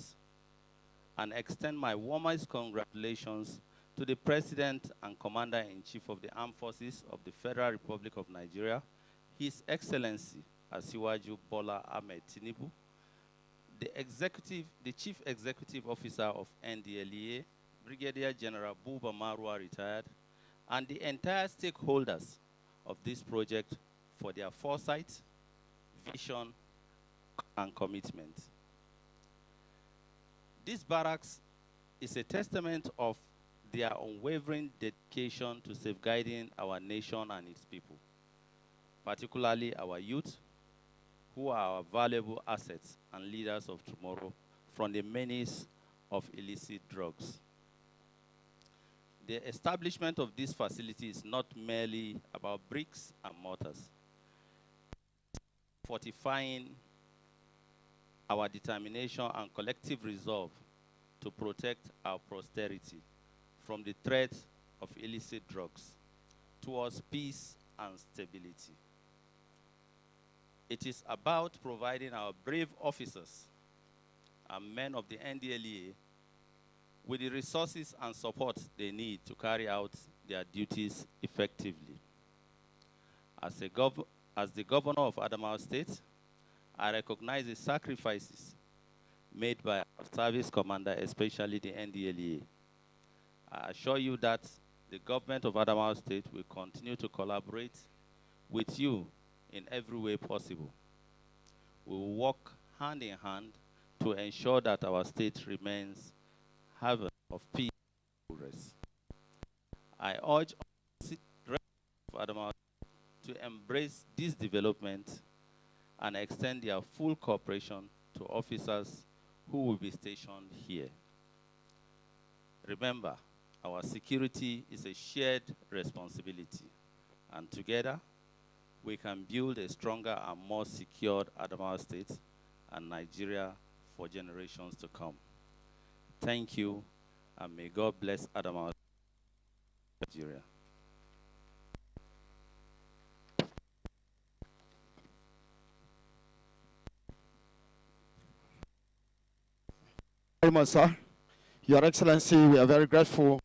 and extend my warmest congratulations to the President and Commander-in-Chief of the Armed Forces of the Federal Republic of Nigeria, His Excellency Asiwaju Bola Ahmed Tinubu, the Chief Executive Officer of Ndlea, Brigadier General Buba Marwa retired, and the entire stakeholders of this project for their foresight, vision, and commitment. This barracks is a testament of their unwavering dedication to safeguarding our nation and its people, particularly our youth, who are our valuable assets and leaders of tomorrow from the menace of illicit drugs. The establishment of this facility is not merely about bricks and mortars, fortifying our determination and collective resolve to protect our posterity from the threat of illicit drugs towards peace and stability. It is about providing our brave officers and men of the Ndlea with the resources and support they need to carry out their duties effectively. As the governor of Adamawa State, I recognize the sacrifices made by our service commander, especially the Ndlea. I assure you that the government of Adamawa State will continue to collaborate with you in every way possible. We will work hand in hand to ensure that our state remains haven of peace and progress. I urge the residents of Adamawa to embrace this development and extend their full cooperation to officers who will be stationed here. Remember, our security is a shared responsibility, and together we can build a stronger and more secured Adamawa State and Nigeria for generations to come. Thank you, and may God bless Adamawa, Nigeria. Very much, sir. Your Excellency, we are very grateful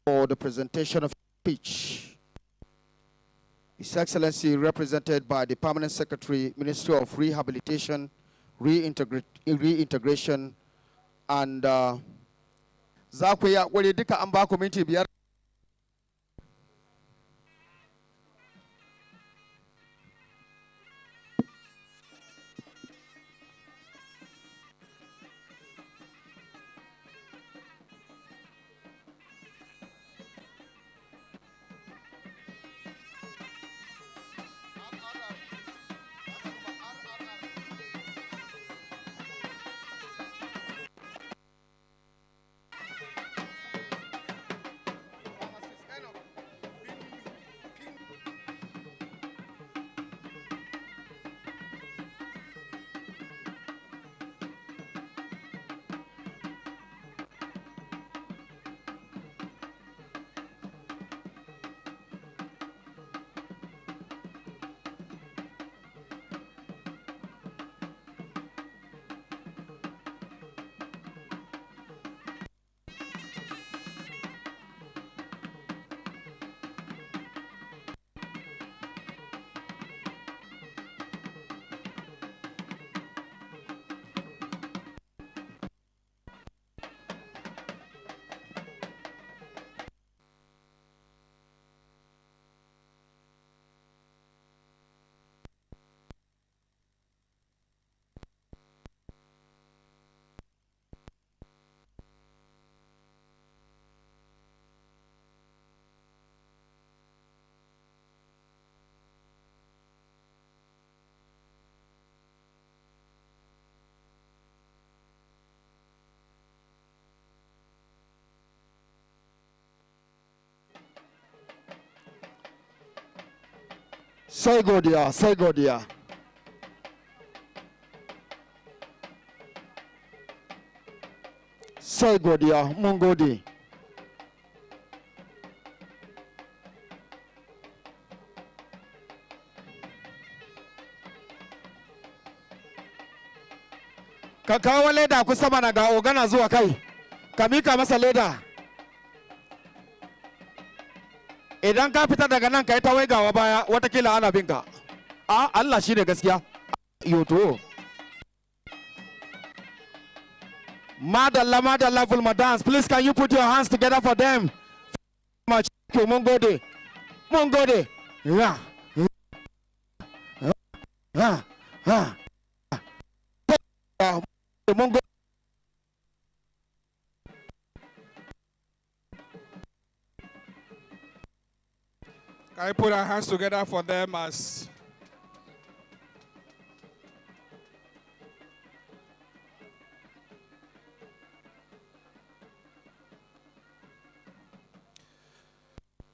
for the presentation of speech. His Excellency, represented by the Permanent Secretary, Ministry of Rehabilitation, Reintegration, and za ku ya wuri duka an ba ku minti biyar. Sai godiya, sai godiya. Sai godiya, mun gode. Ka kawo leda kusa mana ga ogana zuwa kai. Ka mika masa leda. Idan ka fita daga nan ka yi ta waigawa baya watakila ana binka. A Allah shi ne gaskiya. Yoto. Madalla, madalla, Fulma dance. Please can you put your hands together for them? Much. Mun gode. Mun gode. Yeah. Mun gode. Can we put our hands together for them as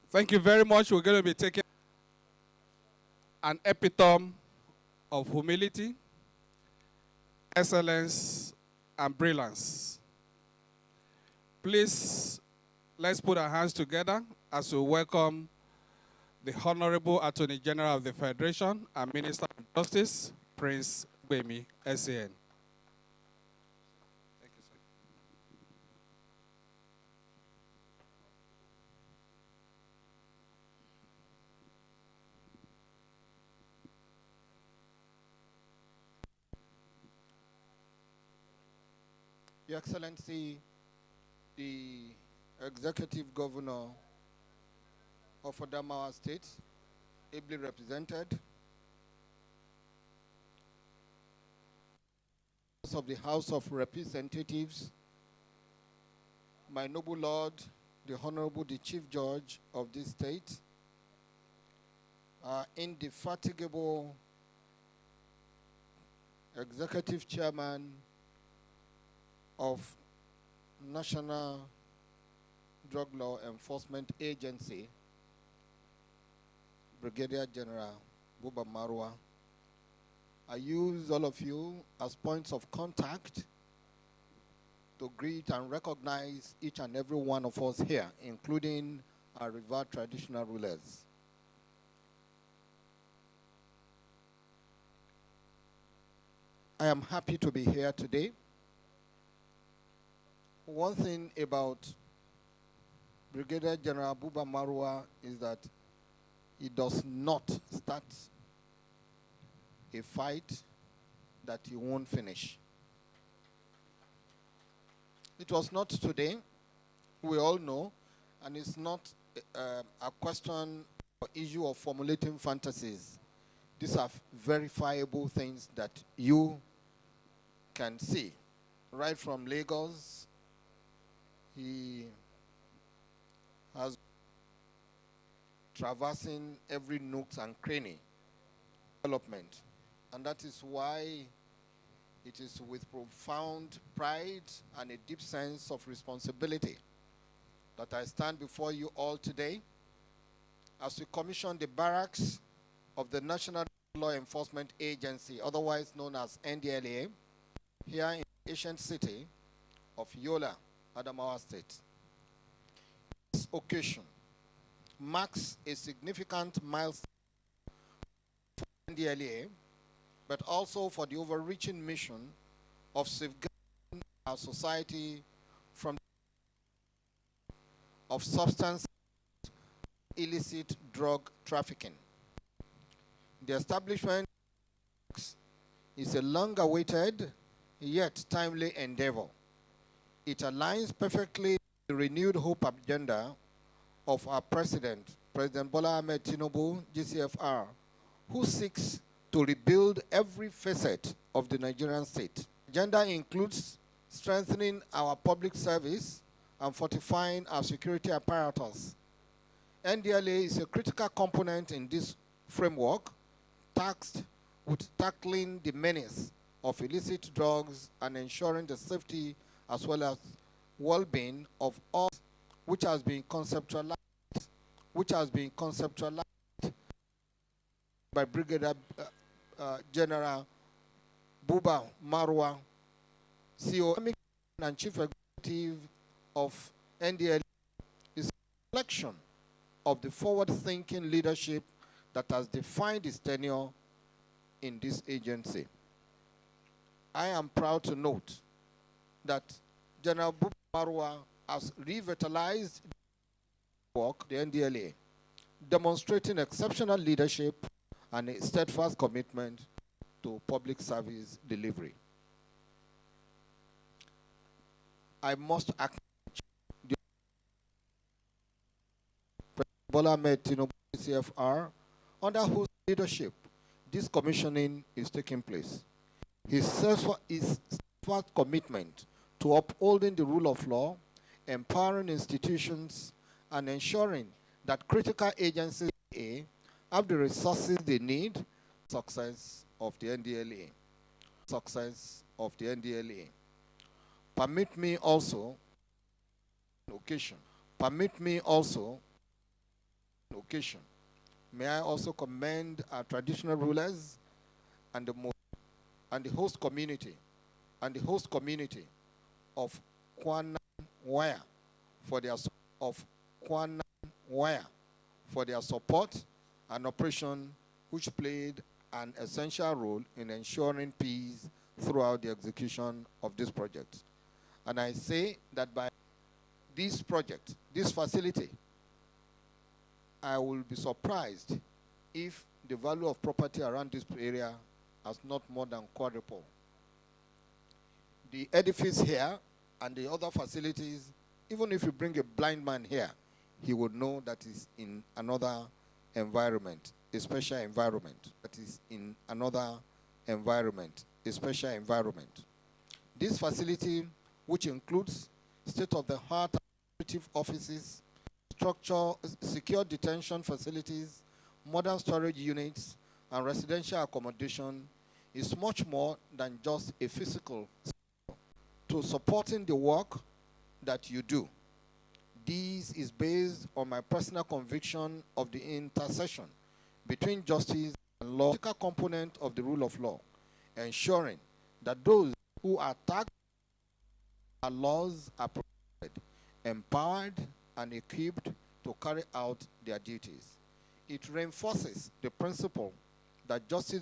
thank you very much. We're going to be taking an epitome of humility, excellence, and brilliance. Please, let's put our hands together as we welcome the Honorable Attorney General of the Federation and Minister of Justice, Prince Fagbemi, SAN. Your Excellency, the Executive Governor of Adamawa State, ably represented, of the House of Representatives, my noble Lord, the Honorable the Chief Judge of this state, indefatigable Executive Chairman of National Drug Law Enforcement Agency, Brigadier General Buba Marwa. I use all of you as points of contact to greet and recognize each and every one of us here, including our revered traditional rulers. I am happy to be here today. One thing about Brigadier General Buba Marwa is that he does not start a fight that he won't finish. It was not today, we all know, and it's not a question or issue of formulating fantasies. These are verifiable things that you can see. Right from Lagos, he has traversing every nook and cranny development. And that is why it is with profound pride and a deep sense of responsibility that I stand before you all today as we commission the Barracks of the National Law Enforcement Agency, otherwise known as Ndlea, here in the ancient city of Yola, Adamawa State. This occasion marks a significant milestone for Ndlea, but also for the overreaching mission of safeguarding our society from of substance illicit drug trafficking. The establishment is a long-awaited yet timely endeavor. It aligns perfectly with the renewed hope agenda of our President, President Bola Ahmed Tinubu, GCFR, who seeks to rebuild every facet of the Nigerian state. The agenda includes strengthening our public service and fortifying our security apparatus. Ndlea is a critical component in this framework, tasked with tackling the menace of illicit drugs and ensuring the safety as well as well-being of all, which has been conceptualized by Brigadier General Buba Marwa, CEO and Chief Executive of Ndlea, is a reflection of the forward-thinking leadership that has defined his tenure in this agency. I am proud to note that General Buba Marwa has revitalized the work of the Ndlea, demonstrating exceptional leadership and a steadfast commitment to public service delivery. I must acknowledge the President Bola Ahmed Tinubu CFR, under whose leadership this commissioning is taking place. His steadfast commitment to upholding the rule of law, empowering institutions, and ensuring that critical agencies have the resources they need, success of the Ndlea. Success of the Ndlea. Permit me also, may I also commend our traditional rulers and the host community of Kwana Waya for their support and operation, which played an essential role in ensuring peace throughout the execution of this project. And I say that by this project, this facility, I will be surprised if the value of property around this area has not more than quadrupled. The edifice here and the other facilities, even if you bring a blind man here, he would know that is in another environment, a special environment. This facility, which includes state-of-the-art administrative offices, secure detention facilities, modern storage units, and residential accommodation, is much more than just a physical to supporting the work that you do. This is based on my personal conviction of the intersection between justice and law, critical component of the rule of law, ensuring that those who are taxed our laws are protected, empowered, and equipped to carry out their duties. It reinforces the principle that justice